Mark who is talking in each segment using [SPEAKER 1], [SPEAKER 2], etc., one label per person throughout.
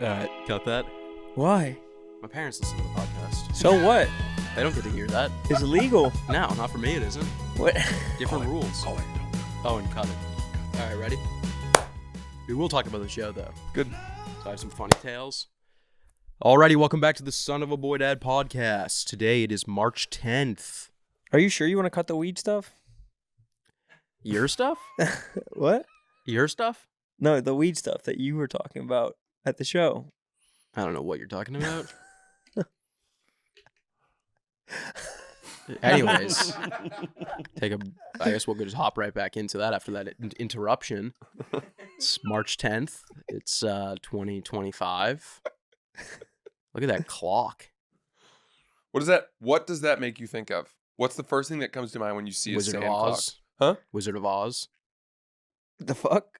[SPEAKER 1] Cut that.
[SPEAKER 2] Why?
[SPEAKER 1] My parents listen to the podcast.
[SPEAKER 2] So what?
[SPEAKER 1] They don't get to hear that.
[SPEAKER 2] It's illegal.
[SPEAKER 1] No, not for me it isn't.
[SPEAKER 2] What?
[SPEAKER 1] Different rules. Oh, and cut it. Alright, ready? We will talk about the show, though.
[SPEAKER 3] Good.
[SPEAKER 1] So I have some funny tales. Alrighty, welcome back to the Son of a Boy Dad podcast. Today it is March 10th.
[SPEAKER 2] Are you sure you want to cut the weed stuff?
[SPEAKER 1] Your stuff?
[SPEAKER 2] What?
[SPEAKER 1] Your stuff?
[SPEAKER 2] No, the weed stuff that you were talking about at the show.
[SPEAKER 1] I don't know what you're talking about. Anyways, I guess we'll just hop right back into that after that interruption. It's March 10th. It's 2025. Look at that clock.
[SPEAKER 3] What does that make you think of? What's the first thing that comes to mind when you see
[SPEAKER 1] Wizard
[SPEAKER 3] a
[SPEAKER 1] of
[SPEAKER 3] sand clock?
[SPEAKER 1] Oz.
[SPEAKER 3] Huh?
[SPEAKER 1] Wizard of Oz.
[SPEAKER 2] The fuck?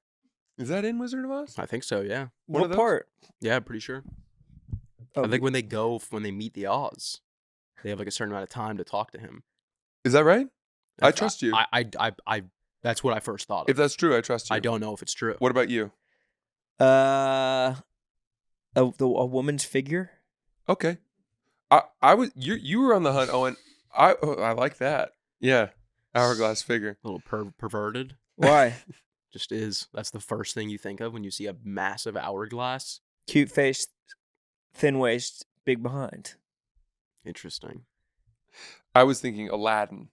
[SPEAKER 3] Is that in Wizard of Oz?
[SPEAKER 1] I think so, yeah.
[SPEAKER 3] One of
[SPEAKER 2] What
[SPEAKER 3] those?
[SPEAKER 2] part?
[SPEAKER 1] Yeah, I'm pretty sure.
[SPEAKER 2] Oh,
[SPEAKER 1] I think when they meet the Oz, they have like a certain amount of time to talk to him.
[SPEAKER 3] Is that right? I
[SPEAKER 1] That's-
[SPEAKER 3] trust you.
[SPEAKER 1] I that's what I first thought of.
[SPEAKER 3] If that's true, I trust you.
[SPEAKER 1] I don't know if it's true.
[SPEAKER 3] What about you?
[SPEAKER 2] a woman's figure?
[SPEAKER 3] Okay. I was you were on the hunt, Owen. I like that. Yeah. Hourglass figure.
[SPEAKER 1] A little perverted.
[SPEAKER 2] Why?
[SPEAKER 1] Just is. That's the first thing you think of when you see a massive hourglass.
[SPEAKER 2] Cute face, thin waist, big behind.
[SPEAKER 1] Interesting.
[SPEAKER 3] I was thinking Aladdin.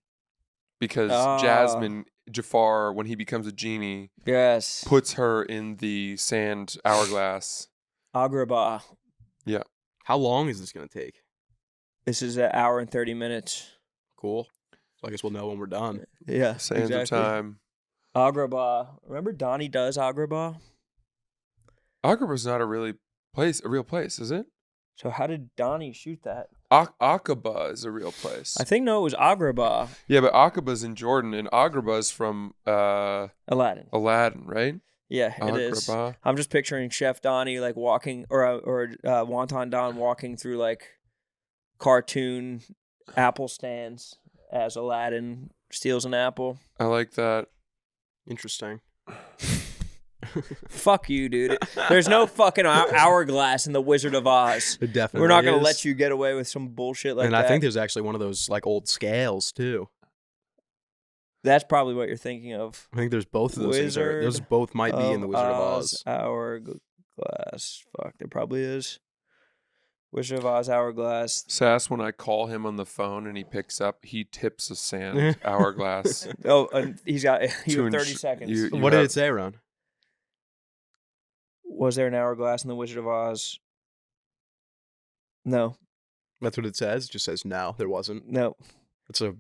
[SPEAKER 3] Because Jasmine Jafar, when he becomes a genie,
[SPEAKER 2] Yes.
[SPEAKER 3] puts her in the sand hourglass.
[SPEAKER 2] Agrabah.
[SPEAKER 3] Yeah.
[SPEAKER 1] How long is this going to take?
[SPEAKER 2] This is an hour and 30 minutes.
[SPEAKER 1] Cool. So I guess we'll know when we're done.
[SPEAKER 2] Yeah.
[SPEAKER 3] Sands of time.
[SPEAKER 2] Agrabah. Remember Donnie does Agrabah?
[SPEAKER 3] Aqaba's not a real place, is it?
[SPEAKER 2] So how did Donnie shoot that?
[SPEAKER 3] Aqaba is a real place.
[SPEAKER 2] I think no, it was Agrabah.
[SPEAKER 3] Yeah, but Aqaba's in Jordan, and Agrabah's from
[SPEAKER 2] Aladdin.
[SPEAKER 3] Aladdin, right?
[SPEAKER 2] Yeah, it is.
[SPEAKER 3] Agrabah.
[SPEAKER 2] I'm just picturing Chef Donnie like walking, or Wonton Don walking through like cartoon apple stands as Aladdin steals an apple.
[SPEAKER 3] I like that.
[SPEAKER 1] Interesting.
[SPEAKER 2] Fuck you, dude. There's no fucking hourglass in the Wizard of Oz.
[SPEAKER 1] It definitely
[SPEAKER 2] We're not gonna
[SPEAKER 1] is.
[SPEAKER 2] let you get away with some bullshit like
[SPEAKER 1] and
[SPEAKER 2] that.
[SPEAKER 1] I think there's actually one of those like old scales too.
[SPEAKER 2] That's probably what you're thinking of.
[SPEAKER 1] I think there's both of those things.
[SPEAKER 2] Wizard
[SPEAKER 1] Those both might be in the Wizard of Oz.
[SPEAKER 2] Hourglass. Fuck, there probably is. Wizard of Oz hourglass.
[SPEAKER 3] Sass, when I call him on the phone and he picks up, he tips a sand hourglass.
[SPEAKER 2] Oh, and he got 30
[SPEAKER 3] ins-
[SPEAKER 2] seconds.
[SPEAKER 3] you
[SPEAKER 1] What did
[SPEAKER 3] have-
[SPEAKER 1] it say, Ron?
[SPEAKER 2] Was there an hourglass in the Wizard of Oz? No.
[SPEAKER 1] That's what it says. It just says no, there wasn't.
[SPEAKER 2] No.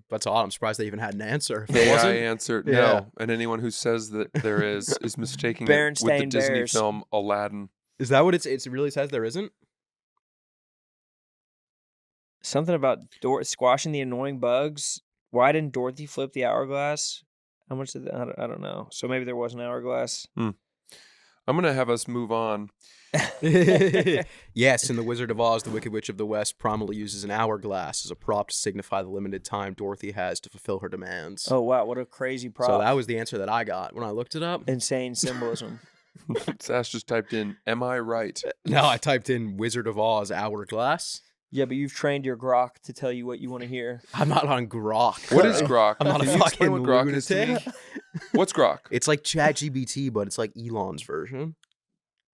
[SPEAKER 1] That's odd. I'm surprised they even had an answer. If there
[SPEAKER 3] AI
[SPEAKER 1] wasn't,
[SPEAKER 3] answered
[SPEAKER 1] Yeah.
[SPEAKER 3] no, and anyone who says that there is mistaking it with the
[SPEAKER 2] Berenstain
[SPEAKER 3] Disney
[SPEAKER 2] Bears.
[SPEAKER 3] film Aladdin.
[SPEAKER 1] is that what it really says? There isn't.
[SPEAKER 2] Something about squashing the annoying bugs. Why didn't Dorothy flip the hourglass? How much did that? I don't know. So maybe there was an hourglass.
[SPEAKER 3] I'm gonna have us move on.
[SPEAKER 1] Yes, in The Wizard of Oz, the Wicked Witch of the West prominently uses an hourglass as a prop to signify the limited time Dorothy has to fulfill her demands.
[SPEAKER 2] Oh, wow. What a crazy prop.
[SPEAKER 1] So that was the answer that I got when I looked it up.
[SPEAKER 2] Insane symbolism.
[SPEAKER 3] Sass just typed in, "Am I right?"
[SPEAKER 1] No, I typed in Wizard of Oz hourglass.
[SPEAKER 2] Yeah, but you've trained your Grok to tell you what you want to hear.
[SPEAKER 1] I'm not on Grock.
[SPEAKER 3] What is Grock?
[SPEAKER 1] I'm not
[SPEAKER 3] Can
[SPEAKER 1] a
[SPEAKER 3] you explain
[SPEAKER 1] fucking
[SPEAKER 3] what Grock is to me?
[SPEAKER 1] lunatic.
[SPEAKER 3] What's Grock?
[SPEAKER 1] It's like ChatGPT, but it's like Elon's version.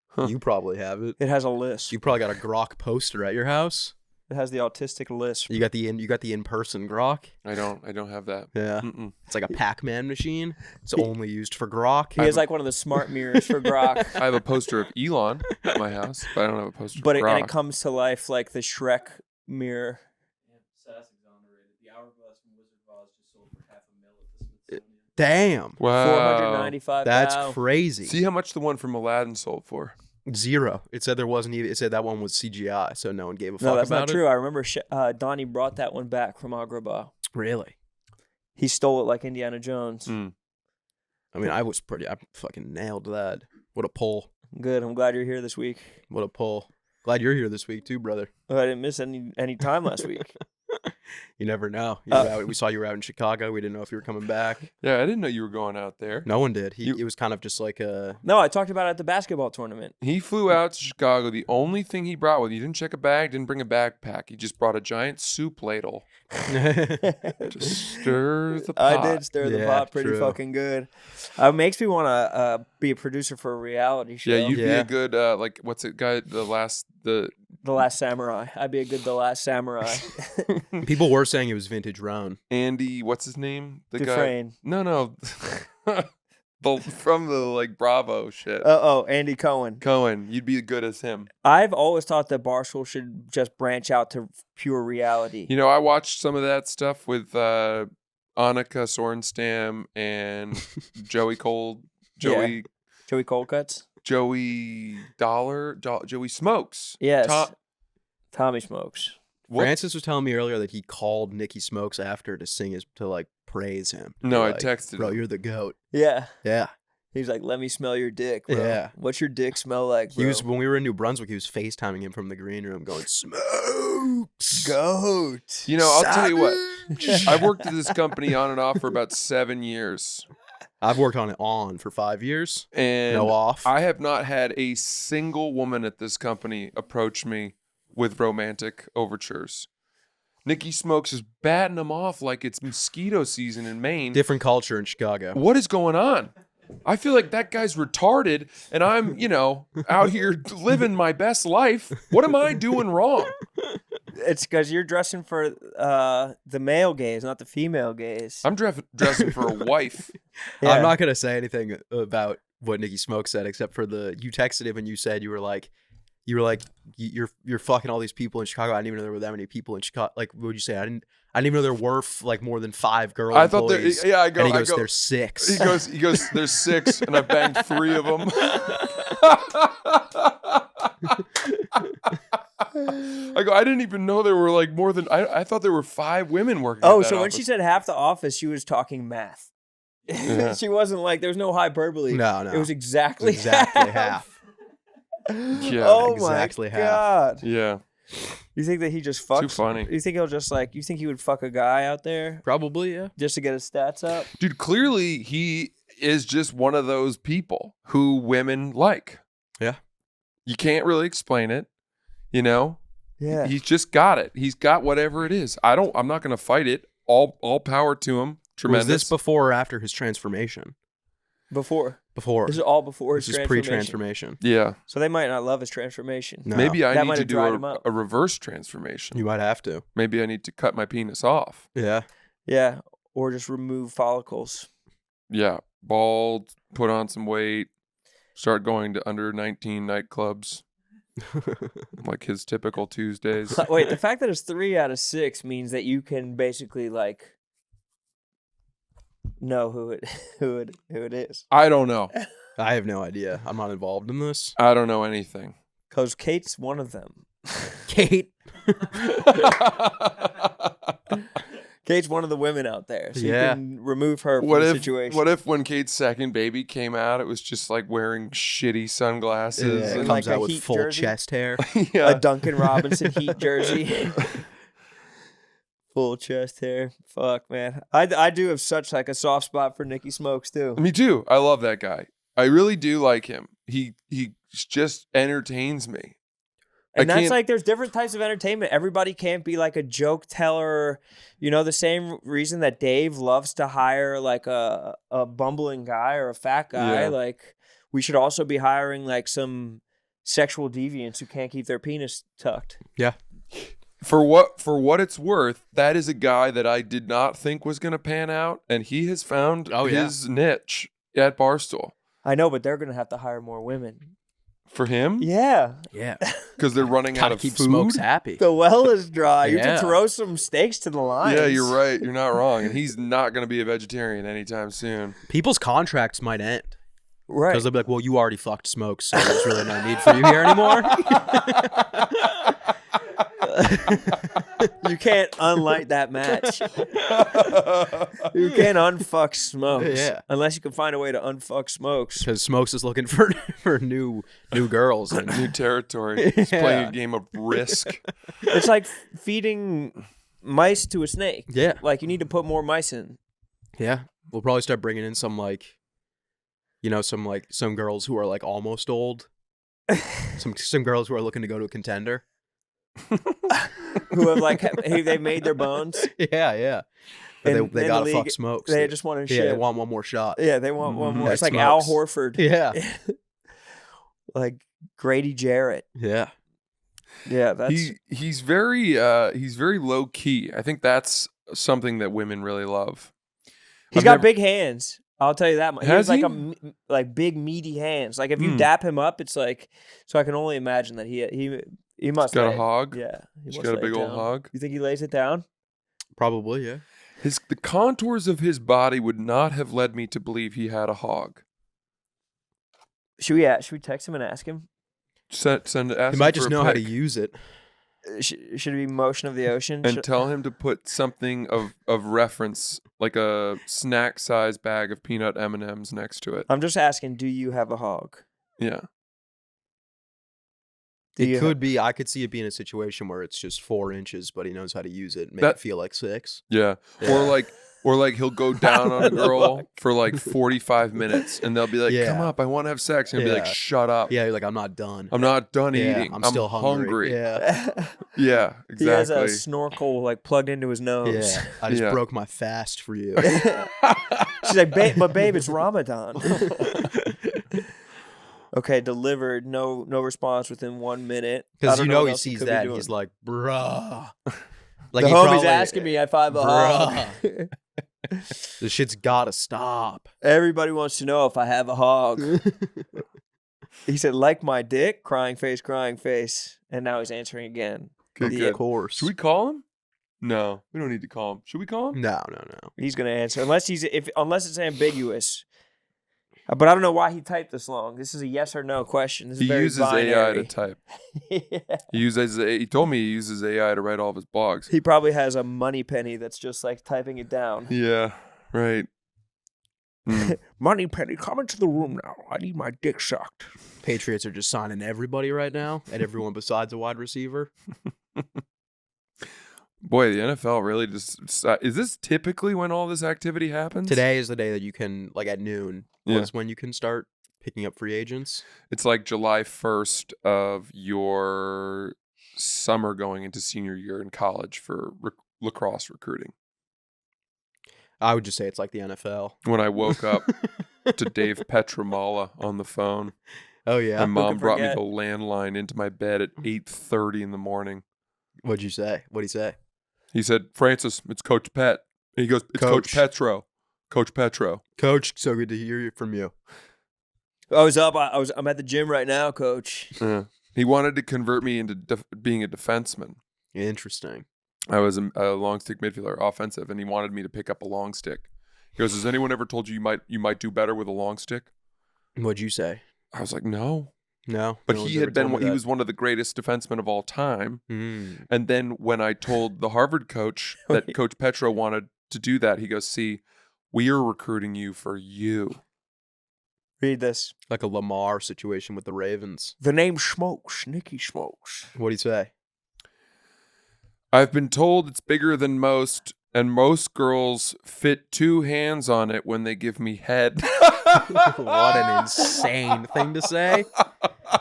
[SPEAKER 3] Huh.
[SPEAKER 1] You probably have it.
[SPEAKER 2] It has a list.
[SPEAKER 1] You probably got a Grock poster at your house.
[SPEAKER 2] It has the autistic list.
[SPEAKER 1] You got the in-person Grock.
[SPEAKER 3] I don't have that.
[SPEAKER 1] Yeah.
[SPEAKER 3] Mm-mm.
[SPEAKER 1] It's like a Pac-Man machine. It's only used for Grock.
[SPEAKER 2] He has like one of the smart mirrors for Grok.
[SPEAKER 3] I have a poster of Elon at my house, but I don't have a poster
[SPEAKER 2] But
[SPEAKER 3] of
[SPEAKER 2] and
[SPEAKER 3] Grock.
[SPEAKER 2] it comes to life like the Shrek mirror.
[SPEAKER 4] Sass exonerated. The hourglass from Wizard of Oz just sold for $500,000 at the Smithsonian.
[SPEAKER 1] Damn.
[SPEAKER 3] Wow.
[SPEAKER 2] 495.
[SPEAKER 1] That's
[SPEAKER 2] Wow.
[SPEAKER 1] crazy.
[SPEAKER 3] See how much the one from Aladdin sold for.
[SPEAKER 1] 0. It said there wasn't even. It said that one was CGI, so no one gave a fuck
[SPEAKER 2] No, that's
[SPEAKER 1] about
[SPEAKER 2] not true. I remember Donnie brought that one back from Agrabah.
[SPEAKER 1] it. Really?
[SPEAKER 2] He stole it like Indiana Jones.
[SPEAKER 3] Mm.
[SPEAKER 1] I mean, I fucking nailed that. What a pull.
[SPEAKER 2] Good. I'm glad you're here this week.
[SPEAKER 1] What a pull. Glad you're here this week too, brother.
[SPEAKER 2] Oh, I didn't miss any time last week.
[SPEAKER 1] You never know. You were out, we saw you were out in Chicago. We didn't know if you were coming back.
[SPEAKER 3] Yeah, I didn't know you were going out there.
[SPEAKER 1] No one did. It was kind of just like a.
[SPEAKER 2] No, I talked about it at the basketball tournament.
[SPEAKER 3] He flew out to Chicago. The only thing he brought with him, he didn't check a bag, didn't bring a backpack. He just brought a giant soup ladle to stir the pot.
[SPEAKER 2] I did stir the
[SPEAKER 1] Yeah,
[SPEAKER 2] pot pretty
[SPEAKER 1] true.
[SPEAKER 2] fucking good. It makes me want to be a producer for a reality show.
[SPEAKER 3] Yeah, you'd be
[SPEAKER 1] Yeah.
[SPEAKER 3] a good like what's it guy? The
[SPEAKER 2] Last Samurai. I'd be a good The Last Samurai.
[SPEAKER 1] People were saying it was vintage Roan.
[SPEAKER 3] Andy. What's his name? The guy.
[SPEAKER 2] Dufresne.
[SPEAKER 3] No. From the like Bravo shit.
[SPEAKER 2] Andy Cohen.
[SPEAKER 3] Cohen, you'd be good as him.
[SPEAKER 2] I've always thought that Barstool should just branch out to pure reality.
[SPEAKER 3] You know, I watched some of that stuff with Annika Sorenstam and Joey
[SPEAKER 2] Joey Coldcuts.
[SPEAKER 3] Joey Joey Smokes.
[SPEAKER 2] Yes. Tommy Smokes.
[SPEAKER 3] What?
[SPEAKER 1] Francis was telling me earlier that he called Nikki Smokes after to like praise him.
[SPEAKER 3] No, I
[SPEAKER 1] Like,
[SPEAKER 3] texted
[SPEAKER 1] bro,
[SPEAKER 3] him.
[SPEAKER 1] you're the goat.
[SPEAKER 2] Yeah.
[SPEAKER 1] Yeah.
[SPEAKER 2] He's like, let me smell your dick, bro.
[SPEAKER 1] Yeah.
[SPEAKER 2] What's your dick smell like, bro?
[SPEAKER 1] He was when we were in New Brunswick. He was FaceTiming him from the green room, going Smokes.
[SPEAKER 2] goat.
[SPEAKER 3] You know, I'll tell you what. I've worked at this company on and off for about 7 years.
[SPEAKER 1] I've worked on it for 5 years.
[SPEAKER 3] And
[SPEAKER 1] No off.
[SPEAKER 3] I have not had a single woman at this company approach me with romantic overtures. Nikki Smokes is batting them off like it's mosquito season in Maine.
[SPEAKER 1] Different culture in Chicago.
[SPEAKER 3] What is going on? I feel like that guy's retarded and I'm, out here living my best life. What am I doing wrong?
[SPEAKER 2] It's because you're dressing for the male gaze, not the female gaze.
[SPEAKER 3] I'm dressing for a wife.
[SPEAKER 2] Yeah.
[SPEAKER 1] I'm not gonna say anything about what Nikki Smoke said, except for you texted him and you said you were like you're fucking all these people in Chicago. I didn't even know there were that many people in Chicago. Like, what would you say? I didn't even know there were like more than 5 girl
[SPEAKER 3] I thought
[SPEAKER 1] employees.
[SPEAKER 3] I go.
[SPEAKER 1] And he goes,
[SPEAKER 3] I go,
[SPEAKER 1] there's 6.
[SPEAKER 3] He goes, there's 6, and I banged 3 of them. I go, I didn't even know there were like more than, I thought there were 5 women working at that
[SPEAKER 2] So when
[SPEAKER 3] office.
[SPEAKER 2] she said half the office, she was talking math.
[SPEAKER 3] Yeah.
[SPEAKER 2] She wasn't like, there was no hyperbole.
[SPEAKER 1] No.
[SPEAKER 2] It was exactly
[SPEAKER 1] half.
[SPEAKER 3] Yeah,
[SPEAKER 2] Oh
[SPEAKER 1] exactly
[SPEAKER 2] my
[SPEAKER 1] half.
[SPEAKER 2] God.
[SPEAKER 3] Yeah.
[SPEAKER 2] You think that he just fucks?
[SPEAKER 3] Too funny.
[SPEAKER 2] You think he'll just you think he would fuck a guy out there
[SPEAKER 1] Probably, yeah.
[SPEAKER 2] just to get his stats up?
[SPEAKER 3] Dude, clearly he is just one of those people who women like.
[SPEAKER 1] Yeah.
[SPEAKER 3] You can't really explain it,
[SPEAKER 2] Yeah.
[SPEAKER 3] He's just got it. He's got whatever it is. I'm not going to fight it. All power to him. Tremendous.
[SPEAKER 1] Was this before or after his transformation?
[SPEAKER 2] Before.
[SPEAKER 1] Before.
[SPEAKER 2] This is all before his
[SPEAKER 1] This is
[SPEAKER 2] transformation.
[SPEAKER 1] pre-transformation.
[SPEAKER 3] Yeah.
[SPEAKER 2] So they might not love his transformation.
[SPEAKER 1] No.
[SPEAKER 3] Maybe I
[SPEAKER 2] That
[SPEAKER 3] need
[SPEAKER 2] might
[SPEAKER 3] to
[SPEAKER 2] have
[SPEAKER 3] do
[SPEAKER 2] dried him up.
[SPEAKER 3] a reverse transformation.
[SPEAKER 1] You might have to.
[SPEAKER 3] Maybe I need to cut my penis off.
[SPEAKER 1] Yeah.
[SPEAKER 2] Yeah. Or just remove follicles.
[SPEAKER 3] Yeah. Bald, put on some weight, start going to under 19 nightclubs. Like his typical Tuesdays.
[SPEAKER 2] Wait, the fact that it's 3 out of 6 means that you can basically know who it is.
[SPEAKER 3] I don't know.
[SPEAKER 1] I have no idea. I'm not involved in this.
[SPEAKER 3] I don't know anything.
[SPEAKER 2] Because Kate's one of them.
[SPEAKER 1] Kate.
[SPEAKER 2] Kate's one of the women out there. So
[SPEAKER 1] Yeah.
[SPEAKER 2] you can remove her from
[SPEAKER 3] What
[SPEAKER 2] the
[SPEAKER 3] if
[SPEAKER 2] situation.
[SPEAKER 3] what if when Kate's second baby came out, it was just like wearing shitty sunglasses?
[SPEAKER 1] Yeah, it
[SPEAKER 3] and,
[SPEAKER 1] comes
[SPEAKER 2] like a
[SPEAKER 1] out with
[SPEAKER 2] Heat
[SPEAKER 1] full
[SPEAKER 2] jersey?
[SPEAKER 1] chest hair.
[SPEAKER 3] yeah.
[SPEAKER 2] A Duncan Robinson Heat jersey. Full chest hair. Fuck, man. I do have such a soft spot for Nikki Smokes too.
[SPEAKER 3] Me too. I love that guy. I really do like him. He just entertains me.
[SPEAKER 2] And
[SPEAKER 3] I
[SPEAKER 2] that's
[SPEAKER 3] can't-
[SPEAKER 2] there's different types of entertainment. Everybody can't be like a joke teller. The same reason that Dave loves to hire a bumbling guy or a fat guy.
[SPEAKER 3] Yeah.
[SPEAKER 2] Like, we should also be hiring some sexual deviants who can't keep their penis tucked.
[SPEAKER 1] Yeah.
[SPEAKER 3] For what it's worth, that is a guy that I did not think was going to pan out, and he has found his niche at Barstool.
[SPEAKER 2] I know, but they're going to have to hire more women.
[SPEAKER 3] For him?
[SPEAKER 2] Yeah.
[SPEAKER 1] Yeah.
[SPEAKER 3] Because they're running out
[SPEAKER 1] Gotta
[SPEAKER 3] of
[SPEAKER 1] keep
[SPEAKER 3] food.
[SPEAKER 1] Smokes happy.
[SPEAKER 2] The well is dry. You
[SPEAKER 1] Yeah.
[SPEAKER 2] can throw some steaks to the lions.
[SPEAKER 3] Yeah, you're right. You're not wrong. And he's not going to be a vegetarian anytime soon.
[SPEAKER 1] People's contracts might end.
[SPEAKER 2] Right.
[SPEAKER 1] Because they'll be like, well, you already fucked Smokes, so there's really no need for you here anymore.
[SPEAKER 2] You can't unlight that match. You can't unfuck Smokes.
[SPEAKER 1] Yeah.
[SPEAKER 2] Unless you can find a way to unfuck Smokes.
[SPEAKER 1] Because Smokes is looking for new girls. And
[SPEAKER 3] New territory. He's playing a game of Risk.
[SPEAKER 2] It's like feeding mice to a snake.
[SPEAKER 1] Yeah.
[SPEAKER 2] Like, you need to put more mice in.
[SPEAKER 1] Yeah. We'll probably start bringing in some like, some girls who are like almost old. some girls who are looking to go to a contender.
[SPEAKER 2] Who have like, they've made their bones.
[SPEAKER 1] Yeah. But they gotta fuck Smokes.
[SPEAKER 2] They just want to shit.
[SPEAKER 1] Yeah, they want one more shot.
[SPEAKER 2] Yeah, they want one more.
[SPEAKER 1] Yeah,
[SPEAKER 2] It's like
[SPEAKER 1] Smokes.
[SPEAKER 2] Al Horford.
[SPEAKER 1] Yeah.
[SPEAKER 2] Like Grady Jarrett.
[SPEAKER 1] Yeah.
[SPEAKER 2] Yeah, that's
[SPEAKER 3] he's very low key. I think that's something that women really love.
[SPEAKER 2] he's
[SPEAKER 3] I've
[SPEAKER 2] got
[SPEAKER 3] never-
[SPEAKER 2] big hands. I'll tell you that much. He
[SPEAKER 3] Has
[SPEAKER 2] has like
[SPEAKER 3] he?
[SPEAKER 2] like big meaty hands. Like if you dap him up, it's like. So I can only imagine that he must
[SPEAKER 3] got a
[SPEAKER 2] lay it.
[SPEAKER 3] hog?
[SPEAKER 2] Yeah,
[SPEAKER 3] He's
[SPEAKER 2] must
[SPEAKER 3] got a
[SPEAKER 2] lay
[SPEAKER 3] big
[SPEAKER 2] it
[SPEAKER 3] old
[SPEAKER 2] down.
[SPEAKER 3] hog.
[SPEAKER 2] You think he lays it down?
[SPEAKER 1] Probably, yeah.
[SPEAKER 3] The contours of his body would not have led me to believe he had a hog.
[SPEAKER 2] Should we text him and ask him?
[SPEAKER 3] Ask
[SPEAKER 1] He
[SPEAKER 3] him
[SPEAKER 1] might
[SPEAKER 3] for
[SPEAKER 1] just
[SPEAKER 3] a
[SPEAKER 1] know how to
[SPEAKER 3] pic
[SPEAKER 1] use it.
[SPEAKER 2] Should it be Motion of the Ocean?
[SPEAKER 3] and
[SPEAKER 2] Should-
[SPEAKER 3] tell him to put something of reference, like a snack size bag of peanut M&Ms next to it.
[SPEAKER 2] I'm just asking. Do you have a hog?
[SPEAKER 3] Yeah.
[SPEAKER 1] It could be. I could see it being a situation where it's just 4 inches, but he knows how to use it and make
[SPEAKER 3] That-
[SPEAKER 1] it feel like 6.
[SPEAKER 3] Yeah.
[SPEAKER 1] Yeah.
[SPEAKER 3] Or like he'll go down on a girl for like 45 minutes and they'll be like,
[SPEAKER 1] Yeah.
[SPEAKER 3] come up, I want to have sex. And he'll be like,
[SPEAKER 1] Yeah.
[SPEAKER 3] shut up.
[SPEAKER 1] Yeah, you're like, I'm not done.
[SPEAKER 3] I'm not done
[SPEAKER 1] Yeah,
[SPEAKER 3] eating.
[SPEAKER 1] I'm still hungry.
[SPEAKER 3] Yeah,
[SPEAKER 1] Yeah.
[SPEAKER 2] He has
[SPEAKER 3] exactly.
[SPEAKER 2] a snorkel like plugged into his nose.
[SPEAKER 1] Yeah. I just
[SPEAKER 3] Yeah.
[SPEAKER 1] broke my fast for you.
[SPEAKER 2] She's like, but babe, it's Ramadan. Okay, delivered. No response within 1 minute. I
[SPEAKER 1] Because
[SPEAKER 2] don't
[SPEAKER 1] you know
[SPEAKER 2] what
[SPEAKER 1] he
[SPEAKER 2] else
[SPEAKER 1] sees
[SPEAKER 2] could be
[SPEAKER 1] that.
[SPEAKER 2] doing.
[SPEAKER 1] He's like, bruh. Like
[SPEAKER 2] The
[SPEAKER 1] he
[SPEAKER 2] homie's
[SPEAKER 1] probably-
[SPEAKER 2] asking me if I have a hog.
[SPEAKER 1] This shit's gotta stop.
[SPEAKER 2] Everybody wants to know if I have a hog. He said, like my dick, crying face. And now he's answering again.
[SPEAKER 3] Good,
[SPEAKER 2] Yeah.
[SPEAKER 3] good.
[SPEAKER 1] Of course.
[SPEAKER 3] Should we call him? No, we don't need to call him. Should we call him?
[SPEAKER 1] No.
[SPEAKER 2] He's gonna answer unless it's ambiguous. But I don't know why he typed this long. This is a yes or no question. This is
[SPEAKER 3] He
[SPEAKER 2] very
[SPEAKER 3] uses AI to
[SPEAKER 2] binary.
[SPEAKER 3] type.
[SPEAKER 2] Yeah.
[SPEAKER 3] He told me he uses AI to write all of his blogs.
[SPEAKER 2] He probably has a money penny that's just like typing it down.
[SPEAKER 3] Yeah, right. Mm.
[SPEAKER 2] Money penny, come into the room now. I need my dick sucked.
[SPEAKER 1] Patriots are just signing everybody right now, and everyone besides a wide receiver.
[SPEAKER 3] Boy, the NFL really just... Is this typically when all this activity happens?
[SPEAKER 1] Today is the day that you can, like at noon,
[SPEAKER 3] Yeah.
[SPEAKER 1] is when you can start picking up free agents.
[SPEAKER 3] It's like July 1st of your summer going into senior year in college for lacrosse recruiting.
[SPEAKER 1] I would just say it's like the NFL.
[SPEAKER 3] When I woke up to Dave Petramala on the phone.
[SPEAKER 1] Oh, yeah.
[SPEAKER 3] My mom
[SPEAKER 2] could
[SPEAKER 3] brought me
[SPEAKER 2] forget?
[SPEAKER 3] the landline into my bed at 8:30 in the morning.
[SPEAKER 1] What'd you say? What'd he say?
[SPEAKER 3] He said, Francis, it's Coach Pet. And he goes, it's Coach
[SPEAKER 1] Coach.
[SPEAKER 3] Petro. Coach Petro.
[SPEAKER 1] Coach, so good to hear from you.
[SPEAKER 2] I was up. I'm at the gym right now, coach.
[SPEAKER 3] He wanted to convert me into being a defenseman.
[SPEAKER 1] Interesting.
[SPEAKER 3] I was a long stick midfielder, offensive, and he wanted me to pick up a long stick. He goes, has anyone ever told you you might do better with a long stick?
[SPEAKER 1] What'd you say?
[SPEAKER 3] I was like, no.
[SPEAKER 1] No.
[SPEAKER 3] But
[SPEAKER 1] no one's
[SPEAKER 3] he
[SPEAKER 1] ever
[SPEAKER 3] had been
[SPEAKER 1] told me
[SPEAKER 3] he
[SPEAKER 1] that.
[SPEAKER 3] was one of the greatest defensemen of all time.
[SPEAKER 1] Mm.
[SPEAKER 3] And then when I told the Harvard coach that
[SPEAKER 2] Wait.
[SPEAKER 3] Coach Petro wanted to do that, he goes, see, we are recruiting you for you.
[SPEAKER 2] Read this.
[SPEAKER 1] Like a Lamar situation with the Ravens.
[SPEAKER 2] The name Smokes. Nikki Smokes.
[SPEAKER 1] What'd he say?
[SPEAKER 3] I've been told it's bigger than most, and most girls fit 2 hands on it when they give me head.
[SPEAKER 1] What an insane thing to say.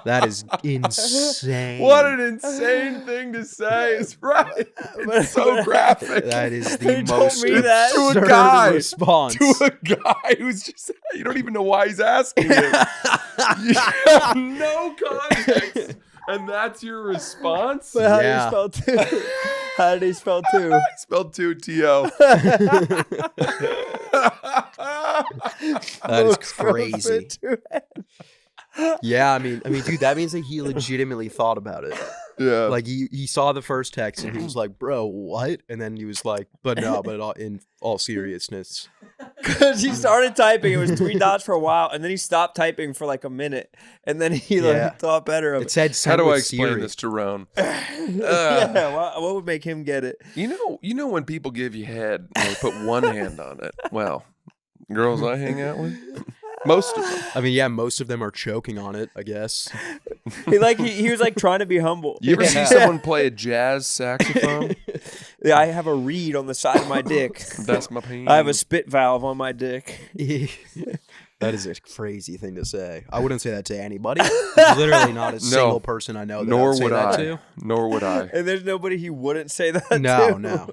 [SPEAKER 1] That is insane.
[SPEAKER 3] What an insane thing to say. It's right. It's so graphic.
[SPEAKER 1] That is
[SPEAKER 2] He
[SPEAKER 1] the
[SPEAKER 2] told
[SPEAKER 1] most
[SPEAKER 2] me that.
[SPEAKER 3] To a
[SPEAKER 1] absurd
[SPEAKER 3] guy.
[SPEAKER 1] response.
[SPEAKER 3] To a guy who's just, you don't even know why he's asking you. You have no context. And that's your response?
[SPEAKER 2] But how
[SPEAKER 1] Yeah.
[SPEAKER 2] did he spell two? How did he spell two?
[SPEAKER 3] I spelled 2 T-O.
[SPEAKER 1] That is crazy. Yeah, I mean, dude, that means that he legitimately thought about it.
[SPEAKER 3] Yeah.
[SPEAKER 1] Like he saw the first text and he was like, "Bro, what?" And then he was like, "But no, but in all seriousness."
[SPEAKER 2] Because he started typing, it was 3 dots for a while, and then he stopped typing for like a minute, and then he
[SPEAKER 1] Yeah.
[SPEAKER 2] thought better of
[SPEAKER 1] It
[SPEAKER 2] it.
[SPEAKER 1] said,
[SPEAKER 3] How
[SPEAKER 1] "Send
[SPEAKER 3] do I
[SPEAKER 1] with
[SPEAKER 3] explain
[SPEAKER 1] Siri."
[SPEAKER 3] this to Roan?
[SPEAKER 2] Yeah, what would make him get it?
[SPEAKER 3] You know when people give you head and they put one hand on it? Well, girls I hang out with, Most of them.
[SPEAKER 1] I mean, yeah, most of them are choking on it, I guess.
[SPEAKER 2] He was like trying to be humble.
[SPEAKER 3] You ever see someone play a jazz saxophone?
[SPEAKER 2] Yeah, I have a reed on the side of my dick.
[SPEAKER 3] That's my pain.
[SPEAKER 2] I have a spit valve on my dick.
[SPEAKER 1] That is a crazy thing to say. I wouldn't say that to anybody. There's literally not a single person I know that
[SPEAKER 3] Nor
[SPEAKER 1] would say
[SPEAKER 3] would
[SPEAKER 1] that
[SPEAKER 3] I.
[SPEAKER 1] to.
[SPEAKER 3] Nor would I.
[SPEAKER 2] And there's nobody he wouldn't say that to.
[SPEAKER 1] No.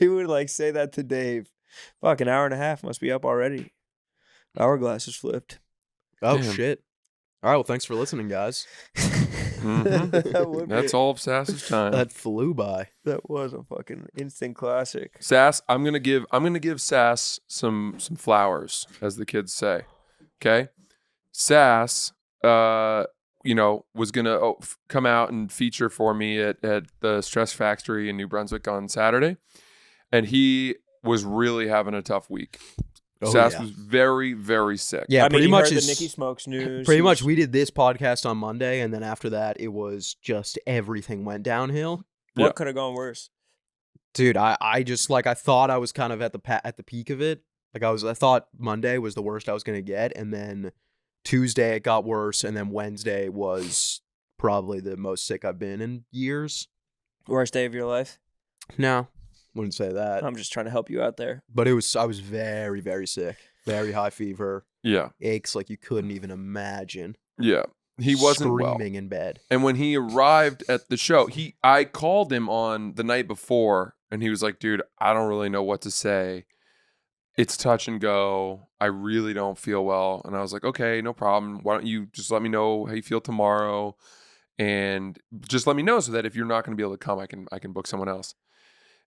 [SPEAKER 2] He would like say that to Dave. Fuck, an hour and a half must be up already. Hourglass is flipped.
[SPEAKER 1] Oh,
[SPEAKER 3] Damn.
[SPEAKER 1] shit. All right, well, thanks for listening, guys.
[SPEAKER 3] That's all of Sass's time.
[SPEAKER 1] That flew by.
[SPEAKER 2] That was a fucking instant classic.
[SPEAKER 3] Sass, I'm gonna give Sass some flowers, as the kids say. Okay, Sass, was gonna come out and feature for me at the Stress Factory in New Brunswick on Saturday, and he was really having a tough week.
[SPEAKER 1] Oh,
[SPEAKER 3] Sass
[SPEAKER 1] yeah.
[SPEAKER 3] was very, very sick.
[SPEAKER 1] Yeah,
[SPEAKER 2] I mean,
[SPEAKER 1] pretty
[SPEAKER 2] he
[SPEAKER 1] much
[SPEAKER 2] heard
[SPEAKER 1] is
[SPEAKER 2] the Nikki Smokes news.
[SPEAKER 1] pretty
[SPEAKER 2] He
[SPEAKER 1] much.
[SPEAKER 2] was-
[SPEAKER 1] We did this podcast on Monday, and then after that, it was just everything went downhill.
[SPEAKER 3] Yeah.
[SPEAKER 2] What could have gone worse?
[SPEAKER 1] Dude, I just I thought I was kind of at the peak of it. Like I thought Monday was the worst I was gonna get, and then Tuesday it got worse, and then Wednesday was probably the most sick I've been in years.
[SPEAKER 2] Worst day of your life?
[SPEAKER 1] No, wouldn't say that.
[SPEAKER 2] I'm just trying to help you out there.
[SPEAKER 1] But I was very, very sick. Very high fever.
[SPEAKER 3] Yeah,
[SPEAKER 1] Aches like you couldn't even imagine.
[SPEAKER 3] yeah. He wasn't well.
[SPEAKER 1] screaming in bed.
[SPEAKER 3] And when he arrived at the show, I called him on the night before, and he was like, "Dude, I don't really know what to say. It's touch and go. I really don't feel well." And I was like, "Okay, no problem. Why don't you just let me know how you feel tomorrow, and just let me know so that if you're not going to be able to come, I can book someone else."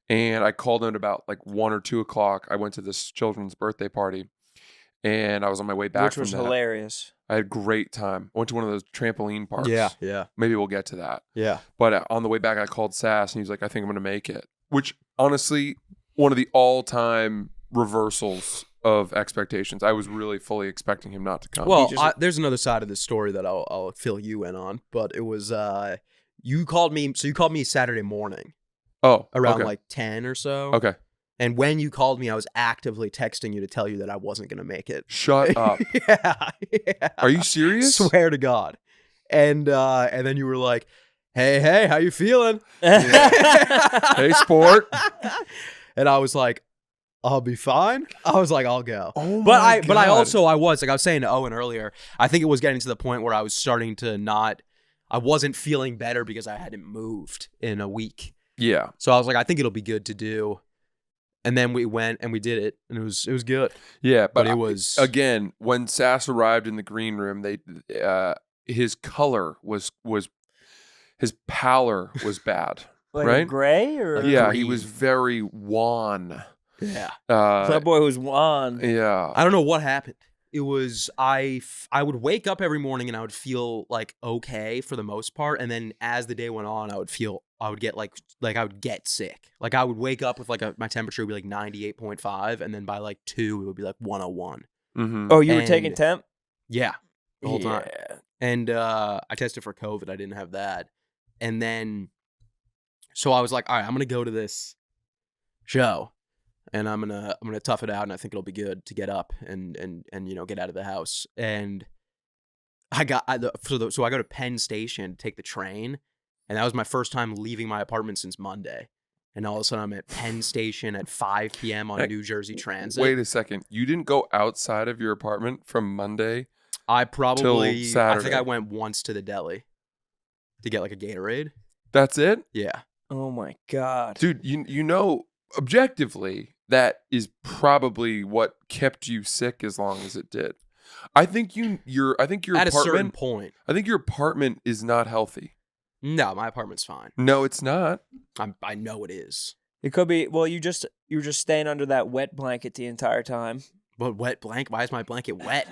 [SPEAKER 3] And I called him at about like 1 or 2 o'clock. I went to this children's birthday party, and I was on my way back
[SPEAKER 2] Which
[SPEAKER 3] from
[SPEAKER 2] was
[SPEAKER 3] that.
[SPEAKER 2] hilarious.
[SPEAKER 3] I had a great time. I went to one of those trampoline parks.
[SPEAKER 1] Yeah.
[SPEAKER 3] Maybe we'll get to that.
[SPEAKER 1] Yeah.
[SPEAKER 3] But on the way back, I called Sass, and he was like, "I think I'm going to make it." Which, honestly, one of the all-time reversals of expectations. I was really fully expecting him not to come.
[SPEAKER 1] Well,
[SPEAKER 2] just-
[SPEAKER 1] there's another side of this story that I'll fill you in on, but it was you called me Saturday morning around
[SPEAKER 3] okay.
[SPEAKER 1] like 10 or so.
[SPEAKER 3] Okay.
[SPEAKER 1] And when you called me, I was actively texting you to tell you that I wasn't going to make it.
[SPEAKER 3] Shut up.
[SPEAKER 1] yeah.
[SPEAKER 3] Are you serious?
[SPEAKER 1] Swear to God. And then you were like, hey, how you feeling?
[SPEAKER 3] Hey, sport.
[SPEAKER 1] And I was like, I'll be fine. I was like, I'll go.
[SPEAKER 3] Oh
[SPEAKER 1] But
[SPEAKER 3] my
[SPEAKER 1] I
[SPEAKER 3] God.
[SPEAKER 1] was saying to Owen earlier, I think it was getting to the point where I was starting to I wasn't feeling better because I hadn't moved in a week.
[SPEAKER 3] Yeah.
[SPEAKER 1] So I was like, I think it'll be good to do. And then we went and we did it, and it was good.
[SPEAKER 3] Yeah.
[SPEAKER 1] But it was
[SPEAKER 3] Again, when Sass arrived in the green room, his color was his pallor was bad.
[SPEAKER 2] Like
[SPEAKER 3] Right?
[SPEAKER 2] gray or?
[SPEAKER 3] Yeah, he
[SPEAKER 1] green.
[SPEAKER 3] was very wan.
[SPEAKER 1] yeah.
[SPEAKER 2] That boy was wan.
[SPEAKER 3] Yeah.
[SPEAKER 1] I don't know what happened. It was I would wake up every morning and I would feel like okay for the most part, and then as the day went on, I would get like I would get sick. Like I would wake up with my temperature would be like 98.5, and then by like 2 it would be like 101.
[SPEAKER 3] Mm-hmm.
[SPEAKER 2] Oh, you were
[SPEAKER 1] And-
[SPEAKER 2] taking temp?
[SPEAKER 1] Yeah, the whole time.
[SPEAKER 2] Yeah.
[SPEAKER 1] And I tested for COVID. I didn't have that, and then so I was like, all right, I'm gonna go to this show. And I'm gonna tough it out, and I think it'll be good to get up and get out of the house. And I go to Penn Station to take the train, and that was my first time leaving my apartment since Monday. And all of a sudden, I'm at Penn Station at 5 p.m. on New Jersey Transit.
[SPEAKER 3] Wait a second. You didn't go outside of your apartment from Monday?
[SPEAKER 1] I probably
[SPEAKER 3] till Saturday.
[SPEAKER 1] I think I went once to the deli to get like a Gatorade.
[SPEAKER 3] That's it?
[SPEAKER 1] Yeah.
[SPEAKER 2] Oh my God.
[SPEAKER 3] Dude, you know, objectively, that is probably what kept you sick as long as it did. I think your
[SPEAKER 1] At a certain
[SPEAKER 3] apartment
[SPEAKER 1] point.
[SPEAKER 3] I think your apartment is not healthy.
[SPEAKER 1] No, my apartment's fine.
[SPEAKER 3] No, it's not.
[SPEAKER 1] I know it is.
[SPEAKER 2] It could be. Well, you were just staying under that wet blanket the entire time.
[SPEAKER 1] But wet blanket? Why is my blanket wet?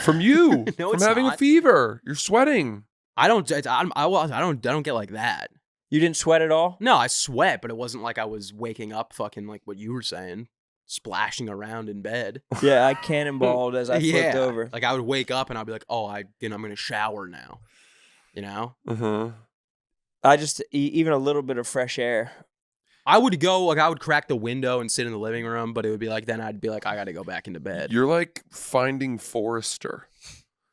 [SPEAKER 3] From you.
[SPEAKER 1] No,
[SPEAKER 3] from
[SPEAKER 1] it's
[SPEAKER 3] having a
[SPEAKER 1] not.
[SPEAKER 3] fever. You're sweating.
[SPEAKER 1] I don't get like that.
[SPEAKER 2] You didn't sweat at all?
[SPEAKER 1] No, I sweat, but it wasn't like I was waking up fucking like what you were saying, splashing around in bed.
[SPEAKER 2] Yeah, I cannonballed as I flipped over.
[SPEAKER 1] Like I would wake up and I'd be like, oh, I'm gonna shower now. You know?
[SPEAKER 3] Uh-huh.
[SPEAKER 2] I just even a little bit of fresh air.
[SPEAKER 1] I would go, like, I would crack the window and sit in the living room, but it would be like, then I'd be like, I got to go back into bed.
[SPEAKER 3] You're like Finding Forrester.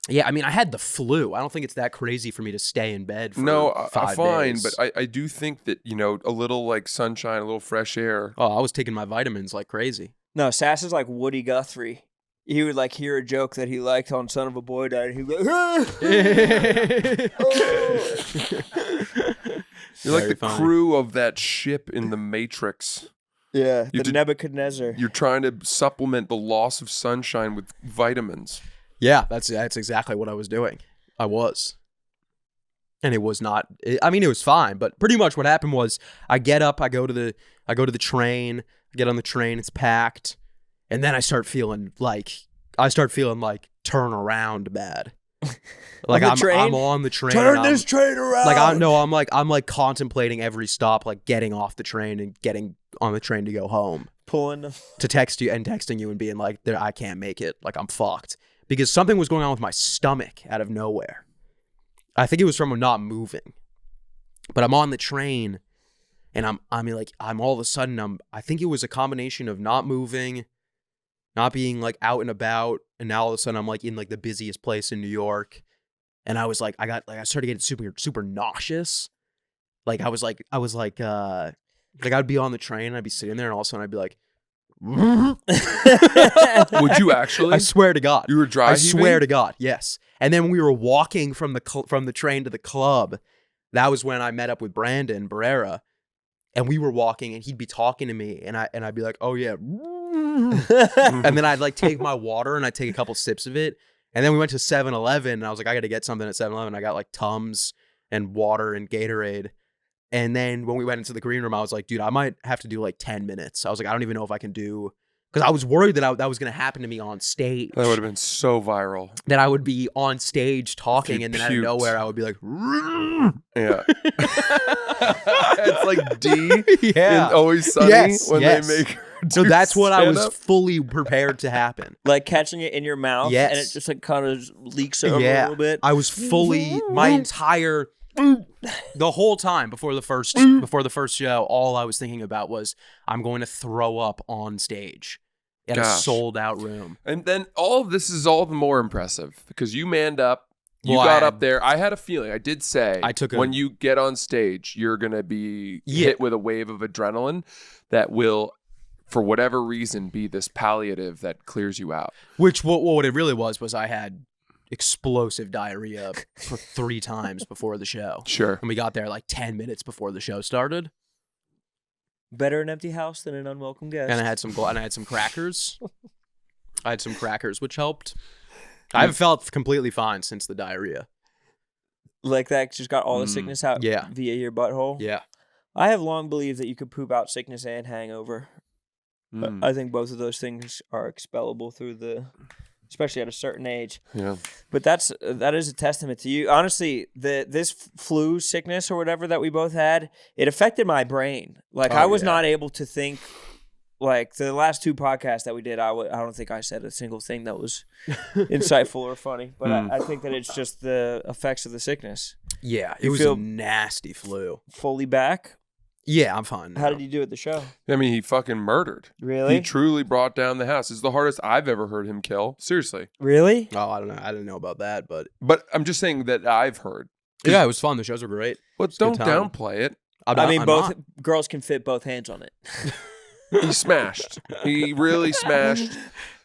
[SPEAKER 1] Yeah, I mean, I had the flu. I don't think it's that crazy for me to stay in bed for
[SPEAKER 3] No,
[SPEAKER 1] 5
[SPEAKER 3] fine,
[SPEAKER 1] days.
[SPEAKER 3] but I do think that, you know, a little like sunshine, a little fresh air.
[SPEAKER 1] Oh, I was taking my vitamins like crazy.
[SPEAKER 2] No, Sass is like Woody Guthrie. He would like hear a joke that he liked on Son of a Boy Died, and he'd be like,
[SPEAKER 3] You're like
[SPEAKER 1] Very
[SPEAKER 3] the
[SPEAKER 1] funny.
[SPEAKER 3] crew of that ship in the Matrix.
[SPEAKER 2] yeah,
[SPEAKER 3] You
[SPEAKER 2] the
[SPEAKER 3] did-
[SPEAKER 2] Nebuchadnezzar.
[SPEAKER 3] You're trying to supplement the loss of sunshine with vitamins.
[SPEAKER 1] Yeah, that's exactly what I was doing. I was. And it was not, I mean, it was fine, but pretty much what happened was I get up, I go to the train, I get on the train, it's packed, and then I start feeling like turn around bad. Like
[SPEAKER 2] On the train?
[SPEAKER 1] I'm on the train.
[SPEAKER 2] Turn
[SPEAKER 1] and
[SPEAKER 2] this train around.
[SPEAKER 1] Like I'm like contemplating every stop, like getting off the train and getting on the train to go home.
[SPEAKER 2] Pulling the
[SPEAKER 1] To texting you and being like, I can't make it. Like, I'm fucked. Because something was going on with my stomach out of nowhere. I think it was from not moving. But I'm on the train and I'm all of a sudden, I think it was a combination of not moving, not being like out and about. And now all of a sudden I'm like in like the busiest place in New York. And I was like, I started getting super, super nauseous. Like I was like, I'd be on the train and I'd be sitting there and all of a sudden I'd be like,
[SPEAKER 3] Would you actually?
[SPEAKER 1] I swear to God.
[SPEAKER 3] You were dry
[SPEAKER 1] I
[SPEAKER 3] heaving?
[SPEAKER 1] swear to God, yes. And then when we were walking from the train to the club, that was when I met up with Brandon Barrera, and we were walking, and he'd be talking to me, and I'd be like, oh yeah, and then I'd like take my water and I'd take a couple sips of it, and then we went to 7-Eleven, and I was like, I got to get something at 7-Eleven. I got like Tums and water and Gatorade. And then when we went into the green room, I was like, dude, I might have to do like 10 minutes. I was like, I don't even know if I can do, because I was worried that that was going to happen to me on stage.
[SPEAKER 3] That would have been so viral.
[SPEAKER 1] That I would be on stage talking,
[SPEAKER 3] you
[SPEAKER 1] and then out of
[SPEAKER 3] puked.
[SPEAKER 1] nowhere, I would be like,
[SPEAKER 3] Yeah. It's like D
[SPEAKER 1] yeah.
[SPEAKER 3] in Always Sunny
[SPEAKER 1] Yes,
[SPEAKER 3] when
[SPEAKER 1] yes.
[SPEAKER 3] they make her
[SPEAKER 1] So
[SPEAKER 3] do
[SPEAKER 1] that's what I was
[SPEAKER 3] stand-up.
[SPEAKER 1] fully prepared to happen.
[SPEAKER 2] like catching it in your mouth,
[SPEAKER 1] Yes.
[SPEAKER 2] and it just like kind of leaks over a
[SPEAKER 1] Yeah.
[SPEAKER 2] little bit.
[SPEAKER 1] I was fully, my entire, the whole time before the first show, all I was thinking about was I'm going to throw up on stage in a
[SPEAKER 3] Gosh.
[SPEAKER 1] sold out room.
[SPEAKER 3] And then all of this is all the more impressive because you manned up. You
[SPEAKER 1] Well,
[SPEAKER 3] got
[SPEAKER 1] I
[SPEAKER 3] up there. I had a feeling. I did say
[SPEAKER 1] I took a-
[SPEAKER 3] when you get on stage, you're going to be
[SPEAKER 1] Yeah.
[SPEAKER 3] hit with a wave of adrenaline that will, for whatever reason, be this palliative that clears you out.
[SPEAKER 1] Which what it really was I had explosive diarrhea for 3 times before the show.
[SPEAKER 3] Sure.
[SPEAKER 1] And we got there like 10 minutes before the show started.
[SPEAKER 2] Better an empty house than an unwelcome guest.
[SPEAKER 1] And I had some crackers. I had some crackers, which helped. I've felt completely fine since the diarrhea.
[SPEAKER 2] like that just got all the sickness out
[SPEAKER 1] Yeah.
[SPEAKER 2] via your butthole.
[SPEAKER 1] Yeah.
[SPEAKER 2] I have long believed that you could poop out sickness and hangover. But
[SPEAKER 3] Mm.
[SPEAKER 2] I think both of those things are expellable through especially at a certain age.
[SPEAKER 3] Yeah.
[SPEAKER 2] But that is a testament to you. Honestly, this flu sickness or whatever that we both had, it affected my brain. Like I was not able to think. Like the last 2 podcasts that we did, I don't think I said a single thing that was insightful or funny. But I think that it's just the effects of the sickness.
[SPEAKER 1] Yeah. It
[SPEAKER 2] You
[SPEAKER 1] was
[SPEAKER 2] feel-
[SPEAKER 1] a nasty flu.
[SPEAKER 2] Fully back.
[SPEAKER 1] Yeah, I'm fine.
[SPEAKER 2] How did you do at the show?
[SPEAKER 3] I mean, he fucking murdered.
[SPEAKER 2] Really?
[SPEAKER 3] He truly brought down the house. It's the hardest I've ever heard him kill. Seriously.
[SPEAKER 2] Really?
[SPEAKER 1] Oh, I don't know. I didn't know about that, but
[SPEAKER 3] But I'm just saying that I've heard.
[SPEAKER 1] yeah, it was fun. The shows were great.
[SPEAKER 3] But
[SPEAKER 1] a
[SPEAKER 3] don't
[SPEAKER 1] good time.
[SPEAKER 3] downplay it.
[SPEAKER 2] I mean,
[SPEAKER 1] I'm
[SPEAKER 2] both
[SPEAKER 1] not.
[SPEAKER 2] girls can fit both hands on it.
[SPEAKER 3] He smashed. He really smashed.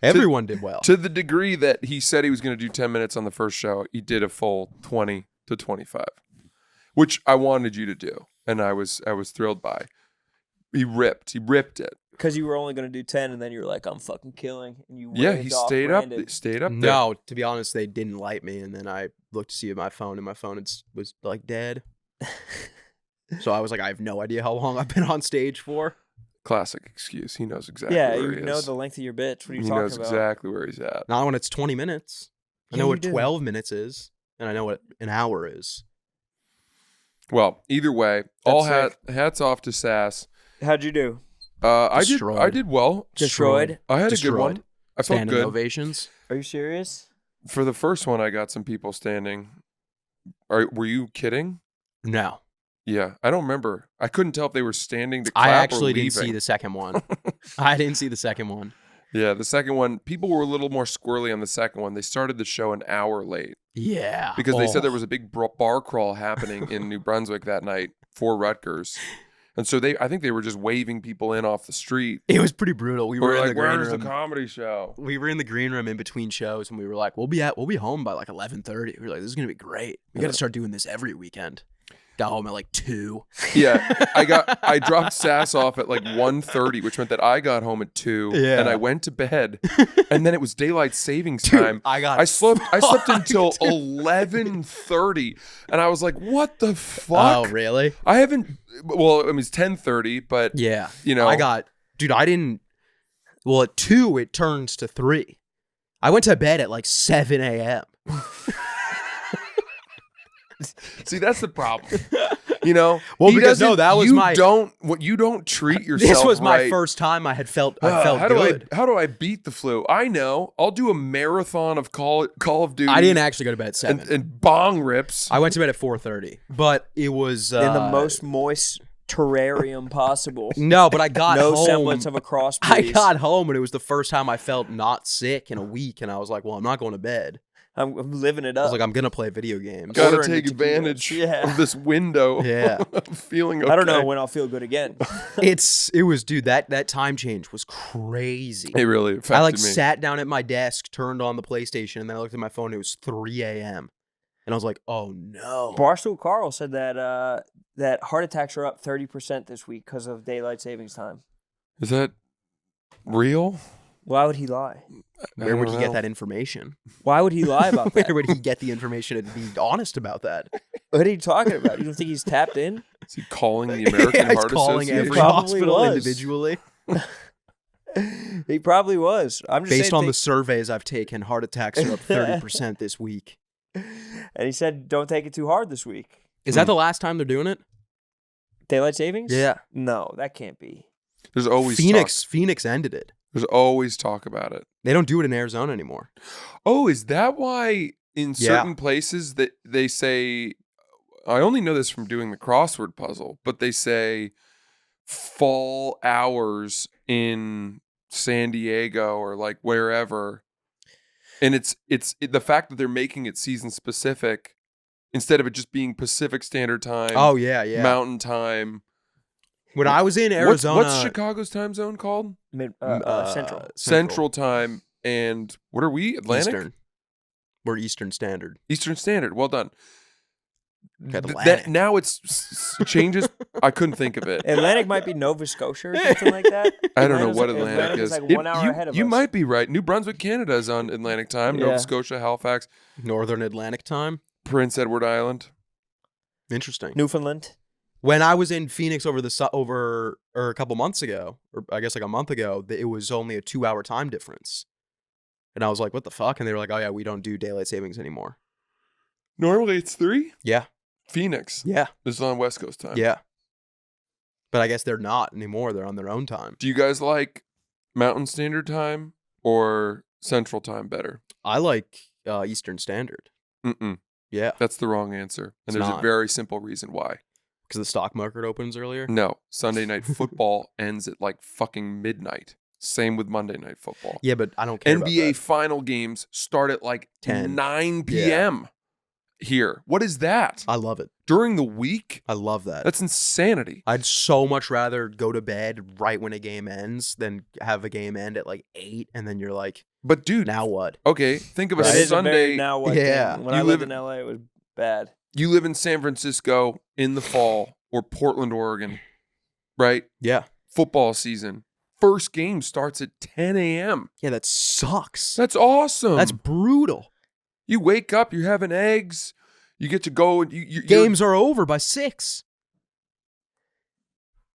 [SPEAKER 1] Everyone did well.
[SPEAKER 3] To the degree that he said he was going to do 10 minutes on the first show, he did a full 20 to 25, which I wanted you to do, and I was thrilled by. He ripped it.
[SPEAKER 2] Because you were only going to do 10, and then you were like, I'm fucking killing. And you
[SPEAKER 3] Yeah,
[SPEAKER 2] waved
[SPEAKER 3] he
[SPEAKER 2] off
[SPEAKER 3] stayed
[SPEAKER 2] Brandon.
[SPEAKER 3] up there.
[SPEAKER 1] No, to be honest, they didn't light me, and then I looked to see my phone, and my phone was like dead. So I was like, I have no idea how long I've been on stage for.
[SPEAKER 3] Classic excuse. He knows exactly
[SPEAKER 2] Yeah,
[SPEAKER 3] where
[SPEAKER 2] you
[SPEAKER 3] he
[SPEAKER 2] know
[SPEAKER 3] is.
[SPEAKER 2] the length of your bits. What are you
[SPEAKER 3] He
[SPEAKER 2] talking
[SPEAKER 3] knows
[SPEAKER 2] about?
[SPEAKER 3] exactly where he's at.
[SPEAKER 1] Not when it's 20 minutes. I
[SPEAKER 2] Yeah,
[SPEAKER 1] know
[SPEAKER 2] you
[SPEAKER 1] what
[SPEAKER 2] do.
[SPEAKER 1] 12 minutes is, and I know what an hour is.
[SPEAKER 3] Well, either way, all
[SPEAKER 2] That's
[SPEAKER 3] hats off to Sass.
[SPEAKER 2] How'd you do?
[SPEAKER 3] I
[SPEAKER 1] Destroyed.
[SPEAKER 3] did well.
[SPEAKER 2] Destroyed?
[SPEAKER 3] I had a good
[SPEAKER 1] Destroyed.
[SPEAKER 3] one. I felt
[SPEAKER 1] Standing
[SPEAKER 3] good.
[SPEAKER 1] ovations.
[SPEAKER 2] Are you serious?
[SPEAKER 3] For the first one, I got some people standing. Were you kidding?
[SPEAKER 1] No.
[SPEAKER 3] Yeah, I don't remember. I couldn't tell if they were standing to clap
[SPEAKER 1] I actually
[SPEAKER 3] or leaving.
[SPEAKER 1] didn't see the second one. I didn't see the second one.
[SPEAKER 3] Yeah, the second one, people were a little more squirrely on the second one. They started the show an hour late
[SPEAKER 1] Yeah.
[SPEAKER 3] because they said there was a big bar crawl happening in New Brunswick that night for Rutgers. And so I think they were just waving people in off the street.
[SPEAKER 1] It was pretty brutal. We
[SPEAKER 3] We're
[SPEAKER 1] were in
[SPEAKER 3] like,
[SPEAKER 1] the green
[SPEAKER 3] where's the
[SPEAKER 1] room.
[SPEAKER 3] comedy show?
[SPEAKER 1] We were in the green room in between shows, and we were like, we'll be home by like 11:30. We were like, this is gonna be great. We got to start doing this every weekend. Got home at like 2.
[SPEAKER 3] Yeah, I dropped Sass off at like 1:30, which meant that I got home at 2,
[SPEAKER 1] Yeah.
[SPEAKER 3] and I went to bed, and then it was daylight savings
[SPEAKER 1] Dude,
[SPEAKER 3] time. I slept until 11:30, and I was like, "What the fuck?"
[SPEAKER 1] Oh, really?
[SPEAKER 3] I haven't. Well, I mean, it's 10:30, but
[SPEAKER 1] Yeah.
[SPEAKER 3] you know,
[SPEAKER 1] I didn't. Well, at 2 it turns to 3. I went to bed at like 7 a.m.
[SPEAKER 3] see, that's the problem. You know,
[SPEAKER 1] Well,
[SPEAKER 3] He
[SPEAKER 1] because
[SPEAKER 3] doesn't-
[SPEAKER 1] that was
[SPEAKER 3] you
[SPEAKER 1] my.
[SPEAKER 3] you don't treat yourself.
[SPEAKER 1] This was my
[SPEAKER 3] right.
[SPEAKER 1] first time I felt
[SPEAKER 3] How
[SPEAKER 1] good.
[SPEAKER 3] how do I beat the flu? I know. I'll do a marathon of Call of Duty.
[SPEAKER 1] I didn't actually go to bed at 7.
[SPEAKER 3] and bong rips.
[SPEAKER 1] I went to bed at 4:30, but it was
[SPEAKER 2] In the most moist terrarium possible.
[SPEAKER 1] No, but I got
[SPEAKER 2] No
[SPEAKER 1] home.
[SPEAKER 2] semblance of a cross
[SPEAKER 1] I
[SPEAKER 2] breeze.
[SPEAKER 1] got home and it was the first time I felt not sick in a week, and I was like, "Well, I'm not going to bed."
[SPEAKER 2] I'm living it
[SPEAKER 1] I
[SPEAKER 2] up.
[SPEAKER 1] was like, "I'm gonna play video games."
[SPEAKER 3] Gotta
[SPEAKER 2] ordering
[SPEAKER 3] take
[SPEAKER 2] the tequilas.
[SPEAKER 3] advantage
[SPEAKER 2] Yeah.
[SPEAKER 3] of this window.
[SPEAKER 1] Yeah.
[SPEAKER 3] of feeling okay.
[SPEAKER 2] I don't know when I'll feel good again.
[SPEAKER 1] It was, dude. That time change was crazy.
[SPEAKER 3] It really affected
[SPEAKER 1] I like
[SPEAKER 3] me.
[SPEAKER 1] sat down at my desk, turned on the PlayStation, and then I looked at my phone. It was 3 a.m. and I was like, "Oh no!"
[SPEAKER 2] Barstool Carl said that that heart attacks are up 30% this week because of daylight savings time.
[SPEAKER 3] Is that real?
[SPEAKER 2] Why would he lie?
[SPEAKER 1] Where would he
[SPEAKER 3] don't
[SPEAKER 1] get
[SPEAKER 3] know.
[SPEAKER 1] that information?
[SPEAKER 2] Why would he lie about that?
[SPEAKER 1] Where would he get the information and be honest about that?
[SPEAKER 2] What are you talking about? You don't think he's tapped in?
[SPEAKER 3] Is he calling the American
[SPEAKER 1] He's
[SPEAKER 3] Heart
[SPEAKER 1] calling
[SPEAKER 3] Association?
[SPEAKER 1] every
[SPEAKER 2] Probably
[SPEAKER 1] hospital
[SPEAKER 2] was.
[SPEAKER 1] individually.
[SPEAKER 2] He probably was. I'm just
[SPEAKER 1] Based
[SPEAKER 2] saying
[SPEAKER 1] on the surveys I've taken, heart attacks are up 30% this week.
[SPEAKER 2] and he said, "Don't take it too hard this week."
[SPEAKER 1] Is that the last time they're doing it?
[SPEAKER 2] Daylight savings?
[SPEAKER 1] Yeah.
[SPEAKER 2] No, that can't be.
[SPEAKER 3] There's always
[SPEAKER 1] Phoenix ended it.
[SPEAKER 3] There's always talk about it.
[SPEAKER 1] They don't do it in Arizona anymore.
[SPEAKER 3] Oh, is that why in
[SPEAKER 1] Yeah.
[SPEAKER 3] certain places that they say? I only know this from doing the crossword puzzle, but they say fall hours in San Diego or like wherever, and it's the fact that they're making it season specific instead of it just being Pacific Standard Time.
[SPEAKER 1] Oh yeah, yeah.
[SPEAKER 3] Mountain Time.
[SPEAKER 1] When I was in Arizona,
[SPEAKER 3] What's Chicago's time zone called?
[SPEAKER 2] Central.
[SPEAKER 3] Central Time. And what are we? Atlantic?
[SPEAKER 1] Eastern. We're Eastern Standard.
[SPEAKER 3] Eastern Standard. Well done.
[SPEAKER 1] Atlantic.
[SPEAKER 3] That now it's changes. I couldn't think of it.
[SPEAKER 2] Atlantic might be Nova Scotia or something like that.
[SPEAKER 3] I don't know
[SPEAKER 2] Atlanta's
[SPEAKER 3] what
[SPEAKER 2] like-
[SPEAKER 3] Atlantic is.
[SPEAKER 2] like
[SPEAKER 3] It-
[SPEAKER 2] 1 hour
[SPEAKER 3] you,
[SPEAKER 2] ahead of
[SPEAKER 3] you
[SPEAKER 2] us.
[SPEAKER 3] might be right. New Brunswick, Canada is on Atlantic time.
[SPEAKER 2] Yeah.
[SPEAKER 3] Nova Scotia, Halifax,
[SPEAKER 1] Northern Atlantic time.
[SPEAKER 3] Prince Edward Island.
[SPEAKER 1] Interesting.
[SPEAKER 2] Newfoundland.
[SPEAKER 1] When I was in Phoenix over a couple months ago, or I guess like a month ago, it was only a 2-hour time difference. And I was like, "What the fuck?" And they were like, "Oh yeah, we don't do daylight savings anymore."
[SPEAKER 3] Normally it's 3.
[SPEAKER 1] Yeah.
[SPEAKER 3] Phoenix
[SPEAKER 1] Yeah.
[SPEAKER 3] is on West Coast time.
[SPEAKER 1] Yeah. But I guess they're not anymore. They're on their own time.
[SPEAKER 3] Do you guys like Mountain Standard Time or Central Time better?
[SPEAKER 1] I like Eastern Standard.
[SPEAKER 3] Mm-mm.
[SPEAKER 1] Yeah.
[SPEAKER 3] That's the wrong answer.
[SPEAKER 1] It's
[SPEAKER 3] And there's a
[SPEAKER 1] not.
[SPEAKER 3] very simple reason why.
[SPEAKER 1] Because the stock market opens earlier.
[SPEAKER 3] No, Sunday night football ends at like fucking midnight. Same with Monday night football.
[SPEAKER 1] Yeah, but I don't care about
[SPEAKER 3] NBA
[SPEAKER 1] that.
[SPEAKER 3] final games start at like
[SPEAKER 1] 10.
[SPEAKER 3] 9 p.m. here. What is that?
[SPEAKER 1] I love it.
[SPEAKER 3] During the week?
[SPEAKER 1] I love that.
[SPEAKER 3] That's insanity.
[SPEAKER 1] I'd so much rather go to bed right when a game ends than have a game end at like 8 and then you're like,
[SPEAKER 3] But dude,
[SPEAKER 1] now what?
[SPEAKER 3] okay, think of a
[SPEAKER 2] It is a
[SPEAKER 3] Sunday.
[SPEAKER 2] very now what
[SPEAKER 1] Yeah.
[SPEAKER 2] thing. When
[SPEAKER 3] You
[SPEAKER 2] I lived
[SPEAKER 3] live-
[SPEAKER 2] in LA, it was bad.
[SPEAKER 3] You live in San Francisco in the fall or Portland, Oregon, right?
[SPEAKER 1] Yeah.
[SPEAKER 3] Football season. First game starts at 10 a.m.
[SPEAKER 1] Yeah, that sucks.
[SPEAKER 3] That's awesome.
[SPEAKER 1] That's brutal.
[SPEAKER 3] You wake up, you're having eggs. You get to go. You're-
[SPEAKER 1] Games are over by 6.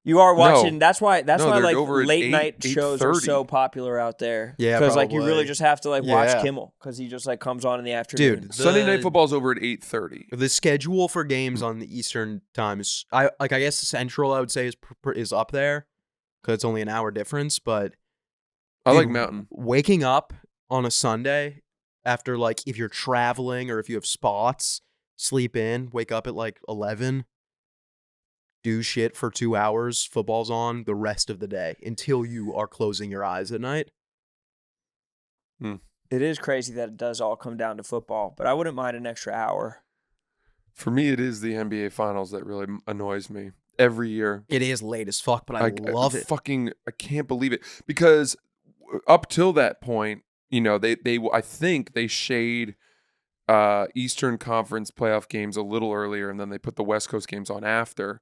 [SPEAKER 2] You are
[SPEAKER 3] No.
[SPEAKER 2] watching. That's why. That's
[SPEAKER 3] No,
[SPEAKER 2] why
[SPEAKER 3] they're
[SPEAKER 2] like
[SPEAKER 3] over at
[SPEAKER 2] late
[SPEAKER 3] 8,
[SPEAKER 2] night shows are
[SPEAKER 3] 8:30.
[SPEAKER 2] so popular out there.
[SPEAKER 1] Yeah,
[SPEAKER 2] because like you really
[SPEAKER 1] probably.
[SPEAKER 2] just have to like watch
[SPEAKER 1] Yeah.
[SPEAKER 2] Kimmel because he just like comes on in the afternoon.
[SPEAKER 1] Dude,
[SPEAKER 3] Sunday night football's over at 8:30.
[SPEAKER 1] The schedule for games on the Eastern time is, I guess Central I would say is up there because it's only an hour difference. But
[SPEAKER 3] I like
[SPEAKER 1] dude,
[SPEAKER 3] Mountain.
[SPEAKER 1] waking up on a Sunday after like if you're traveling or if you have spots, sleep in, wake up at like 11. do shit for 2 hours, football's on the rest of the day until you are closing your eyes at night.
[SPEAKER 2] It is crazy that it does all come down to football, but I wouldn't mind an extra hour.
[SPEAKER 3] For me, it is the NBA Finals that really annoys me every year.
[SPEAKER 1] It is late as fuck, but I love it.
[SPEAKER 3] I can't believe it, because up till that point, I think they shade Eastern Conference playoff games a little earlier, and then they put the West Coast games on after.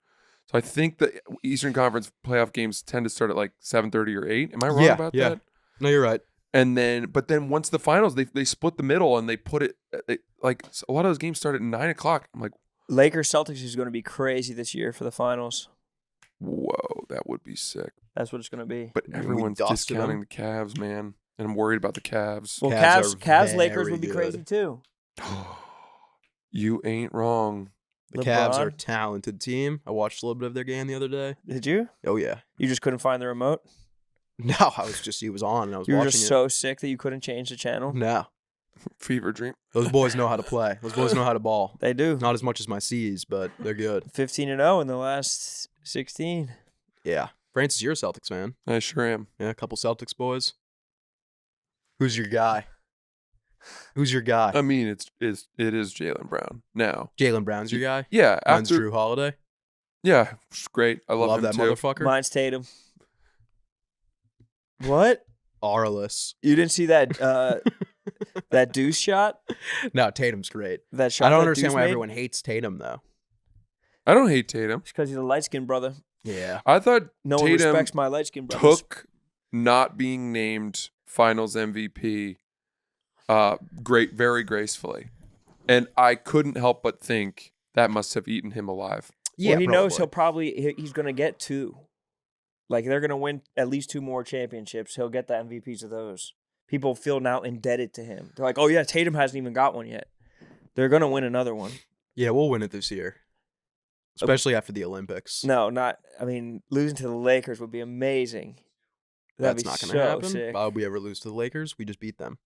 [SPEAKER 3] So I think the Eastern Conference playoff games tend to start at like 7:30 or 8. Am I wrong about that?
[SPEAKER 1] No, you're right.
[SPEAKER 3] And but then once the finals, they split the middle and they put it like a lot of those games start at 9 o'clock. I'm like,
[SPEAKER 2] Lakers Celtics is going to be crazy this year for the finals.
[SPEAKER 3] whoa, that would be sick.
[SPEAKER 2] That's what it's going to be.
[SPEAKER 3] But
[SPEAKER 1] Yeah, we
[SPEAKER 3] everyone's
[SPEAKER 1] dusted
[SPEAKER 3] discounting
[SPEAKER 1] them.
[SPEAKER 3] the Cavs, man, and I'm worried about the Cavs.
[SPEAKER 2] Well,
[SPEAKER 1] Cavs are
[SPEAKER 2] Cavs Lakers
[SPEAKER 1] very
[SPEAKER 2] would be
[SPEAKER 1] good.
[SPEAKER 2] crazy too.
[SPEAKER 3] You ain't wrong.
[SPEAKER 1] The Cavs are a
[SPEAKER 2] LeBron?
[SPEAKER 1] talented team. I watched a little bit of their game the other day.
[SPEAKER 2] Did you?
[SPEAKER 1] Oh, yeah.
[SPEAKER 2] You just couldn't find the remote?
[SPEAKER 1] No, he was on and I was
[SPEAKER 2] You were
[SPEAKER 1] watching
[SPEAKER 2] just
[SPEAKER 1] it.
[SPEAKER 2] so sick that you couldn't change the channel?
[SPEAKER 1] No.
[SPEAKER 3] Fever dream.
[SPEAKER 1] Those boys know how to play. Those boys know how to ball.
[SPEAKER 2] They do.
[SPEAKER 1] Not as much as my C's, but they're good.
[SPEAKER 2] 15-0 in the last 16.
[SPEAKER 1] Yeah. Francis, you're a Celtics fan.
[SPEAKER 3] I sure am.
[SPEAKER 1] Yeah, a couple Celtics boys. Who's your guy? Who's your guy?
[SPEAKER 3] I mean, it is Jaylen Brown now.
[SPEAKER 1] Jaylen Brown's your guy?
[SPEAKER 3] Yeah,
[SPEAKER 1] Mine's
[SPEAKER 3] after
[SPEAKER 1] Drew Holiday.
[SPEAKER 3] yeah, it's great. I love him
[SPEAKER 1] that
[SPEAKER 3] too.
[SPEAKER 1] motherfucker.
[SPEAKER 2] Mine's Tatum. What?
[SPEAKER 1] Arliss.
[SPEAKER 2] You didn't see that that Deuce shot?
[SPEAKER 1] No, Tatum's great.
[SPEAKER 2] That shot
[SPEAKER 1] I don't
[SPEAKER 2] that
[SPEAKER 1] understand
[SPEAKER 2] Deuce
[SPEAKER 1] why
[SPEAKER 2] made?
[SPEAKER 1] everyone hates Tatum, though.
[SPEAKER 3] I don't hate Tatum.
[SPEAKER 2] It's because he's a light-skinned brother.
[SPEAKER 1] Yeah.
[SPEAKER 3] I thought
[SPEAKER 2] No one
[SPEAKER 3] Tatum
[SPEAKER 2] respects my light-skinned brothers.
[SPEAKER 3] took not being named Finals MVP very gracefully, and I couldn't help but think that must have eaten him alive.
[SPEAKER 1] Yeah,
[SPEAKER 2] Well, he knows he's going to get 2. Like, they're going to win at least 2 more championships. He'll get the MVPs of those. People feel now indebted to him. They're like, oh, yeah, Tatum hasn't even got one yet. They're going to win another one.
[SPEAKER 1] Yeah, we'll win it this year. Especially after the Olympics.
[SPEAKER 2] No, losing to the Lakers would be amazing. That'd
[SPEAKER 1] That's
[SPEAKER 2] be
[SPEAKER 1] not going
[SPEAKER 2] so
[SPEAKER 1] to happen.
[SPEAKER 2] sick.
[SPEAKER 1] Why would we ever lose to the Lakers? We just beat them.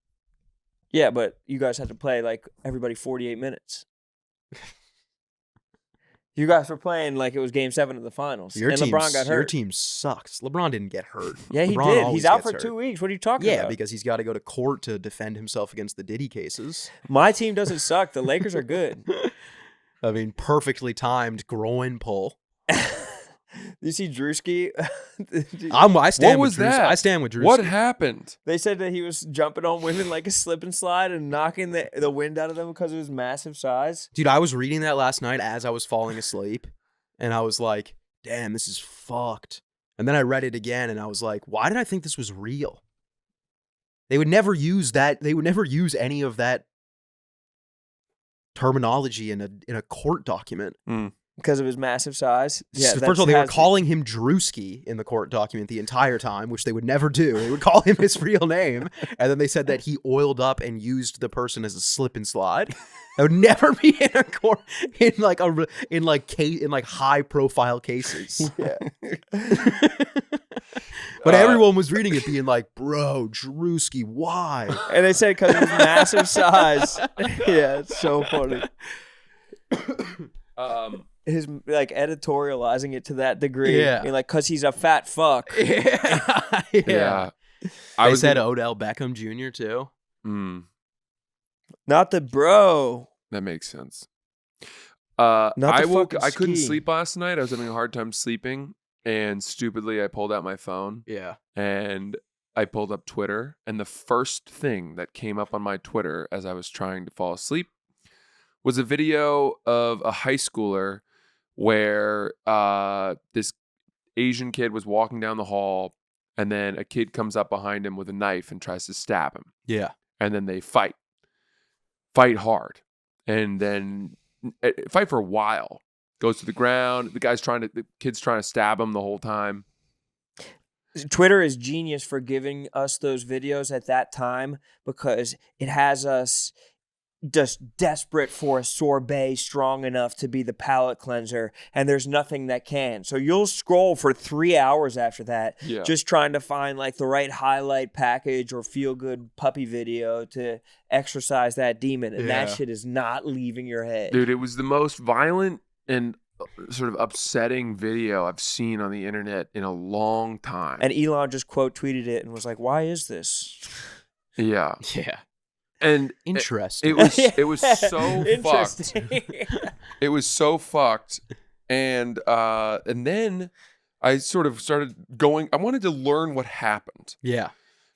[SPEAKER 2] Yeah, but you guys had to play like everybody 48 minutes. You guys were playing like it was Game 7 of the finals, and LeBron got hurt.
[SPEAKER 1] Your team sucks. LeBron didn't get hurt.
[SPEAKER 2] Yeah, he
[SPEAKER 1] LeBron
[SPEAKER 2] did.
[SPEAKER 1] always
[SPEAKER 2] He's out
[SPEAKER 1] gets
[SPEAKER 2] for
[SPEAKER 1] hurt.
[SPEAKER 2] 2 weeks. What are you talking
[SPEAKER 1] Yeah,
[SPEAKER 2] about?
[SPEAKER 1] because he's got to go to court to defend himself against the Diddy cases.
[SPEAKER 2] My team doesn't suck. The Lakers are good.
[SPEAKER 1] I mean, perfectly timed groin pull.
[SPEAKER 2] You see Druski?
[SPEAKER 1] I stand
[SPEAKER 3] What was
[SPEAKER 1] with Drewski.
[SPEAKER 3] that?
[SPEAKER 1] I stand with Drewski.
[SPEAKER 3] What happened?
[SPEAKER 2] They said that he was jumping on women like a slip and slide and knocking the wind out of them because of his massive size.
[SPEAKER 1] Dude, I was reading that last night as I was falling asleep, and I was like, damn, this is fucked. And then I read it again, and I was like, why did I think this was real? They would never use that. They would never use any of that terminology in a court document.
[SPEAKER 2] Because of his massive size. Yeah.
[SPEAKER 1] First of all, they were calling him Druski in the court document the entire time, which they would never do. They would call him his real name, and then they said that he oiled up and used the person as a slip and slide. That would never be in a court in high profile cases.
[SPEAKER 2] Yeah.
[SPEAKER 1] But everyone was reading it being like, bro, Druski, why?
[SPEAKER 2] And they said because of his massive size. Yeah, it's so funny. His like editorializing it to that degree.
[SPEAKER 1] Yeah.
[SPEAKER 2] I mean, like, because he's a fat fuck.
[SPEAKER 1] Yeah.
[SPEAKER 3] Yeah.
[SPEAKER 1] I said Odell Beckham Jr. too.
[SPEAKER 2] Not the bro.
[SPEAKER 3] That makes sense.
[SPEAKER 2] Not the
[SPEAKER 3] I
[SPEAKER 2] fucking
[SPEAKER 3] couldn't
[SPEAKER 2] ski.
[SPEAKER 3] sleep last night. I was having a hard time sleeping, and stupidly I pulled out my phone
[SPEAKER 1] Yeah.
[SPEAKER 3] and I pulled up Twitter, and the first thing that came up on my Twitter as I was trying to fall asleep was a video of a high schooler where this Asian kid was walking down the hall, and then a kid comes up behind him with a knife and tries to stab him.
[SPEAKER 1] Yeah.
[SPEAKER 3] And then they fight hard, and then fight for a while. Goes to the ground. The kid's trying to stab him the whole time.
[SPEAKER 2] Twitter is genius for giving us those videos at that time because it has us just desperate for a sorbet strong enough to be the palate cleanser, and there's nothing that can. So you'll scroll for 3 hours after that,
[SPEAKER 3] Yeah.
[SPEAKER 2] just trying to find like the right highlight package or feel good puppy video to exercise that demon, and that
[SPEAKER 1] Yeah.
[SPEAKER 2] shit is not leaving your head.
[SPEAKER 3] Dude, it was the most violent and sort of upsetting video I've seen on the internet in a long time.
[SPEAKER 2] And Elon just quote tweeted it and was like, "Why is this?"
[SPEAKER 3] Yeah.
[SPEAKER 1] Yeah.
[SPEAKER 3] And
[SPEAKER 1] Interesting.
[SPEAKER 3] it was so fucked.
[SPEAKER 2] Interesting.
[SPEAKER 3] It was so fucked. And then I sort of started going, I wanted to learn what happened,
[SPEAKER 1] Yeah.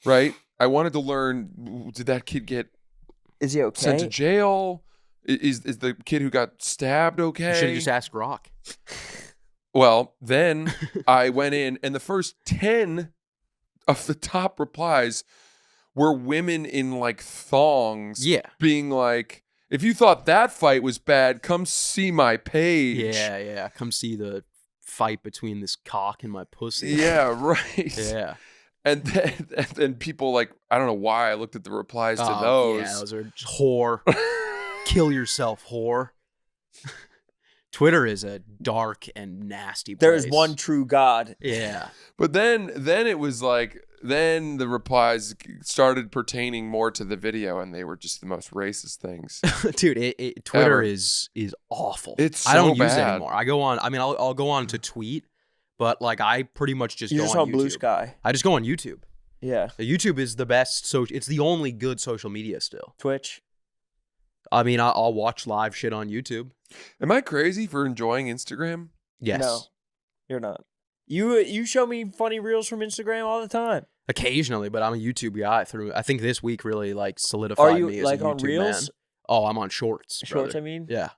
[SPEAKER 3] right? I wanted to learn, did that kid get
[SPEAKER 2] Is he okay?
[SPEAKER 3] sent to jail? Is the kid who got stabbed okay?
[SPEAKER 1] You should have just asked Grock.
[SPEAKER 3] Well, then I went in, and the first 10 of the top replies were women in like thongs,
[SPEAKER 1] Yeah.
[SPEAKER 3] being like, if you thought that fight was bad, come see my page.
[SPEAKER 1] Yeah, yeah. Come see the fight between this cock and my pussy.
[SPEAKER 3] Yeah, right.
[SPEAKER 1] Yeah.
[SPEAKER 3] And then people like, I don't know why I looked at the replies to those.
[SPEAKER 1] Yeah, those are just whore. Kill yourself, whore. Twitter is a dark and nasty place.
[SPEAKER 2] There is one true God.
[SPEAKER 1] Yeah.
[SPEAKER 3] But then it was like, then the replies started pertaining more to the video, and they were just the most racist things.
[SPEAKER 1] Dude, Twitter
[SPEAKER 3] Ever.
[SPEAKER 1] is awful.
[SPEAKER 3] It's
[SPEAKER 1] I don't
[SPEAKER 3] so
[SPEAKER 1] use it
[SPEAKER 3] bad.
[SPEAKER 1] anymore. I go on. I mean, I'll go on to tweet, but like I pretty much just
[SPEAKER 2] You
[SPEAKER 1] go
[SPEAKER 2] just
[SPEAKER 1] on
[SPEAKER 2] on
[SPEAKER 1] YouTube.
[SPEAKER 2] Blue Sky.
[SPEAKER 1] I just go on YouTube.
[SPEAKER 2] Yeah.
[SPEAKER 1] YouTube is the best. So it's the only good social media still.
[SPEAKER 2] Twitch.
[SPEAKER 1] I mean, I'll watch live shit on YouTube.
[SPEAKER 3] Am I crazy for enjoying Instagram?
[SPEAKER 1] Yes.
[SPEAKER 2] No, you're not. You show me funny reels from Instagram all the time.
[SPEAKER 1] Occasionally, but I'm a YouTube guy. I think this week really like solidified
[SPEAKER 2] Are you
[SPEAKER 1] me as
[SPEAKER 2] like
[SPEAKER 1] a YouTube
[SPEAKER 2] on reels?
[SPEAKER 1] man. Oh, I'm on Shorts.
[SPEAKER 2] Shorts,
[SPEAKER 1] brother.
[SPEAKER 2] I mean.
[SPEAKER 1] Yeah.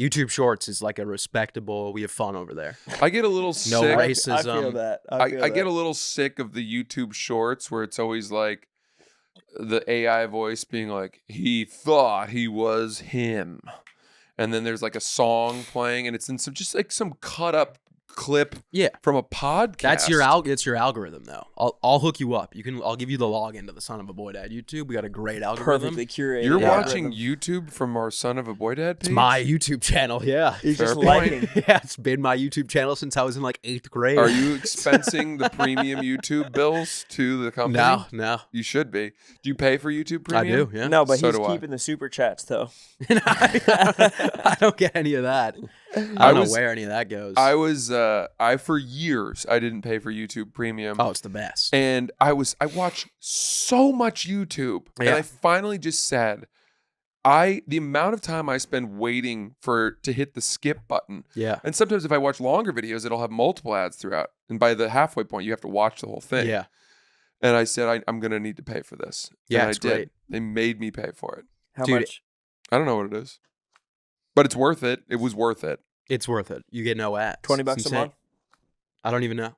[SPEAKER 1] YouTube Shorts is like a respectable. We have fun over there.
[SPEAKER 3] I get a little
[SPEAKER 1] No
[SPEAKER 3] sick.
[SPEAKER 1] race.
[SPEAKER 2] I feel
[SPEAKER 1] Racism.
[SPEAKER 2] that.
[SPEAKER 3] I
[SPEAKER 2] feel
[SPEAKER 3] get a
[SPEAKER 2] that.
[SPEAKER 3] little sick of the YouTube shorts where it's always like the AI voice being like, he thought he was him. And then there's like a song playing, and it's in some cut up clip
[SPEAKER 1] Yeah.
[SPEAKER 3] from a podcast.
[SPEAKER 1] That's your it's your algorithm though. I'll hook you up. I'll give you the login to the Son of a Boy Dad YouTube. We got a great algorithm.
[SPEAKER 2] Perfectly curated.
[SPEAKER 3] You're
[SPEAKER 1] Yeah.
[SPEAKER 3] watching YouTube from our Son of a Boy Dad page?
[SPEAKER 1] It's my YouTube channel. Yeah.
[SPEAKER 2] He's
[SPEAKER 3] Fair
[SPEAKER 2] just
[SPEAKER 3] point.
[SPEAKER 2] liking.
[SPEAKER 1] Yeah, it's been my YouTube channel since I was in like 8th grade.
[SPEAKER 3] Are you expensing the premium YouTube bills to the company?
[SPEAKER 1] No.
[SPEAKER 3] You should be. Do you pay for YouTube
[SPEAKER 1] I
[SPEAKER 3] premium?
[SPEAKER 1] do. Yeah.
[SPEAKER 2] No, but
[SPEAKER 3] So
[SPEAKER 2] he's
[SPEAKER 3] do I.
[SPEAKER 2] keeping the super chats though.
[SPEAKER 1] I don't get any of that. I don't know where any of that goes.
[SPEAKER 3] I for years I didn't pay for YouTube Premium.
[SPEAKER 1] Oh, it's the best.
[SPEAKER 3] And I watch so much YouTube. And
[SPEAKER 1] Yeah.
[SPEAKER 3] I finally just said, the amount of time I spend waiting to hit the skip button.
[SPEAKER 1] Yeah.
[SPEAKER 3] And sometimes if I watch longer videos, it'll have multiple ads throughout. And by the halfway point, you have to watch the whole thing.
[SPEAKER 1] Yeah.
[SPEAKER 3] And I said, I'm going to need to pay for this.
[SPEAKER 1] Yeah,
[SPEAKER 3] and
[SPEAKER 1] it's
[SPEAKER 3] I did.
[SPEAKER 1] great.
[SPEAKER 3] They made me pay for it.
[SPEAKER 2] How
[SPEAKER 1] Dude,
[SPEAKER 2] much?
[SPEAKER 3] I don't know what it is. But it's worth it. It was worth it.
[SPEAKER 1] It's worth it. You get no ads.
[SPEAKER 2] $20
[SPEAKER 1] It's
[SPEAKER 2] a
[SPEAKER 1] insane.
[SPEAKER 2] month.
[SPEAKER 1] I don't even know.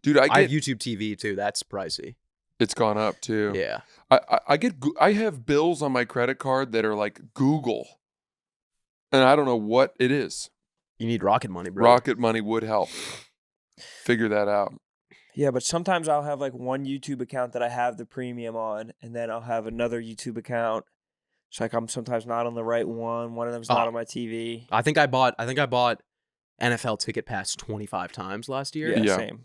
[SPEAKER 3] Dude,
[SPEAKER 1] I have YouTube TV too. That's pricey.
[SPEAKER 3] it's gone up too.
[SPEAKER 1] Yeah.
[SPEAKER 3] I have bills on my credit card that are like Google. And I don't know what it is.
[SPEAKER 1] You need Rocket Money, bro.
[SPEAKER 3] Rocket Money would help. Figure that out.
[SPEAKER 2] Yeah, but sometimes I'll have like one YouTube account that I have the premium on, and then I'll have another YouTube account. It's like I'm sometimes not on the right one. One of them's not on my TV.
[SPEAKER 1] I think I bought NFL Ticket Pass 25 times last year.
[SPEAKER 2] Yeah,
[SPEAKER 3] Yeah.
[SPEAKER 2] same.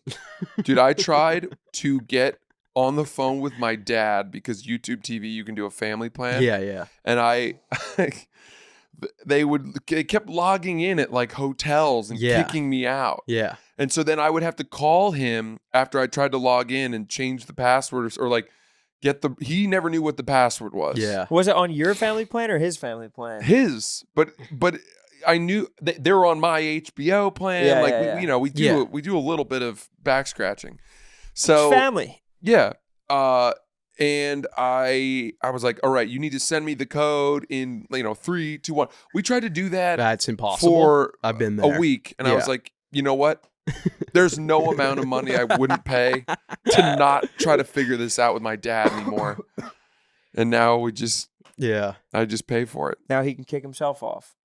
[SPEAKER 3] Dude, I tried to get on the phone with my dad because YouTube TV, you can do a family plan.
[SPEAKER 1] Yeah.
[SPEAKER 3] And they kept logging in at like hotels and
[SPEAKER 1] Yeah.
[SPEAKER 3] kicking me out.
[SPEAKER 1] Yeah.
[SPEAKER 3] And so then I would have to call him after I tried to log in and change the password or like he never knew what the password was.
[SPEAKER 1] Yeah.
[SPEAKER 2] Was it on your family plan or his family plan?
[SPEAKER 3] His, but I knew they were on my HBO plan.
[SPEAKER 2] Yeah,
[SPEAKER 3] like
[SPEAKER 2] yeah, yeah.
[SPEAKER 3] we do
[SPEAKER 1] Yeah.
[SPEAKER 3] we do a little bit of back scratching. So
[SPEAKER 2] It's family.
[SPEAKER 3] yeah. And I was like, all right, you need to send me the code in 3, 2, 1. We tried to do that
[SPEAKER 1] That's impossible.
[SPEAKER 3] for
[SPEAKER 1] I've been there.
[SPEAKER 3] a week, and I was
[SPEAKER 1] Yeah.
[SPEAKER 3] like, you know what? There's no amount of money I wouldn't pay to not try to figure this out with my dad anymore. And now
[SPEAKER 1] Yeah.
[SPEAKER 3] I just pay for it.
[SPEAKER 2] Now he can kick himself off.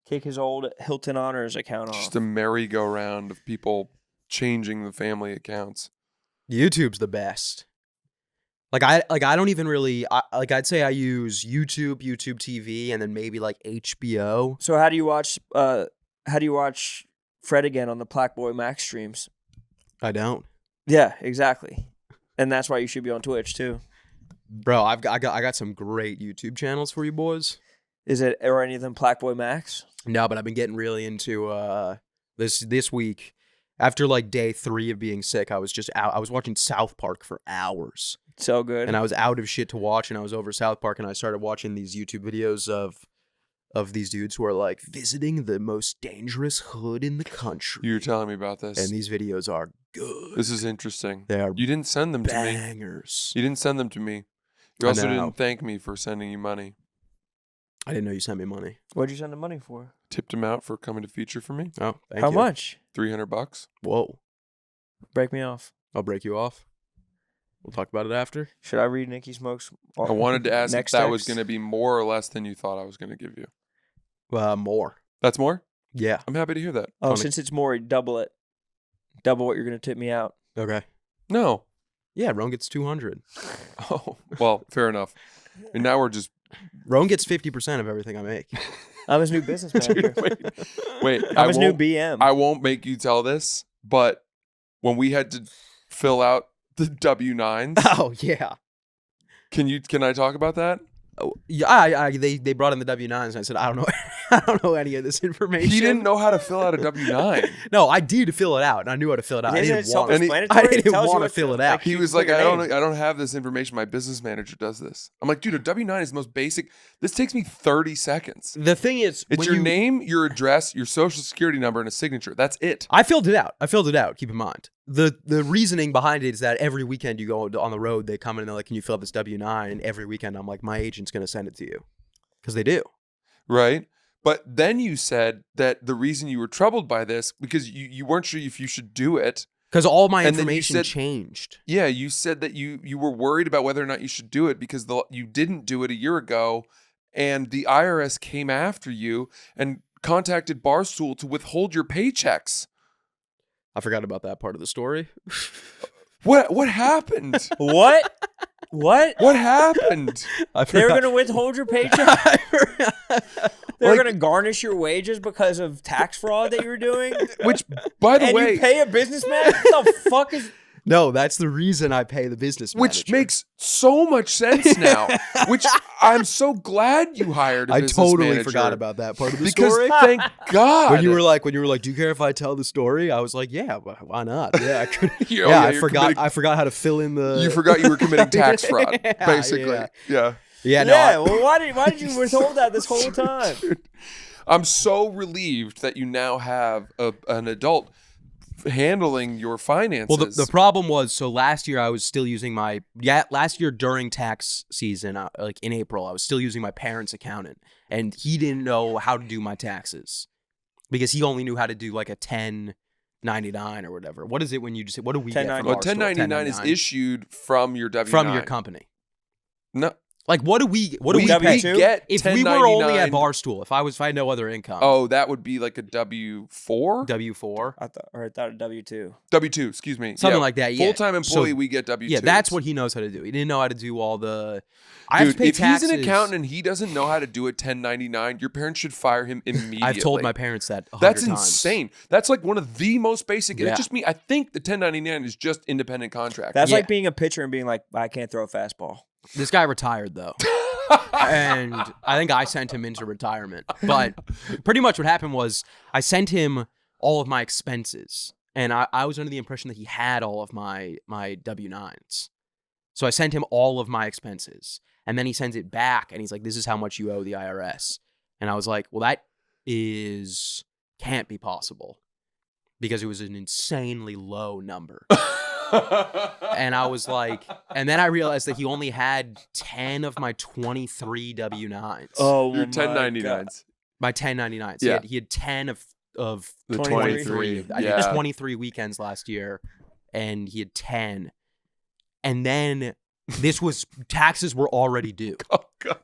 [SPEAKER 2] Kick his old Hilton Honors account off.
[SPEAKER 3] Just a merry-go-round of people changing the family accounts.
[SPEAKER 1] YouTube's the best. I don't even really I'd say I use YouTube TV, and then maybe like HBO.
[SPEAKER 2] So how do you watch Fred again on the Black Boy Max streams?
[SPEAKER 1] I don't.
[SPEAKER 2] Yeah, exactly. And that's why you should be on Twitch too.
[SPEAKER 1] Bro, I got some great YouTube channels for you boys.
[SPEAKER 2] Is it or any of them Black Boy Max?
[SPEAKER 1] No, but I've been getting really into this week. After like day 3 of being sick, I was just out. I was watching South Park for hours.
[SPEAKER 2] So good.
[SPEAKER 1] And I was out of shit to watch, and I was over South Park, and I started watching these YouTube videos of these dudes who are like visiting the most dangerous hood in the country.
[SPEAKER 3] You were telling me about this.
[SPEAKER 1] And these videos are good.
[SPEAKER 3] This is interesting.
[SPEAKER 1] They are
[SPEAKER 3] You didn't send them to me.
[SPEAKER 1] bangers.
[SPEAKER 3] You didn't send them to me. You
[SPEAKER 1] I
[SPEAKER 3] also
[SPEAKER 1] know.
[SPEAKER 3] didn't thank me for sending you money.
[SPEAKER 1] I didn't know you sent me money.
[SPEAKER 2] What'd you send the money for?
[SPEAKER 3] Tipped him out for coming to feature for me.
[SPEAKER 1] Oh, thank
[SPEAKER 2] How
[SPEAKER 1] you.
[SPEAKER 2] much?
[SPEAKER 3] $300.
[SPEAKER 1] Whoa.
[SPEAKER 2] Break me off.
[SPEAKER 1] I'll break you off. We'll talk about it after.
[SPEAKER 2] Should I read Nikki Smoke's?
[SPEAKER 3] I wanted to ask if
[SPEAKER 2] next
[SPEAKER 3] that was
[SPEAKER 2] text?
[SPEAKER 3] going to be more or less than you thought I was going to give you.
[SPEAKER 1] More.
[SPEAKER 3] That's more?
[SPEAKER 1] Yeah.
[SPEAKER 3] I'm happy to hear that.
[SPEAKER 2] Oh,
[SPEAKER 1] Tony.
[SPEAKER 2] since it's more, double it. Double what you're going to tip me out.
[SPEAKER 1] Okay.
[SPEAKER 3] No.
[SPEAKER 1] Yeah, Roan gets 200.
[SPEAKER 3] Oh, well, fair enough. And now we're just...
[SPEAKER 1] Roan gets 50% of everything I make.
[SPEAKER 2] I'm his new business manager.
[SPEAKER 3] Wait,
[SPEAKER 2] I'm his new BM.
[SPEAKER 3] I won't make you tell this, but when we had to fill out the W-9s,
[SPEAKER 1] Oh, yeah.
[SPEAKER 3] can I talk about that?
[SPEAKER 1] Oh, yeah, they brought in the W-9s, and I said, I don't know I don't know any of this information.
[SPEAKER 3] He didn't know how to fill out a W-9.
[SPEAKER 1] No, I did fill it out, and I knew how to fill it out. I
[SPEAKER 2] Isn't
[SPEAKER 1] didn't
[SPEAKER 2] it
[SPEAKER 1] want
[SPEAKER 3] and he-
[SPEAKER 2] self-explanatory?
[SPEAKER 1] I didn't
[SPEAKER 2] It tells you
[SPEAKER 1] wanna
[SPEAKER 2] what
[SPEAKER 1] fill
[SPEAKER 2] to-
[SPEAKER 1] it out.
[SPEAKER 3] He
[SPEAKER 2] you
[SPEAKER 3] was
[SPEAKER 2] put
[SPEAKER 3] like,
[SPEAKER 2] your
[SPEAKER 3] I
[SPEAKER 2] name.
[SPEAKER 3] don't have this information. My business manager does this. I'm like, dude, a W-9 is the most basic. This takes me 30 seconds.
[SPEAKER 1] The thing is,
[SPEAKER 3] It's
[SPEAKER 1] when
[SPEAKER 3] your
[SPEAKER 1] you-
[SPEAKER 3] name, your address, your social security number, and a signature. That's it.
[SPEAKER 1] I filled it out. Keep in mind. The reasoning behind it is that every weekend you go on the road, they come in and they're like, can you fill out this W-9? And every weekend I'm like, my agent's going to send it to you. Because they do.
[SPEAKER 3] Right? But then you said that the reason you were troubled by this, because you weren't sure if you should do it.
[SPEAKER 1] Because all my
[SPEAKER 3] And then you
[SPEAKER 1] information
[SPEAKER 3] said-
[SPEAKER 1] changed.
[SPEAKER 3] Yeah, you said that you were worried about whether or not you should do it because you didn't do it a year ago, and the IRS came after you and contacted Barstool to withhold your paychecks.
[SPEAKER 1] I forgot about that part of the story.
[SPEAKER 3] What happened?
[SPEAKER 2] What? What?
[SPEAKER 3] What happened?
[SPEAKER 1] I
[SPEAKER 2] They were
[SPEAKER 1] forgot.
[SPEAKER 2] going to withhold your paycheck? They were
[SPEAKER 3] Like-
[SPEAKER 2] going to garnish your wages because of tax fraud that you were doing?
[SPEAKER 3] Which, by the
[SPEAKER 2] And
[SPEAKER 3] way,
[SPEAKER 2] you pay a businessman? What the fuck is...
[SPEAKER 1] No, that's the reason I pay the business manager.
[SPEAKER 3] which makes so much sense now. Which I'm so glad you hired a
[SPEAKER 1] I
[SPEAKER 3] business
[SPEAKER 1] totally
[SPEAKER 3] manager.
[SPEAKER 1] forgot about that part of the
[SPEAKER 3] Because
[SPEAKER 1] story.
[SPEAKER 3] thank God.
[SPEAKER 1] When you were like, do you care if I tell the story? I was like, yeah, why not? Yeah, I could.
[SPEAKER 3] Oh,
[SPEAKER 1] I
[SPEAKER 3] you're
[SPEAKER 1] forgot.
[SPEAKER 3] committing-
[SPEAKER 1] I forgot how to fill in the.
[SPEAKER 3] you forgot you were committing tax fraud,
[SPEAKER 1] Yeah,
[SPEAKER 3] basically.
[SPEAKER 1] yeah.
[SPEAKER 3] Yeah.
[SPEAKER 1] Yeah, no.
[SPEAKER 2] Yeah, well, why did you withhold that this whole time?
[SPEAKER 3] I'm so relieved that you now have an adult handling your finances.
[SPEAKER 1] Well, the problem was, so last year I was still using last year during tax season, like in April, I was still using my parents' accountant, and he didn't know how to do my taxes because he only knew how to do like a 1099 or whatever. What is it when you just what do we get from
[SPEAKER 2] 1099.
[SPEAKER 3] well,
[SPEAKER 1] Barstool?
[SPEAKER 3] 1099 is issued from your W-9.
[SPEAKER 1] from your company.
[SPEAKER 3] No,
[SPEAKER 1] Like what do we
[SPEAKER 3] we
[SPEAKER 1] pay?
[SPEAKER 2] W-2?
[SPEAKER 3] get
[SPEAKER 1] If we were only at
[SPEAKER 3] 1099
[SPEAKER 1] Barstool, if I had no other income,
[SPEAKER 3] Oh, that would be like a W-4?
[SPEAKER 1] W-4,
[SPEAKER 2] I thought a W-2.
[SPEAKER 3] W-2, excuse me.
[SPEAKER 1] something
[SPEAKER 3] Yeah.
[SPEAKER 1] like that. Yeah,
[SPEAKER 3] Full-time employee,
[SPEAKER 1] So,
[SPEAKER 3] we get W-2.
[SPEAKER 1] yeah, that's what he knows how to do. He didn't know how to do all the. I have
[SPEAKER 3] Dude,
[SPEAKER 1] to pay
[SPEAKER 3] if
[SPEAKER 1] taxes.
[SPEAKER 3] he's an accountant and he doesn't know how to do a 1099, your parents should fire him immediately.
[SPEAKER 1] I've told my parents that 100
[SPEAKER 3] That's
[SPEAKER 1] times.
[SPEAKER 3] insane. That's like one of the most basic. And
[SPEAKER 1] Yeah.
[SPEAKER 3] it's just me. I think the 1099 is just independent contract.
[SPEAKER 2] That's
[SPEAKER 1] Yeah.
[SPEAKER 2] like being a pitcher and being like, I can't throw a fastball.
[SPEAKER 1] This guy retired though. And I think I sent him into retirement. But pretty much what happened was I sent him all of my expenses. And I was under the impression that he had all of my W-9s. So I sent him all of my expenses. And then he sends it back and he's like, this is how much you owe the IRS. And I was like, well, that can't be possible. Because it was an insanely low number. And I was like, and then I realized that he only had 10 of my 23 W-9s.
[SPEAKER 2] Oh,
[SPEAKER 3] Your
[SPEAKER 2] my
[SPEAKER 3] 1099s.
[SPEAKER 1] My 1099s.
[SPEAKER 3] Yeah.
[SPEAKER 1] He had 10 of
[SPEAKER 3] The
[SPEAKER 2] 23.
[SPEAKER 1] I
[SPEAKER 3] Yeah.
[SPEAKER 1] did 23 weekends last year, and he had 10. And then taxes were already due.
[SPEAKER 3] Oh, God.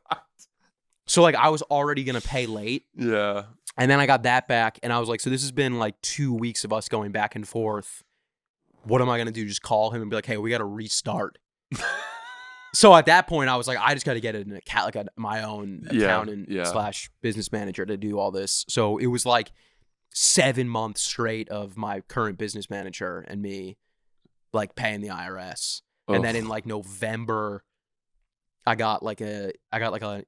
[SPEAKER 1] So like I was already going to pay late.
[SPEAKER 3] Yeah.
[SPEAKER 1] And then I got that back, and I was like, so this has been like 2 weeks of us going back and forth. What am I going to do? Just call him and be like, hey, we got to restart. So at that point, I was like, I just got to get an account, like my own accountant / business manager to do all this. So it was like 7 months straight of my current business manager and me like paying the IRS. And then in like November, I got like an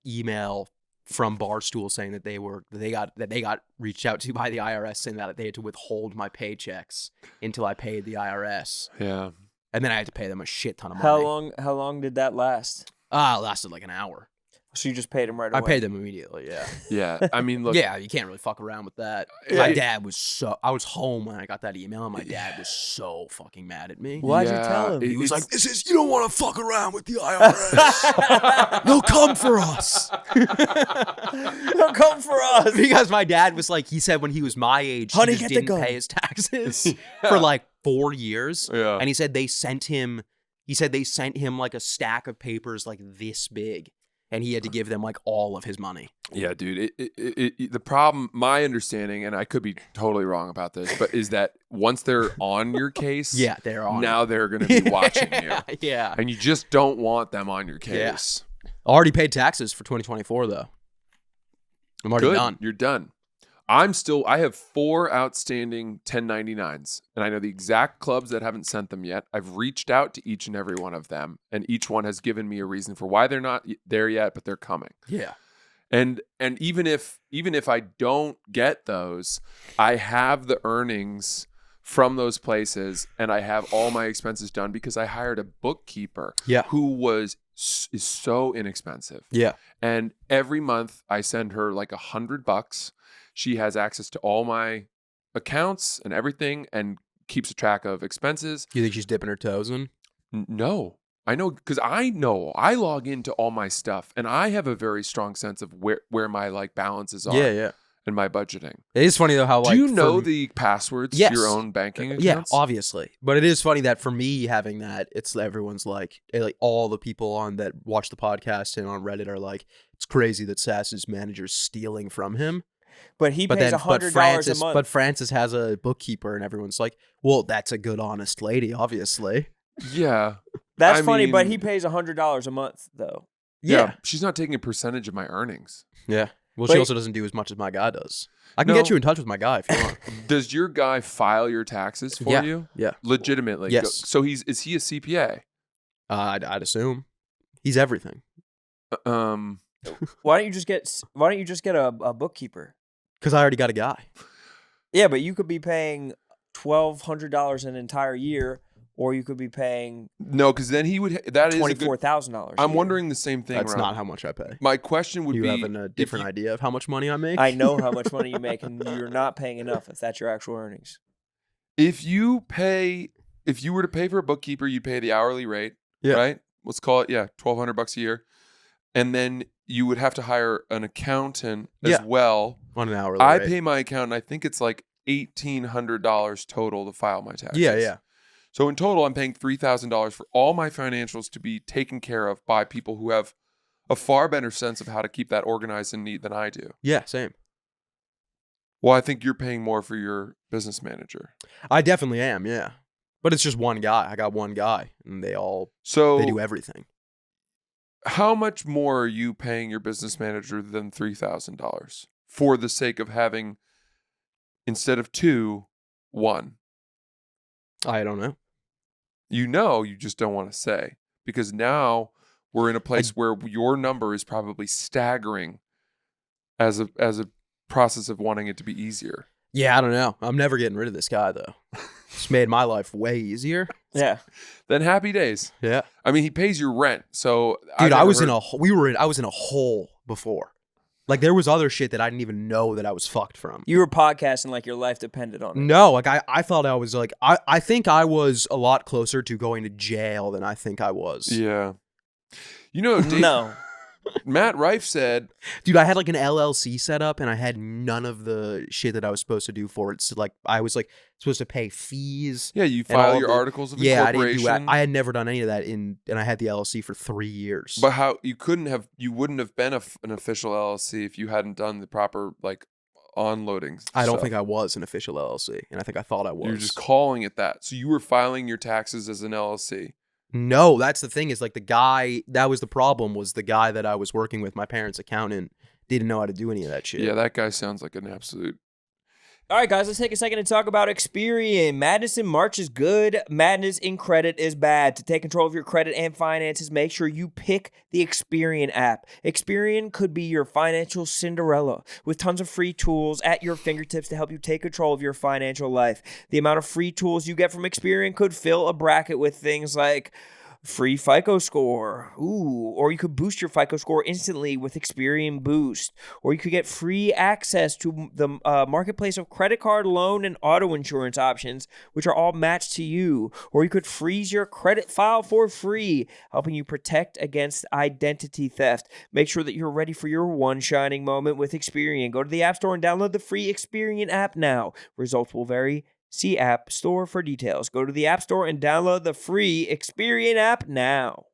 [SPEAKER 1] email from Barstool saying that they got reached out to by the IRS saying that they had to withhold my paychecks until I paid the IRS.
[SPEAKER 3] Yeah.
[SPEAKER 1] And then I had to pay them a shit ton of money.
[SPEAKER 2] How long did that last?
[SPEAKER 1] It lasted like an hour.
[SPEAKER 2] So you just paid him right away?
[SPEAKER 1] I paid them immediately, yeah.
[SPEAKER 3] Yeah. I mean, look.
[SPEAKER 1] Yeah, you can't really fuck around with that. My dad was I was home when I got that email, and my dad was so fucking mad at me.
[SPEAKER 2] Why'd you tell him?
[SPEAKER 1] He was like, you don't want to fuck around with the IRS. They'll come for us.
[SPEAKER 2] They'll come for us.
[SPEAKER 1] Because my dad was like, he said when he was my age,
[SPEAKER 2] Honey,
[SPEAKER 1] he just didn't pay his taxes for like 4 years.
[SPEAKER 3] Yeah.
[SPEAKER 1] And he said they sent him like a stack of papers like this big. And he had to give them like all of his money.
[SPEAKER 3] Yeah, dude. The problem, my understanding, and I could be totally wrong about this, but is that once they're on your case,
[SPEAKER 1] Yeah, they're on.
[SPEAKER 3] now they're going to be watching you.
[SPEAKER 1] Yeah.
[SPEAKER 3] And you just don't want them on your case.
[SPEAKER 1] Already paid taxes for 2024 though. I'm already
[SPEAKER 3] Good.
[SPEAKER 1] done.
[SPEAKER 3] You're done. I have 4 outstanding 1099s, and I know the exact clubs that haven't sent them yet. I've reached out to each and every one of them, and each one has given me a reason for why they're not there yet, but they're coming.
[SPEAKER 1] Yeah.
[SPEAKER 3] And even if I don't get those, I have the earnings from those places, and I have all my expenses done because I hired a bookkeeper who is so inexpensive.
[SPEAKER 1] Yeah.
[SPEAKER 3] And every month I send her like $100. She has access to all my accounts and everything and keeps a track of expenses.
[SPEAKER 1] Do you think she's dipping her toes in?
[SPEAKER 3] No. I know, because I log into all my stuff, and I have a very strong sense of where my like balances are.
[SPEAKER 1] Yeah.
[SPEAKER 3] And my budgeting.
[SPEAKER 1] It is funny though how like
[SPEAKER 3] do you know the passwords to your own banking accounts?
[SPEAKER 1] Yeah, obviously. But it is funny that for me having that, it's everyone's like all the people on that watch the podcast and on Reddit are like, it's crazy that Sass's manager's stealing from him.
[SPEAKER 2] But he pays $100 a month.
[SPEAKER 1] But Francis has a bookkeeper, and everyone's like, well, that's a good, honest lady, obviously.
[SPEAKER 3] Yeah.
[SPEAKER 2] That's funny, but he pays $100 a month, though.
[SPEAKER 3] Yeah. She's not taking a percentage of my earnings.
[SPEAKER 1] Yeah. Well, she also doesn't do as much as my guy does. I can get you in touch with my guy if you want.
[SPEAKER 3] Does your guy file your taxes for you?
[SPEAKER 1] Yeah.
[SPEAKER 3] Legitimately?
[SPEAKER 1] Yes.
[SPEAKER 3] So is he a CPA?
[SPEAKER 1] I'd assume. He's everything.
[SPEAKER 2] Why don't you just get a bookkeeper?
[SPEAKER 1] Because I already got a guy.
[SPEAKER 2] Yeah, but you could be paying $1,200 an entire year, or you could be paying
[SPEAKER 3] because then he would. That is
[SPEAKER 2] $24,000.
[SPEAKER 3] I'm wondering the same thing.
[SPEAKER 1] That's not how much I pay.
[SPEAKER 3] My question would be:
[SPEAKER 1] you have a different idea of how much money I make?
[SPEAKER 2] I know how much money you make, and you're not paying enough if that's your actual earnings.
[SPEAKER 3] If you were to pay for a bookkeeper, you'd pay the hourly rate, right? Let's call it $1,200 a year, and then you would have to hire an accountant as well
[SPEAKER 1] on an hourly
[SPEAKER 3] rate. I
[SPEAKER 1] rate.
[SPEAKER 3] pay my accountant. I think it's like $1,800 total to file my taxes.
[SPEAKER 1] Yeah.
[SPEAKER 3] So in total, I'm paying $3,000 for all my financials to be taken care of by people who have a far better sense of how to keep that organized and neat than I do.
[SPEAKER 1] Yeah, same.
[SPEAKER 3] Well, I think you're paying more for your business manager.
[SPEAKER 1] I definitely am, yeah. But it's just one guy. I got one guy, and they do everything.
[SPEAKER 3] How much more are you paying your business manager than $3,000 for the sake of having, instead of 2, 1?
[SPEAKER 1] I don't know.
[SPEAKER 3] You just don't want to say, because now we're in a place where your number is probably staggering as a process of wanting it to be easier.
[SPEAKER 1] Yeah, I don't know. I'm never getting rid of this guy though. It's made my life way easier.
[SPEAKER 2] Yeah.
[SPEAKER 3] Then happy days.
[SPEAKER 1] Yeah.
[SPEAKER 3] I mean, he pays your rent, so
[SPEAKER 1] dude, I was in a hole before. Like there was other shit that I didn't even know that I was fucked from.
[SPEAKER 2] You were podcasting like your life depended on it.
[SPEAKER 1] No, like I thought I was like I think I was a lot closer to going to jail than I think I was.
[SPEAKER 3] Yeah. You know,
[SPEAKER 2] no.
[SPEAKER 3] Matt Rife said,
[SPEAKER 1] dude, I had like an LLC set up and I had none of the shit that I was supposed to do for it. So like I was like supposed to pay fees.
[SPEAKER 3] Yeah, you file your articles of incorporation.
[SPEAKER 1] I didn't do that. I had never done any of that and I had the LLC for 3 years.
[SPEAKER 3] But how you wouldn't have been an official LLC if you hadn't done the proper like onloading stuff.
[SPEAKER 1] I don't think I was an official LLC, and I think I thought I was.
[SPEAKER 3] You're just calling it that. So you were filing your taxes as an LLC.
[SPEAKER 1] No, that's the thing is like the guy, that was the problem, was the guy that I was working with, my parents' accountant, didn't know how to do any of that shit.
[SPEAKER 3] Yeah, that guy sounds like an absolute...
[SPEAKER 2] All right, guys, let's take a second to talk about Experian. Madness in March is good. Madness in credit is bad. To take control of your credit and finances, make sure you pick the Experian app. Experian could be your financial Cinderella with tons of free tools at your fingertips to help you take control of your financial life. The amount of free tools you get from Experian could fill a bracket with things like free FICO score. Or you could boost your FICO score instantly with Experian Boost. Or you could get free access to the marketplace of credit card, loan, and auto insurance options, which are all matched to you. Or you could freeze your credit file for free, helping you protect against identity theft. Make sure that you're ready for your one shining moment with Experian. Go to the App Store and download the free Experian app now. Results will vary. See App Store for details. Go to the App Store and download the free Experian app now.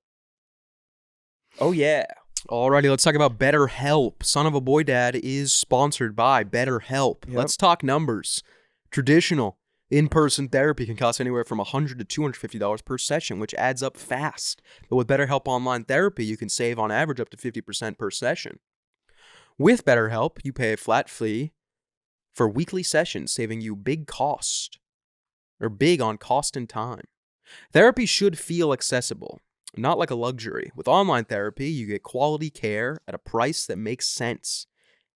[SPEAKER 2] Oh, yeah.
[SPEAKER 1] Alrighty, let's talk about BetterHelp. Son of a Boy Dad is sponsored by BetterHelp.
[SPEAKER 2] Yep.
[SPEAKER 1] Let's talk numbers. Traditional in-person therapy can cost anywhere from $100 to $250 per session, which adds up fast. But with BetterHelp Online Therapy, you can save on average up to 50% per session. With BetterHelp, you pay a flat fee for weekly sessions, saving you big on cost and time. Therapy should feel accessible, not like a luxury. With online therapy, you get quality care at a price that makes sense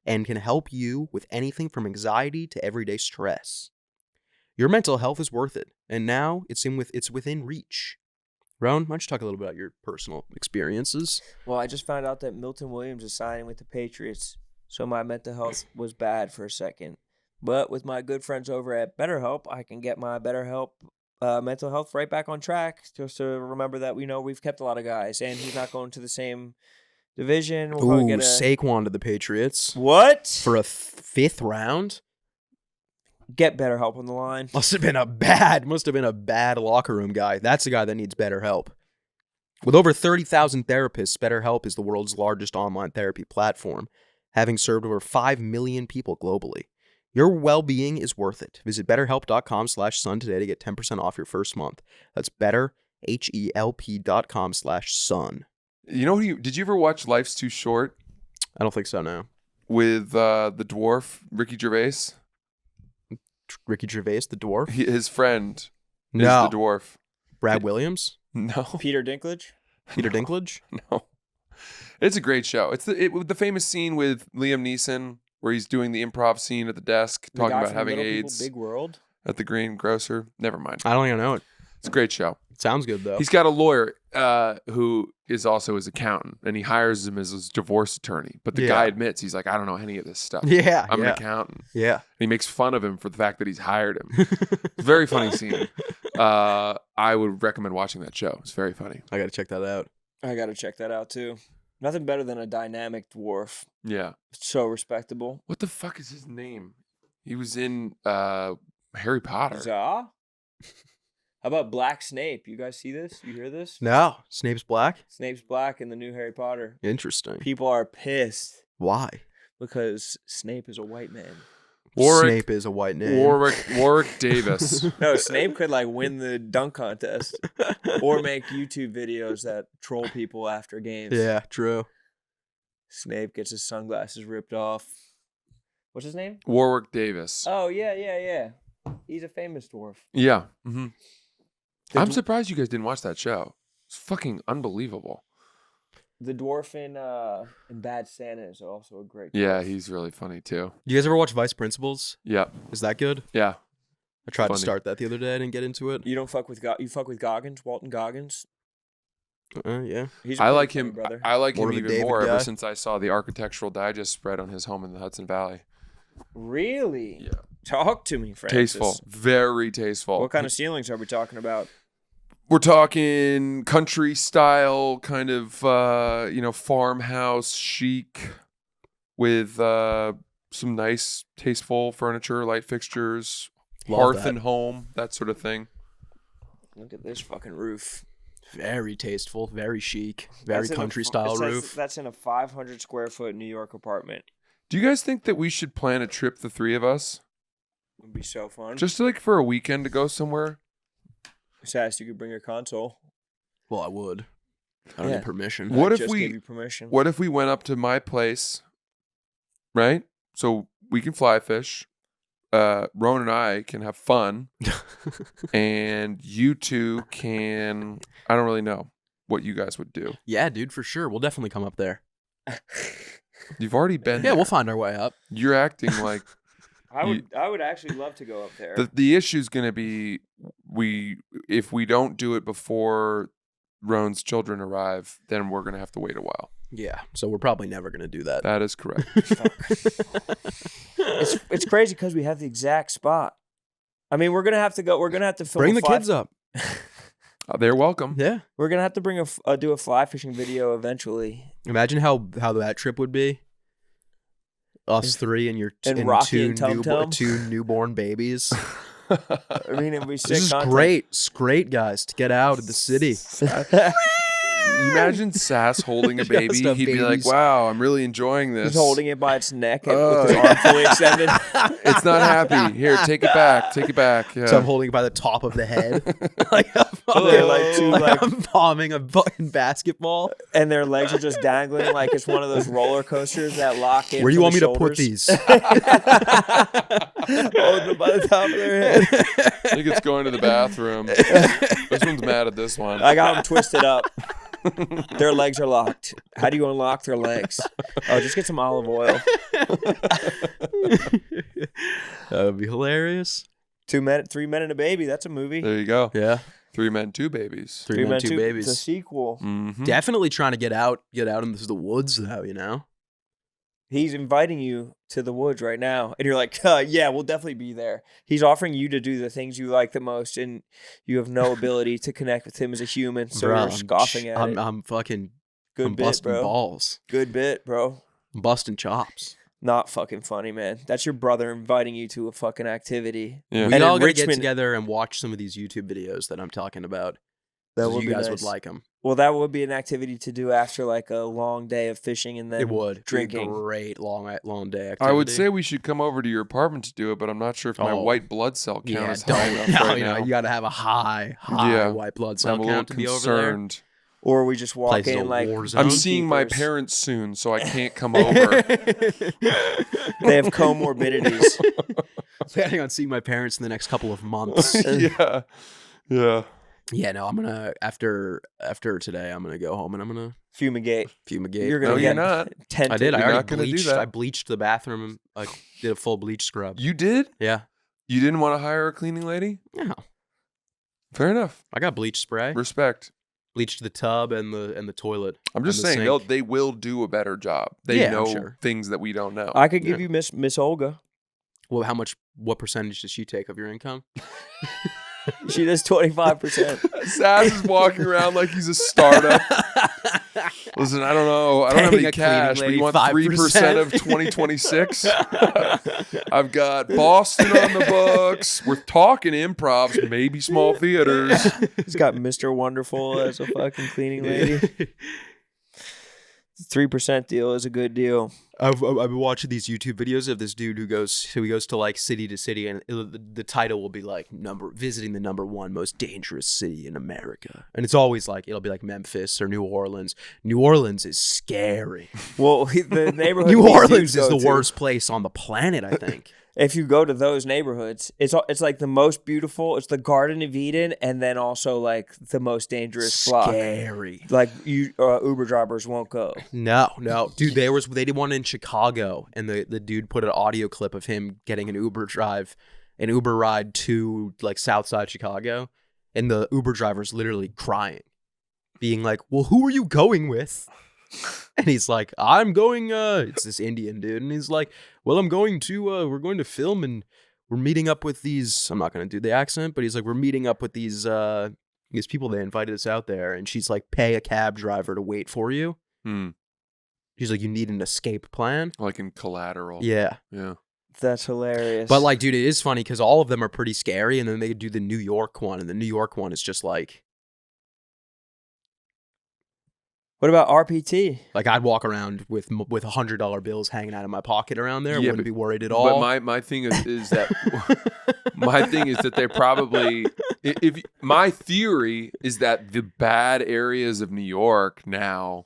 [SPEAKER 1] and can help you with anything from anxiety to everyday stress. Your mental health is worth it, and now it's within reach. Rowan, why don't you talk a little bit about your personal experiences?
[SPEAKER 2] Well, I just found out that Milton Williams is signing with the Patriots, so my mental health was bad for a second. But with my good friends over at BetterHelp, I can get my BetterHelp mental health right back on track. Just to remember that we've kept a lot of guys, and he's not going to the same division. We'll probably get
[SPEAKER 1] Saquon to the Patriots.
[SPEAKER 2] What?
[SPEAKER 1] For a fifth round?
[SPEAKER 2] Get BetterHelp on the line.
[SPEAKER 1] Must have been a bad locker room guy. That's the guy that needs better help. With over 30,000 therapists, BetterHelp is the world's largest online therapy platform, having served over 5 million people globally. Your well-being is worth it. Visit betterhelp.com/son today to get 10% off your first month. That's betterhelp.com/son.
[SPEAKER 3] You know did you ever watch Life's Too Short?
[SPEAKER 1] I don't think so, no.
[SPEAKER 3] With the dwarf, Ricky Gervais?
[SPEAKER 1] Ricky Gervais, the dwarf?
[SPEAKER 3] His friend is
[SPEAKER 1] No.
[SPEAKER 3] the dwarf.
[SPEAKER 1] Brad Williams?
[SPEAKER 3] No.
[SPEAKER 2] Peter Dinklage?
[SPEAKER 1] Peter Dinklage?
[SPEAKER 3] No. It's a great show. It's the famous scene with Liam Neeson where he's doing the improv scene at the desk, talking about having AIDS
[SPEAKER 2] Big World?
[SPEAKER 3] at the greengrocer. Never mind.
[SPEAKER 1] I don't even know it.
[SPEAKER 3] It's a great show.
[SPEAKER 1] Sounds good, though.
[SPEAKER 3] He's got a lawyer who is also his accountant, and he hires him as his divorce attorney. But the guy admits, he's like, I don't know any of this stuff.
[SPEAKER 1] Yeah.
[SPEAKER 3] I'm an accountant.
[SPEAKER 1] Yeah.
[SPEAKER 3] And he makes fun of him for the fact that he's hired him. It's a very funny scene. I would recommend watching that show. It's very funny.
[SPEAKER 1] I got to check that out.
[SPEAKER 2] I got to check that out, too. Nothing better than a dynamic dwarf.
[SPEAKER 3] Yeah.
[SPEAKER 2] So respectable.
[SPEAKER 3] What the fuck is his name? He was in Harry Potter.
[SPEAKER 2] How about Black Snape? You guys see this? You hear this?
[SPEAKER 1] No. Snape's black?
[SPEAKER 2] Snape's black in the new Harry Potter.
[SPEAKER 1] Interesting.
[SPEAKER 2] People are pissed
[SPEAKER 1] Why?
[SPEAKER 2] because Snape is a white man.
[SPEAKER 1] Snape is a white name.
[SPEAKER 3] Warwick Davis.
[SPEAKER 2] No, Snape could win the dunk contest or make YouTube videos that troll people after games.
[SPEAKER 1] Yeah, true.
[SPEAKER 2] Snape gets his sunglasses ripped off. What's his name?
[SPEAKER 3] Warwick Davis.
[SPEAKER 2] Oh, yeah. He's a famous dwarf.
[SPEAKER 3] Yeah. Mm-hmm. I'm surprised you guys didn't watch that show. It's fucking unbelievable.
[SPEAKER 2] The dwarf in Bad Santa is also a great dwarf.
[SPEAKER 3] Yeah, he's really funny too.
[SPEAKER 1] You guys ever watch Vice Principals?
[SPEAKER 3] Yeah.
[SPEAKER 1] Is that good?
[SPEAKER 3] Yeah.
[SPEAKER 1] I tried
[SPEAKER 3] Funny.
[SPEAKER 1] to start that the other day. I didn't get into it.
[SPEAKER 2] You don't fuck with you fuck with Goggins, Walton Goggins.
[SPEAKER 1] Yeah.
[SPEAKER 2] He's a
[SPEAKER 3] I
[SPEAKER 2] pretty
[SPEAKER 3] like
[SPEAKER 2] funny
[SPEAKER 3] him.
[SPEAKER 2] brother.
[SPEAKER 3] I like
[SPEAKER 1] More
[SPEAKER 3] him
[SPEAKER 1] of a
[SPEAKER 3] even
[SPEAKER 1] David
[SPEAKER 3] more
[SPEAKER 1] guy.
[SPEAKER 3] ever since I saw the Architectural Digest spread on his home in the Hudson Valley.
[SPEAKER 2] Really?
[SPEAKER 3] Yeah.
[SPEAKER 2] Talk to me, Francis.
[SPEAKER 3] Tasteful. Very tasteful.
[SPEAKER 2] What kind of ceilings are we talking about?
[SPEAKER 3] We're talking country style, kind of, farmhouse chic with some nice, tasteful furniture, light fixtures,
[SPEAKER 1] Love
[SPEAKER 3] hearth
[SPEAKER 1] that.
[SPEAKER 3] and home, that sort of thing.
[SPEAKER 2] Look at this fucking roof.
[SPEAKER 1] Very tasteful, very chic, very
[SPEAKER 2] That's in a
[SPEAKER 1] country
[SPEAKER 2] f-
[SPEAKER 1] style
[SPEAKER 2] it says
[SPEAKER 1] roof.
[SPEAKER 2] That's in a 500 square foot New York apartment.
[SPEAKER 3] Do you guys think that we should plan a trip, the three of us,
[SPEAKER 2] It'd be so fun.
[SPEAKER 3] just for a weekend to go somewhere?
[SPEAKER 2] Sass, you could bring your console.
[SPEAKER 1] Well, I would. I don't
[SPEAKER 2] Yeah.
[SPEAKER 1] need permission.
[SPEAKER 3] What
[SPEAKER 2] I
[SPEAKER 3] if
[SPEAKER 2] just
[SPEAKER 3] we-
[SPEAKER 2] gave you permission?
[SPEAKER 3] What if we went up to my place, right? So we can fly fish. Roan and I can have fun, and you two can. I don't really know what you guys would do.
[SPEAKER 1] Yeah, dude, for sure. We'll definitely come up there.
[SPEAKER 3] You've already been.
[SPEAKER 1] Yeah,
[SPEAKER 3] there.
[SPEAKER 1] we'll find our way up.
[SPEAKER 3] You're acting like
[SPEAKER 2] I would actually love to go up there.
[SPEAKER 3] the issue's going to be if we don't do it before Roan's children arrive, then we're going to have to wait a while.
[SPEAKER 1] Yeah, so we're probably never going to do that.
[SPEAKER 3] That is correct.
[SPEAKER 2] It's crazy because we have the exact spot. I mean, we're gonna have to go. We're gonna have to film.
[SPEAKER 1] Bring the kids up.
[SPEAKER 3] They're welcome.
[SPEAKER 1] Yeah.
[SPEAKER 2] We're gonna have to bring do a fly fishing video eventually.
[SPEAKER 1] Imagine how that trip would be. Us three and your
[SPEAKER 2] and
[SPEAKER 1] and
[SPEAKER 2] Rocky
[SPEAKER 1] two,
[SPEAKER 2] and Tum Tum.
[SPEAKER 1] two newborn babies.
[SPEAKER 2] I mean, it'd be sick.
[SPEAKER 1] This is
[SPEAKER 2] content.
[SPEAKER 1] great. It's great, guys, to get out of the city.
[SPEAKER 3] You imagine Sass holding a baby.
[SPEAKER 1] Just a
[SPEAKER 3] He'd be like,
[SPEAKER 1] baby's-
[SPEAKER 3] wow, I'm really enjoying this.
[SPEAKER 2] He's holding it by its neck and with his arm fully extended.
[SPEAKER 3] It's not happy. Here, take it back. Take it back. Yeah.
[SPEAKER 1] So I'm holding it by the top of the head. like
[SPEAKER 2] They're like two, like-
[SPEAKER 1] I'm palming a fucking basketball.
[SPEAKER 2] And their legs are just dangling like it's one of those roller coasters that lock in.
[SPEAKER 1] Where do you
[SPEAKER 2] from
[SPEAKER 1] want me
[SPEAKER 2] the
[SPEAKER 1] to put
[SPEAKER 2] shoulders.
[SPEAKER 1] these?
[SPEAKER 2] Holding them by the top of their head.
[SPEAKER 3] I think it's going to the bathroom. This one's mad at this one.
[SPEAKER 2] I got them twisted up. Their legs are locked. How do you unlock their legs? Oh, just get some olive oil.
[SPEAKER 1] That would be hilarious.
[SPEAKER 2] 2 men, 3 men and a baby. That's a movie.
[SPEAKER 3] There you go.
[SPEAKER 1] Yeah.
[SPEAKER 3] 3 men, 2 babies.
[SPEAKER 1] Three men, two
[SPEAKER 2] It's a
[SPEAKER 1] babies.
[SPEAKER 2] sequel.
[SPEAKER 3] Mm-hmm.
[SPEAKER 1] Definitely trying to get out into the woods, though, you know?
[SPEAKER 2] He's inviting you to the woods right now. And you're like, yeah, we'll definitely be there. He's offering you to do the things you like the most. And you have no ability to connect with him as a human. So
[SPEAKER 1] Bro,
[SPEAKER 2] you're scoffing at it.
[SPEAKER 1] I'm fucking
[SPEAKER 2] Good
[SPEAKER 1] I'm
[SPEAKER 2] bit,
[SPEAKER 1] busting
[SPEAKER 2] bro.
[SPEAKER 1] balls.
[SPEAKER 2] Good bit, bro.
[SPEAKER 1] I'm busting chops.
[SPEAKER 2] Not fucking funny, man. That's your brother inviting you to a fucking activity.
[SPEAKER 3] Yeah.
[SPEAKER 1] We
[SPEAKER 2] And
[SPEAKER 1] all
[SPEAKER 2] in
[SPEAKER 1] gotta get
[SPEAKER 2] Richmond-
[SPEAKER 1] together and watch some of these YouTube videos that I'm talking about.
[SPEAKER 2] That
[SPEAKER 1] 'Cause
[SPEAKER 2] would
[SPEAKER 1] you
[SPEAKER 2] be
[SPEAKER 1] guys
[SPEAKER 2] nice.
[SPEAKER 1] would like them.
[SPEAKER 2] Well, that would be an activity to do after like a long day of fishing and then
[SPEAKER 1] It would.
[SPEAKER 2] drinking.
[SPEAKER 1] Be a great long day activity.
[SPEAKER 3] I would say we should come over to your apartment to do it, but I'm not sure if my
[SPEAKER 1] Oh.
[SPEAKER 3] white blood cell count
[SPEAKER 1] yeah,
[SPEAKER 3] is high enough
[SPEAKER 1] no,
[SPEAKER 3] right
[SPEAKER 1] you know,
[SPEAKER 3] now.
[SPEAKER 1] you gotta have a high
[SPEAKER 3] Yeah.
[SPEAKER 1] white blood
[SPEAKER 3] I'm
[SPEAKER 1] cell
[SPEAKER 3] a little
[SPEAKER 1] count to be over there.
[SPEAKER 3] concerned.
[SPEAKER 2] Or we just walk
[SPEAKER 1] Place is
[SPEAKER 2] in
[SPEAKER 1] a
[SPEAKER 2] like
[SPEAKER 1] war zone.
[SPEAKER 3] I'm seeing my
[SPEAKER 2] beekeepers.
[SPEAKER 3] parents soon, so I can't come over.
[SPEAKER 2] They have comorbidities.
[SPEAKER 1] Planning on seeing my parents in the next couple of months.
[SPEAKER 3] Yeah. Yeah.
[SPEAKER 1] Yeah, no, I'm gonna after today, I'm gonna go home and I'm gonna
[SPEAKER 2] Fumigate.
[SPEAKER 1] fumigate.
[SPEAKER 2] You're gonna
[SPEAKER 3] No,
[SPEAKER 2] get
[SPEAKER 3] you're not.
[SPEAKER 2] tented.
[SPEAKER 1] I did. I
[SPEAKER 3] You're
[SPEAKER 1] already
[SPEAKER 3] not gonna do
[SPEAKER 1] bleached.
[SPEAKER 3] that.
[SPEAKER 1] I bleached the bathroom and like did a full bleach scrub.
[SPEAKER 3] You did?
[SPEAKER 1] Yeah.
[SPEAKER 3] You didn't want to hire a cleaning lady?
[SPEAKER 1] No.
[SPEAKER 3] Fair enough.
[SPEAKER 1] I got bleach spray.
[SPEAKER 3] Respect.
[SPEAKER 1] Bleached the tub and the toilet.
[SPEAKER 3] I'm just
[SPEAKER 1] and the
[SPEAKER 3] saying
[SPEAKER 1] sink.
[SPEAKER 3] they will do a better job. They
[SPEAKER 1] Yeah, I'm
[SPEAKER 3] know
[SPEAKER 1] sure.
[SPEAKER 3] things that we don't know.
[SPEAKER 2] I could give you Miss Olga.
[SPEAKER 1] Well, what percentage does she take of your income?
[SPEAKER 2] She does 25%.
[SPEAKER 3] Sass is walking around like he's a startup. Listen, I don't know. I don't have
[SPEAKER 1] Paying
[SPEAKER 3] any
[SPEAKER 1] a cleaning
[SPEAKER 3] cash, but
[SPEAKER 1] lady
[SPEAKER 3] you want
[SPEAKER 1] 5%?
[SPEAKER 3] 3% of 2026? I've got Boston on the books. We're talking improvs, maybe small theaters.
[SPEAKER 2] He's got Mr. Wonderful as a fucking cleaning lady. 3% deal is a good deal.
[SPEAKER 1] I've been watching these YouTube videos of this dude who goes to like city to city, and the title will be like visiting the number 1 most dangerous city in America, and it's always like it'll be like Memphis or New Orleans. New Orleans is scary.
[SPEAKER 2] Well, the neighborhood
[SPEAKER 1] New
[SPEAKER 2] these
[SPEAKER 1] Orleans
[SPEAKER 2] dudes
[SPEAKER 1] is
[SPEAKER 2] go
[SPEAKER 1] the
[SPEAKER 2] to,
[SPEAKER 1] worst place on the planet, I think.
[SPEAKER 2] If you go to those neighborhoods, it's like the most beautiful. It's the Garden of Eden, and then also like the most dangerous block.
[SPEAKER 1] Scary.
[SPEAKER 2] Like Uber drivers won't go.
[SPEAKER 1] No, dude. They did one in Chicago, and the dude put an audio clip of him getting an Uber ride to like Southside Chicago, and the Uber driver's literally crying, being like, "Well, who are you going with?" And he's like, "I'm going." It's this Indian dude, and he's like, "Well, I'm going to. We're going to film, and we're meeting up with these." I'm not gonna do the accent, but he's like, "We're meeting up with these people. They invited us out there," and she's like, "Pay a cab driver to wait for you." She's like, "You need an escape plan."
[SPEAKER 3] Like in Collateral.
[SPEAKER 1] Yeah.
[SPEAKER 3] Yeah.
[SPEAKER 2] That's hilarious.
[SPEAKER 1] But like, dude, it is funny because all of them are pretty scary, and then they do the New York one, and the New York one is just like
[SPEAKER 2] what about RPT?
[SPEAKER 1] I'd walk around with $100 bills hanging out of my pocket around there.
[SPEAKER 3] Yeah,
[SPEAKER 1] Wouldn't be worried at all.
[SPEAKER 3] But my thing is that my thing is that they probably if my theory is that the bad areas of New York now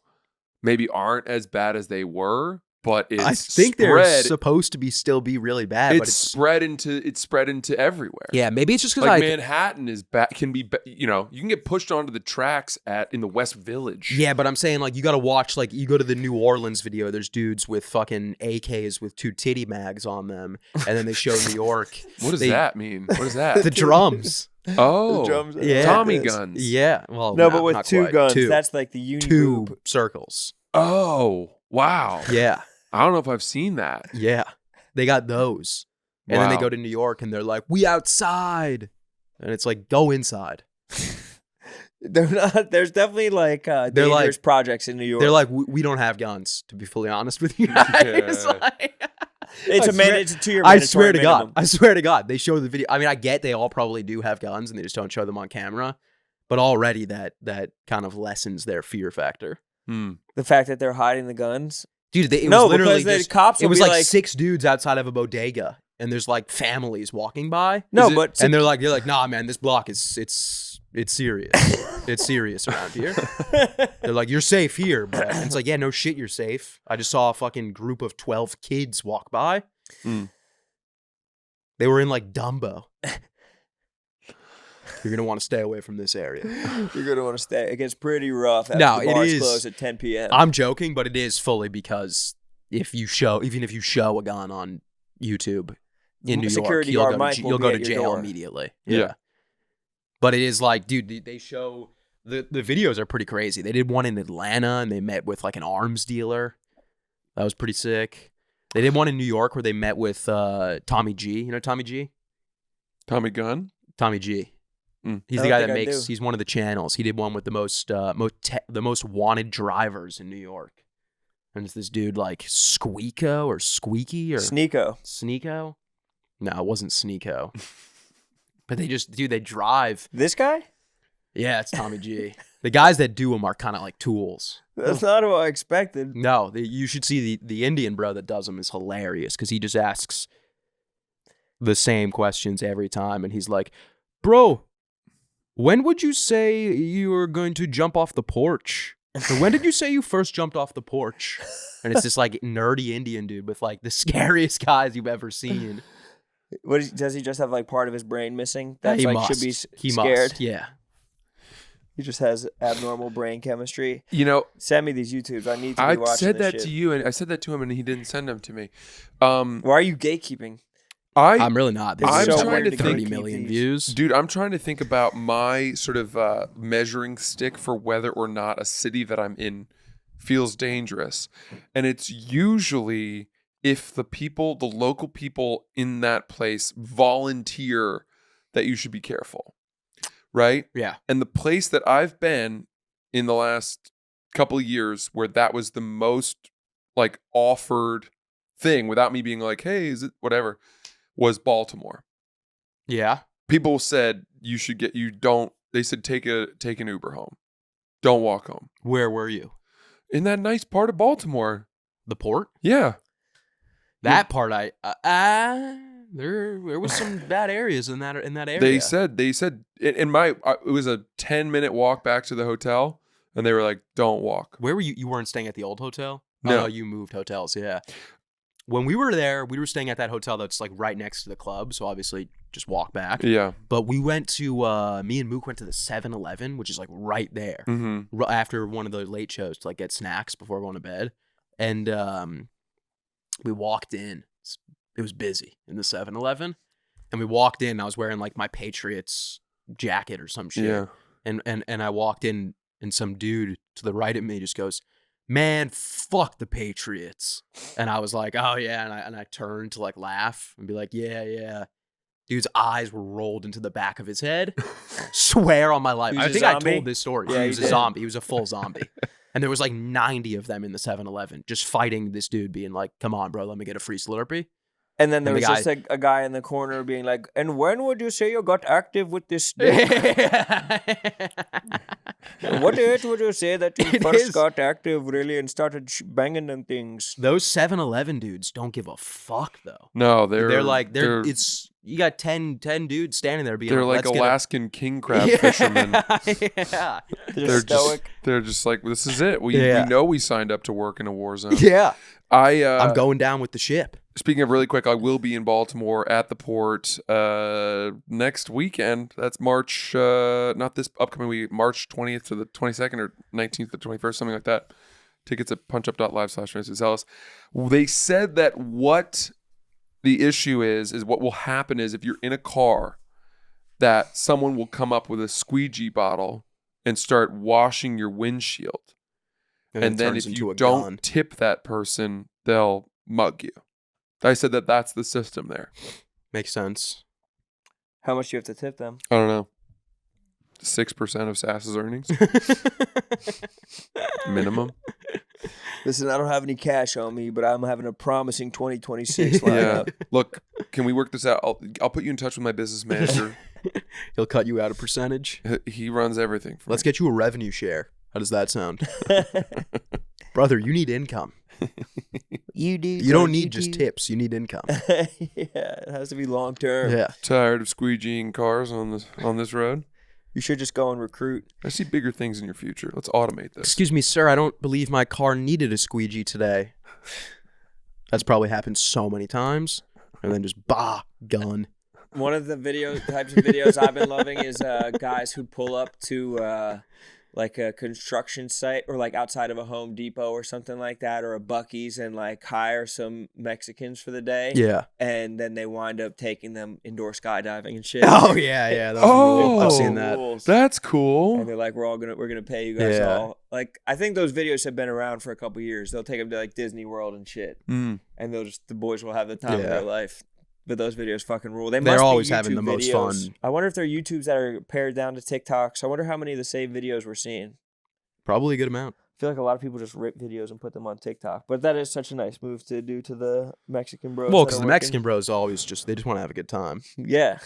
[SPEAKER 3] maybe aren't as bad as they were, but it's
[SPEAKER 1] I think they're
[SPEAKER 3] spread.
[SPEAKER 1] supposed to still be really bad. But
[SPEAKER 3] It's spread into everywhere.
[SPEAKER 1] yeah, maybe it's just because
[SPEAKER 3] Like Manhattan is can be, you can get pushed onto the tracks in the West Village.
[SPEAKER 1] Yeah, but I'm saying like you got to watch, like you go to the New Orleans video. There's dudes with fucking AKs with 2 titty mags on them, and then they show New York.
[SPEAKER 3] What does that mean? What is that?
[SPEAKER 1] The drums.
[SPEAKER 3] Oh,
[SPEAKER 2] The drums.
[SPEAKER 1] Yeah.
[SPEAKER 3] Tommy guns.
[SPEAKER 1] Yeah, well,
[SPEAKER 2] No,
[SPEAKER 1] not-
[SPEAKER 2] but with
[SPEAKER 1] not
[SPEAKER 2] 2
[SPEAKER 1] quite.
[SPEAKER 2] guns,
[SPEAKER 1] 2.
[SPEAKER 2] that's like the uni
[SPEAKER 1] 2
[SPEAKER 2] boob.
[SPEAKER 1] circles.
[SPEAKER 3] Oh, wow.
[SPEAKER 1] Yeah,
[SPEAKER 3] I don't know if I've seen that.
[SPEAKER 1] yeah, they got those, and then they
[SPEAKER 3] Wow.
[SPEAKER 1] go to New York and they're like, "We outside," and it's like, "Go inside."
[SPEAKER 2] They're not. There's definitely like dangerous projects in New York.
[SPEAKER 1] They're like, "We don't have guns." To be fully honest with you guys,
[SPEAKER 3] Yeah.
[SPEAKER 1] like,
[SPEAKER 2] it's
[SPEAKER 1] I swear-
[SPEAKER 2] it's a 2-year.
[SPEAKER 1] I swear to
[SPEAKER 2] minimum.
[SPEAKER 1] God. I swear to God. They show the video. I mean, I get they all probably do have guns and they just don't show them on camera. But already that kind of lessens their fear factor.
[SPEAKER 3] Hmm.
[SPEAKER 2] The fact that they're hiding the guns.
[SPEAKER 1] Dude, it
[SPEAKER 2] No,
[SPEAKER 1] was literally
[SPEAKER 2] because the
[SPEAKER 1] just,
[SPEAKER 2] cops
[SPEAKER 1] it
[SPEAKER 2] will
[SPEAKER 1] was
[SPEAKER 2] be
[SPEAKER 1] like
[SPEAKER 2] like-
[SPEAKER 1] 6 dudes outside of a bodega and there's like families walking by.
[SPEAKER 2] No,
[SPEAKER 3] it-
[SPEAKER 2] but
[SPEAKER 1] And they're like, nah, man, this block is it's serious. It's serious around here. They're like, you're safe here, but it's like, yeah, no shit, you're safe. I just saw a fucking group of 12 kids walk by.
[SPEAKER 3] Mm.
[SPEAKER 1] They were in like Dumbo. You're gonna want to stay away from this area.
[SPEAKER 2] you're gonna want to stay. It gets pretty rough after
[SPEAKER 1] No,
[SPEAKER 2] the
[SPEAKER 1] it
[SPEAKER 2] bars
[SPEAKER 1] is-
[SPEAKER 2] close at 10 p.m.
[SPEAKER 1] I'm joking, but it is fully because even if you show a gun on YouTube in New York,
[SPEAKER 2] Security
[SPEAKER 1] you'll
[SPEAKER 2] guard
[SPEAKER 1] go
[SPEAKER 2] Mike
[SPEAKER 1] to,
[SPEAKER 2] will
[SPEAKER 1] you'll
[SPEAKER 2] be
[SPEAKER 1] go
[SPEAKER 2] at
[SPEAKER 1] to
[SPEAKER 2] your
[SPEAKER 1] jail
[SPEAKER 2] door.
[SPEAKER 1] immediately.
[SPEAKER 3] Yeah.
[SPEAKER 1] But it is like, dude, they show the videos are pretty crazy. They did one in Atlanta and they met with like an arms dealer. That was pretty sick. They did one in New York where they met with Tommy G. You know Tommy G?
[SPEAKER 3] Tommy Gunn?
[SPEAKER 1] Tommy G.
[SPEAKER 3] Mm.
[SPEAKER 1] He's
[SPEAKER 2] I
[SPEAKER 1] the
[SPEAKER 2] don't
[SPEAKER 1] guy that
[SPEAKER 2] think I
[SPEAKER 1] makes.
[SPEAKER 2] do.
[SPEAKER 1] He's one of the channels. He did one with the most wanted drivers in New York, and it's this dude like Squeako or Squeaky or
[SPEAKER 2] Sneeko.
[SPEAKER 1] Sneeko. No, it wasn't Sneeko. But they drive.
[SPEAKER 2] This guy?
[SPEAKER 1] Yeah, it's Tommy G. The guys that do them are kind of like tools.
[SPEAKER 2] That's not what I expected.
[SPEAKER 1] No, you should see the Indian bro that does them is hilarious because he just asks the same questions every time, and he's like, "Bro, when would you say you were going to jump off the porch? Or when did you say you first jumped off the porch?" And it's this like nerdy Indian dude with like the scariest guys you've ever seen.
[SPEAKER 2] Does he just have like part of his brain missing?
[SPEAKER 1] Yeah,
[SPEAKER 2] That's
[SPEAKER 1] he
[SPEAKER 2] like
[SPEAKER 1] must.
[SPEAKER 2] should be
[SPEAKER 1] He
[SPEAKER 2] scared.
[SPEAKER 1] must. Yeah.
[SPEAKER 2] He just has abnormal brain chemistry.
[SPEAKER 3] You know,
[SPEAKER 2] Send me these YouTubes. I need to be
[SPEAKER 3] I
[SPEAKER 2] watching
[SPEAKER 3] said
[SPEAKER 2] this
[SPEAKER 3] that
[SPEAKER 2] shit.
[SPEAKER 3] to you, and I said that to him, and he didn't send them to me.
[SPEAKER 2] Why are you gatekeeping?
[SPEAKER 1] I'm really not. These
[SPEAKER 3] I'm
[SPEAKER 1] videos have
[SPEAKER 3] trying
[SPEAKER 1] like
[SPEAKER 3] to
[SPEAKER 1] 30
[SPEAKER 3] think-
[SPEAKER 1] million views.
[SPEAKER 3] Dude, I'm trying to think about my sort of measuring stick for whether or not a city that I'm in feels dangerous. And it's usually if the local people in that place volunteer that you should be careful. Right?
[SPEAKER 1] Yeah.
[SPEAKER 3] And the place that I've been in the last couple of years where that was the most like offered thing without me being like, hey, is it whatever, was Baltimore.
[SPEAKER 1] Yeah.
[SPEAKER 3] People said they said take an Uber home. Don't walk home.
[SPEAKER 1] Where were you?
[SPEAKER 3] In that nice part of Baltimore.
[SPEAKER 1] The port?
[SPEAKER 3] Yeah.
[SPEAKER 1] That part, there was some bad areas in that area.
[SPEAKER 3] They said it was a 10-minute walk back to the hotel and they were like, don't walk.
[SPEAKER 1] Where were you? You weren't staying at the old hotel?
[SPEAKER 3] No.
[SPEAKER 1] Oh, you moved hotels. Yeah. When we were there, we were staying at that hotel that's like right next to the club. So obviously just walk back.
[SPEAKER 3] Yeah.
[SPEAKER 1] But we went to, me and Mook went to the 7-Eleven, which is like right there
[SPEAKER 3] Mm-hmm.
[SPEAKER 1] after one of the late shows to like get snacks before going to bed. And we walked in. It was busy in the 7-Eleven. And we walked in. I was wearing like my Patriots jacket or some shit.
[SPEAKER 3] Yeah.
[SPEAKER 1] And I walked in and some dude to the right of me just goes, "Man, fuck the Patriots." And I was like, "Oh yeah." And I turned to like laugh and be like, "Yeah." Dude's eyes were rolled into the back of his head. Swear on my life.
[SPEAKER 2] He was
[SPEAKER 1] I
[SPEAKER 2] a
[SPEAKER 1] think I
[SPEAKER 2] zombie?
[SPEAKER 1] told this story.
[SPEAKER 2] Yeah,
[SPEAKER 1] he
[SPEAKER 2] you
[SPEAKER 1] was a
[SPEAKER 2] did.
[SPEAKER 1] zombie. He was a full zombie. And there was like 90 of them in the 7-Eleven just fighting this dude being like, "Come on, bro, let me get a free Slurpee."
[SPEAKER 2] And then there
[SPEAKER 1] And
[SPEAKER 2] was
[SPEAKER 1] the
[SPEAKER 2] just a guy in the corner being like, "And when would you say you got active with this stick?" What age would you say that you
[SPEAKER 1] It
[SPEAKER 2] first
[SPEAKER 1] is.
[SPEAKER 2] got active really and started banging them things?
[SPEAKER 1] Those 7-Eleven dudes don't give a fuck though.
[SPEAKER 3] No,
[SPEAKER 1] They're like it's you got 10 dudes standing there being
[SPEAKER 3] they're like
[SPEAKER 1] "Let's get a-"
[SPEAKER 3] Alaskan king crab fishermen.
[SPEAKER 1] Yeah.
[SPEAKER 3] They're
[SPEAKER 2] stoic.
[SPEAKER 3] just like, this is it. We
[SPEAKER 1] Yeah.
[SPEAKER 3] know we signed up to work in a war zone.
[SPEAKER 1] Yeah. I'm
[SPEAKER 3] I'm
[SPEAKER 1] going down with the ship.
[SPEAKER 3] Speaking of really quick, I will be in Baltimore at the port next weekend. That's March, not this upcoming week, March 20th to the 22nd or 19th to the 21st, something like that. Tickets at punchup.live/Francis. They said that what the issue is what will happen is if you're in a car, that someone will come up with a squeegee bottle and start washing your windshield. And
[SPEAKER 1] it
[SPEAKER 3] then
[SPEAKER 1] turns
[SPEAKER 3] if
[SPEAKER 1] into
[SPEAKER 3] you
[SPEAKER 1] a
[SPEAKER 3] don't
[SPEAKER 1] gun.
[SPEAKER 3] tip that person, they'll mug you. I said that that's the system there.
[SPEAKER 1] Makes sense.
[SPEAKER 2] How much do you have to tip them?
[SPEAKER 3] I don't know. 6% of Sass's earnings minimum.
[SPEAKER 2] Listen, I don't have any cash on me, but I'm having a promising 2026 lined
[SPEAKER 3] Yeah.
[SPEAKER 2] up.
[SPEAKER 3] Look, can we work this out? I'll put you in touch with my business manager.
[SPEAKER 1] He'll cut you out a percentage.
[SPEAKER 3] He runs everything for
[SPEAKER 1] Let's
[SPEAKER 3] me.
[SPEAKER 1] get you a revenue share. How does that sound? Brother, you need income.
[SPEAKER 2] You do.
[SPEAKER 1] You don't need just tips. You need income.
[SPEAKER 2] Yeah, it has to be long term.
[SPEAKER 1] Yeah.
[SPEAKER 3] Tired of squeegeeing cars on this road?
[SPEAKER 2] You should just go and recruit.
[SPEAKER 3] I see bigger things in your future. Let's automate this.
[SPEAKER 1] Excuse me, sir. I don't believe my car needed a squeegee today. That's probably happened so many times. And then just gun.
[SPEAKER 2] One of the types of videos I've been loving is guys who pull up to like a construction site or like outside of a Home Depot or something like that, or a Buc-ee's, and like hire some Mexicans for the day.
[SPEAKER 1] Yeah.
[SPEAKER 2] And then they wind up taking them indoor skydiving and shit.
[SPEAKER 1] Oh yeah. Those rule. I've seen that.
[SPEAKER 2] Rules.
[SPEAKER 3] That's
[SPEAKER 2] And
[SPEAKER 3] cool.
[SPEAKER 2] they're like, we're gonna pay you guys
[SPEAKER 1] Yeah.
[SPEAKER 2] all. Like, I think those videos have been around for a couple years. They'll take them to like Disney World and shit,
[SPEAKER 3] Mm.
[SPEAKER 2] and the boys will have the time of
[SPEAKER 1] Yeah.
[SPEAKER 2] their life. But those videos fucking rule.
[SPEAKER 1] They're
[SPEAKER 2] must be
[SPEAKER 1] always having
[SPEAKER 2] YouTube
[SPEAKER 1] the most
[SPEAKER 2] videos.
[SPEAKER 1] fun.
[SPEAKER 2] I wonder if they're YouTubes that are pared down to TikToks. I wonder how many of the same videos we're seeing.
[SPEAKER 1] Probably a good amount.
[SPEAKER 2] I feel like a lot of people just rip videos and put them on TikTok. But that is such a nice move to do to the Mexican bros.
[SPEAKER 1] Well,
[SPEAKER 2] that
[SPEAKER 1] because
[SPEAKER 2] are
[SPEAKER 1] the
[SPEAKER 2] working.
[SPEAKER 1] Mexican bros always they just want to have a good time.
[SPEAKER 2] Yeah.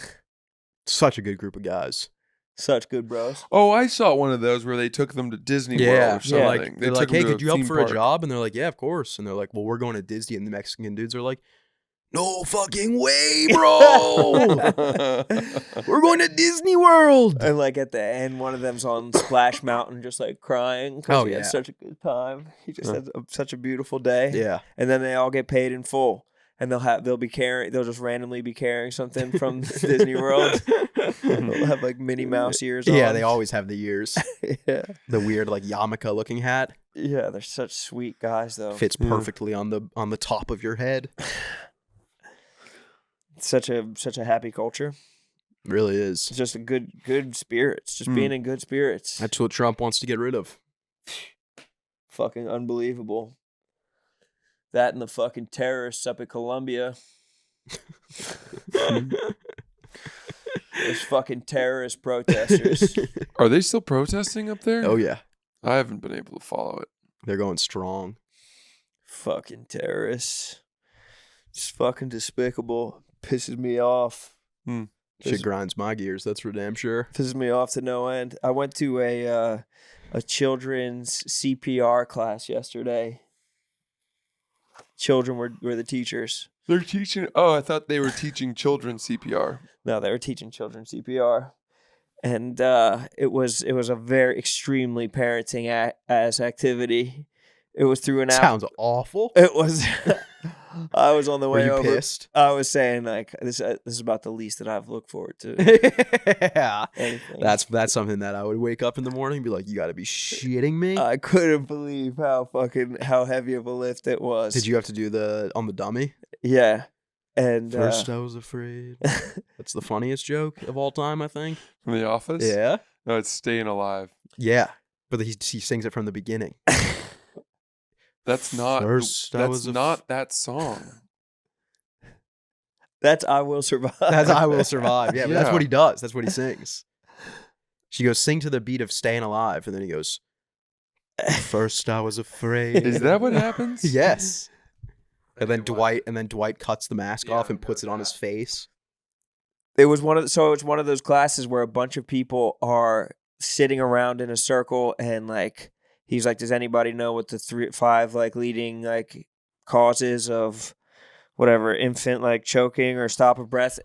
[SPEAKER 1] Such a good group of guys.
[SPEAKER 2] Such good bros.
[SPEAKER 3] Oh, I saw one of those where they took them to Disney World or something.
[SPEAKER 1] So like,
[SPEAKER 3] They
[SPEAKER 1] they're like,
[SPEAKER 3] took them
[SPEAKER 1] hey,
[SPEAKER 3] to
[SPEAKER 1] could you help
[SPEAKER 3] theme
[SPEAKER 1] for a
[SPEAKER 3] park.
[SPEAKER 1] job? And they're like, yeah, of course. And they're like, well, we're going to Disney. And the Mexican dudes are like, no fucking way, bro. We're going to Disney World.
[SPEAKER 2] And like at the end, one of them's on Splash Mountain just like crying because
[SPEAKER 1] Oh,
[SPEAKER 2] he
[SPEAKER 1] yeah.
[SPEAKER 2] had such a good time. He just had such a beautiful day.
[SPEAKER 1] Yeah.
[SPEAKER 2] And then they all get paid in full. And they'll just randomly be carrying something from Disney World. They'll have like Minnie Mouse ears on.
[SPEAKER 1] Yeah, they always have the ears.
[SPEAKER 2] yeah.
[SPEAKER 1] The weird like yarmulke looking hat
[SPEAKER 2] Yeah, they're such sweet guys though.
[SPEAKER 1] fits perfectly on the top of your head.
[SPEAKER 2] Such a happy culture.
[SPEAKER 1] Really is.
[SPEAKER 2] It's just a good spirits. Just being in good spirits.
[SPEAKER 1] That's what Trump wants to get rid of.
[SPEAKER 2] Fucking unbelievable. That and the fucking terrorists up in Colombia. Those fucking terrorist protesters.
[SPEAKER 3] Are they still protesting up there?
[SPEAKER 1] Oh yeah,
[SPEAKER 3] I haven't been able to follow it.
[SPEAKER 1] they're going strong.
[SPEAKER 2] Fucking terrorists. Just fucking despicable. Pisses me off.
[SPEAKER 1] Shit grinds my gears. That's for damn sure.
[SPEAKER 2] Pisses me off to no end. I went to a children's CPR class yesterday. Children were the teachers.
[SPEAKER 3] They're teaching. Oh, I thought they were teaching children CPR.
[SPEAKER 2] No, they were teaching children CPR, and it was a very extremely parenting as activity. It was through an app.
[SPEAKER 1] Sounds awful.
[SPEAKER 2] It was. I was on the
[SPEAKER 1] Were
[SPEAKER 2] way
[SPEAKER 1] you
[SPEAKER 2] over.
[SPEAKER 1] pissed?
[SPEAKER 2] I was saying like this is about the least that I've looked forward to.
[SPEAKER 1] Yeah,
[SPEAKER 2] Anything.
[SPEAKER 1] that's something that I would wake up in the morning and be like, you got to be shitting me.
[SPEAKER 2] I couldn't believe how heavy of a lift it was.
[SPEAKER 1] Did you have to do on the dummy?
[SPEAKER 2] Yeah. And
[SPEAKER 1] First, I was afraid. That's the funniest joke of all time, I think.
[SPEAKER 3] From The Office?
[SPEAKER 1] Yeah.
[SPEAKER 3] No, it's Staying Alive.
[SPEAKER 1] Yeah. But he sings it from the beginning.
[SPEAKER 3] That's not.
[SPEAKER 1] First, I
[SPEAKER 3] that's
[SPEAKER 1] was
[SPEAKER 3] not that song.
[SPEAKER 2] that's I Will Survive.
[SPEAKER 1] That's I Will Survive. Yeah, but that's
[SPEAKER 3] Yeah.
[SPEAKER 1] what he does. That's what he sings. She goes, sing to the beat of Staying Alive. And then he goes, first, I was afraid.
[SPEAKER 3] Is that what happens?
[SPEAKER 1] Yes. And then Dwight cuts the mask off and puts it on his face.
[SPEAKER 2] It's one of those classes where a bunch of people are sitting around in a circle, and like he's like, does anybody know what the 5 like leading like causes of whatever infant like choking or stop of breath?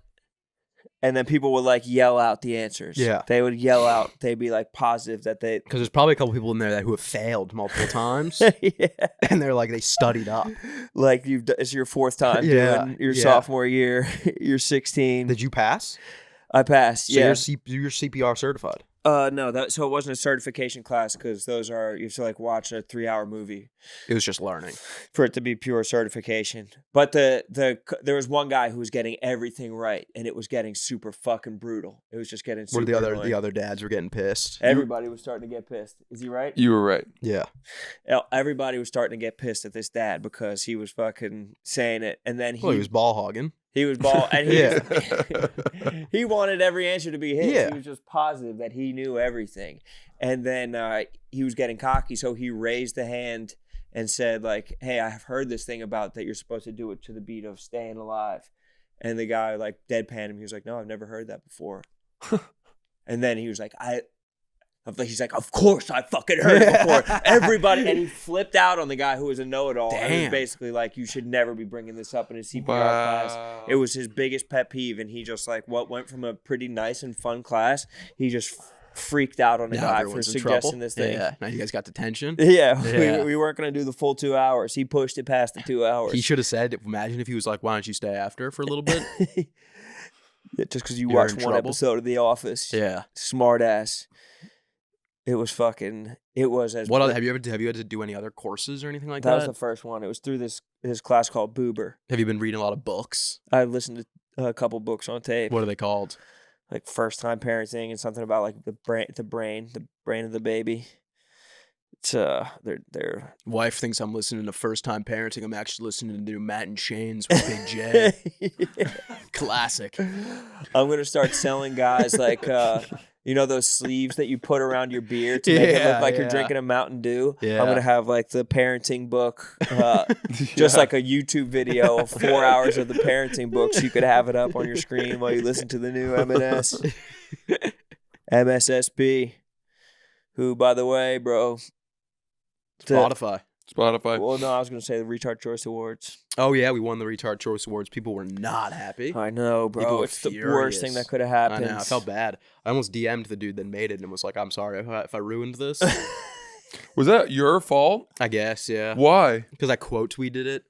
[SPEAKER 2] And then people would like yell out the answers.
[SPEAKER 1] Yeah.
[SPEAKER 2] They would yell out. They'd be like positive that they.
[SPEAKER 1] Because there's probably a couple people in there who have failed multiple times.
[SPEAKER 2] Yeah.
[SPEAKER 1] And they're like, they studied up.
[SPEAKER 2] Like it's your 4th time doing your sophomore year. You're 16.
[SPEAKER 1] Did you pass?
[SPEAKER 2] I passed.
[SPEAKER 1] So
[SPEAKER 2] yeah.
[SPEAKER 1] you're CPR certified.
[SPEAKER 2] No, so it wasn't a certification class because those are, you have to like watch a 3-hour movie
[SPEAKER 1] It was just learning.
[SPEAKER 2] for it to be pure certification. But there was one guy who was getting everything right, and it was getting super fucking brutal. It was just getting super
[SPEAKER 1] Where the other dads were getting pissed.
[SPEAKER 2] Everybody was starting to get pissed. Is he right?
[SPEAKER 3] You were right.
[SPEAKER 1] Yeah.
[SPEAKER 2] Everybody was starting to get pissed at this dad because he was fucking saying it, and then
[SPEAKER 1] He was ball hogging.
[SPEAKER 2] He was ball, and
[SPEAKER 1] Yeah.
[SPEAKER 2] he wanted every answer to be his.
[SPEAKER 1] Yeah.
[SPEAKER 2] He was just positive that he knew everything. And then he was getting cocky, so he raised the hand and said, like, hey, I have heard this thing about that you're supposed to do it to the beat of Staying Alive. And the guy, like, deadpanned him. He was like, no, I've never heard that before. And then he was like, he's like, of course I fucking heard it before. Everybody. And he flipped out on the guy who was a know-it-all.
[SPEAKER 1] Damn.
[SPEAKER 2] And he was basically like, you should never be bringing this up in a CPR class. It was his biggest pet peeve. And he just like, what went from a pretty nice and fun class, he just freaked out on the guy for
[SPEAKER 1] everyone's in
[SPEAKER 2] suggesting
[SPEAKER 1] trouble.
[SPEAKER 2] this thing.
[SPEAKER 1] Yeah. Now you guys got detention.
[SPEAKER 2] Yeah. We weren't going to do the full 2 hours. He pushed it past the 2 hours.
[SPEAKER 1] He should have said, imagine if he was like, why don't you stay after for a little bit?
[SPEAKER 2] Yeah, just because you
[SPEAKER 1] You're
[SPEAKER 2] watched
[SPEAKER 1] in
[SPEAKER 2] one
[SPEAKER 1] trouble.
[SPEAKER 2] episode of The Office.
[SPEAKER 1] Yeah.
[SPEAKER 2] Smart ass. It was as
[SPEAKER 1] What other, have you had to do any other courses or anything like
[SPEAKER 2] that
[SPEAKER 1] that?
[SPEAKER 2] was the first one. It was through this class called Boober.
[SPEAKER 1] Have you been reading a lot of books?
[SPEAKER 2] I listened to a couple books on tape,
[SPEAKER 1] What are they called?
[SPEAKER 2] like First Time Parenting and something about like the brain of the baby. It's they're
[SPEAKER 1] Wife thinks I'm listening to First Time Parenting. I'm actually listening to new Matt and Shane's with Big J. Classic.
[SPEAKER 2] I'm gonna start selling guys like those sleeves that you put around your beer to make it look like you're drinking a Mountain Dew.
[SPEAKER 1] Yeah.
[SPEAKER 2] I'm gonna have like the parenting book, just like a YouTube video of 4 hours of the parenting book, so you could have it up on your screen while you listen to the new MSSP. Who, by the way, bro,
[SPEAKER 1] Spotify.
[SPEAKER 2] Well, no, I was gonna say the Retard Choice Awards.
[SPEAKER 1] Oh, yeah, we won the Retard Choice Awards. People were not happy.
[SPEAKER 2] I know,
[SPEAKER 1] People
[SPEAKER 2] bro.
[SPEAKER 1] were
[SPEAKER 2] It's the
[SPEAKER 1] furious.
[SPEAKER 2] worst thing that could have happened.
[SPEAKER 1] I know. I felt bad. I almost DM'd the dude that made it and was like, I'm sorry if I ruined this.
[SPEAKER 3] Was that your fault?
[SPEAKER 1] I guess, yeah.
[SPEAKER 3] Why?
[SPEAKER 1] Because I quote tweeted it.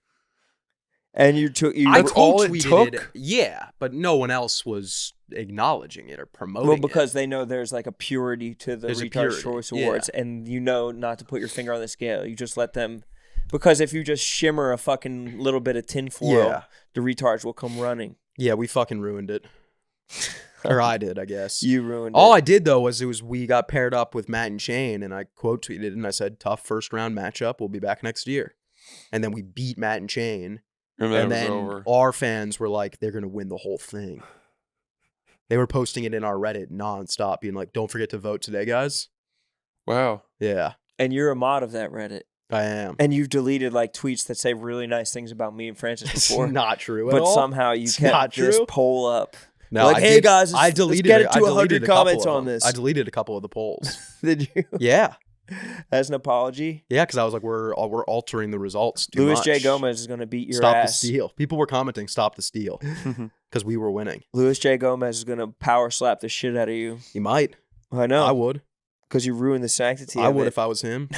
[SPEAKER 2] And you took you.
[SPEAKER 1] I
[SPEAKER 3] That's all
[SPEAKER 1] quote
[SPEAKER 3] it
[SPEAKER 1] tweeted
[SPEAKER 3] took?
[SPEAKER 1] it. Yeah, but no one else was acknowledging it or promoting
[SPEAKER 2] Well,
[SPEAKER 1] it.
[SPEAKER 2] because they know there's like a purity to the
[SPEAKER 1] There's a
[SPEAKER 2] Retard
[SPEAKER 1] purity,
[SPEAKER 2] Choice
[SPEAKER 1] yeah.
[SPEAKER 2] Awards, and you know not to put your finger on the scale. You just let them, because if you just shimmer a fucking little bit of tinfoil,
[SPEAKER 1] Yeah.
[SPEAKER 2] the retards will come running.
[SPEAKER 1] Yeah, we fucking ruined it. Or I did, I guess.
[SPEAKER 2] You ruined
[SPEAKER 1] All
[SPEAKER 2] it.
[SPEAKER 1] I did, though, was we got paired up with Matt and Shane, and I quote tweeted and I said, tough first round matchup. We'll be back next year. And then we beat Matt and Shane.
[SPEAKER 3] And
[SPEAKER 1] And
[SPEAKER 3] then it
[SPEAKER 1] then
[SPEAKER 3] was over.
[SPEAKER 1] our fans were like, they're going to win the whole thing. They were posting it in our Reddit nonstop, being like, don't forget to vote today, guys.
[SPEAKER 3] Wow.
[SPEAKER 1] Yeah,
[SPEAKER 2] And you're a mod of that Reddit.
[SPEAKER 1] I am.
[SPEAKER 2] And you've deleted like tweets that say really nice things about me and Francis
[SPEAKER 1] It's
[SPEAKER 2] before.
[SPEAKER 1] not true at
[SPEAKER 2] But
[SPEAKER 1] all.
[SPEAKER 2] somehow you
[SPEAKER 1] It's
[SPEAKER 2] kept
[SPEAKER 1] not
[SPEAKER 2] this
[SPEAKER 1] true.
[SPEAKER 2] poll up.
[SPEAKER 1] No,
[SPEAKER 2] like,
[SPEAKER 1] I
[SPEAKER 2] hey
[SPEAKER 1] did-
[SPEAKER 2] guys,
[SPEAKER 1] I
[SPEAKER 2] let's
[SPEAKER 1] deleted
[SPEAKER 2] get
[SPEAKER 1] it.
[SPEAKER 2] it
[SPEAKER 1] I
[SPEAKER 2] to
[SPEAKER 1] deleted
[SPEAKER 2] 100
[SPEAKER 1] a couple
[SPEAKER 2] comments
[SPEAKER 1] of
[SPEAKER 2] on
[SPEAKER 1] them.
[SPEAKER 2] this.
[SPEAKER 1] I deleted a couple of the polls.
[SPEAKER 2] Did you?
[SPEAKER 1] Yeah,
[SPEAKER 2] As an apology?
[SPEAKER 1] yeah, because I was like, we're altering the results too
[SPEAKER 2] Louis
[SPEAKER 1] much.
[SPEAKER 2] J. Gomez is going to beat your
[SPEAKER 1] Stop
[SPEAKER 2] ass.
[SPEAKER 1] the steal. People were commenting, stop the steal, because we were winning.
[SPEAKER 2] Louis J. Gomez is going to power slap the shit out of you.
[SPEAKER 1] He might.
[SPEAKER 2] I know.
[SPEAKER 1] I would.
[SPEAKER 2] Because you ruined the sanctity
[SPEAKER 1] I
[SPEAKER 2] of
[SPEAKER 1] would
[SPEAKER 2] it.
[SPEAKER 1] if I was him.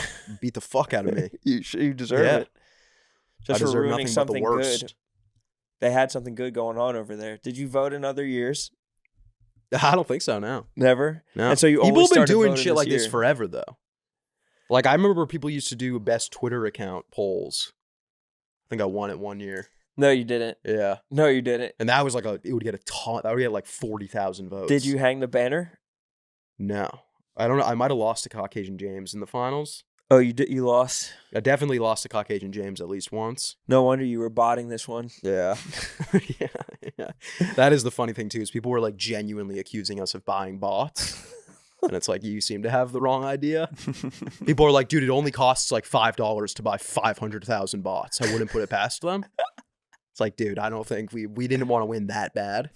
[SPEAKER 1] Beat the fuck out of me.
[SPEAKER 2] You deserve
[SPEAKER 1] Yeah.
[SPEAKER 2] it. Just
[SPEAKER 1] I
[SPEAKER 2] for
[SPEAKER 1] deserve
[SPEAKER 2] ruining
[SPEAKER 1] nothing but the
[SPEAKER 2] something
[SPEAKER 1] worst.
[SPEAKER 2] good. They had something good going on over there. Did you vote in other years?
[SPEAKER 1] I don't think so. No.
[SPEAKER 2] Never?
[SPEAKER 1] No.
[SPEAKER 2] And so you
[SPEAKER 1] People
[SPEAKER 2] only
[SPEAKER 1] have been
[SPEAKER 2] started
[SPEAKER 1] doing
[SPEAKER 2] voting
[SPEAKER 1] shit like this
[SPEAKER 2] year.
[SPEAKER 1] forever, though. Like I remember people used to do best Twitter account polls. I think I won it one year.
[SPEAKER 2] No, you didn't.
[SPEAKER 1] Yeah,
[SPEAKER 2] No, you didn't.
[SPEAKER 1] and that was like it would get a ton. That would get like 40,000 votes.
[SPEAKER 2] Did you hang the banner?
[SPEAKER 1] No, I don't know. I might have lost to Caucasian James in the finals.
[SPEAKER 2] Oh, you did. You lost.
[SPEAKER 1] I definitely lost to Caucasian James at least once.
[SPEAKER 2] No wonder you were botting this one.
[SPEAKER 1] Yeah. yeah. That is the funny thing, too, is people were like genuinely accusing us of buying bots. And it's like, you seem to have the wrong idea. People are like, dude, it only costs like $5 to buy 500,000 bots. I wouldn't put it past them. It's like, dude, I don't think we didn't want to win that bad.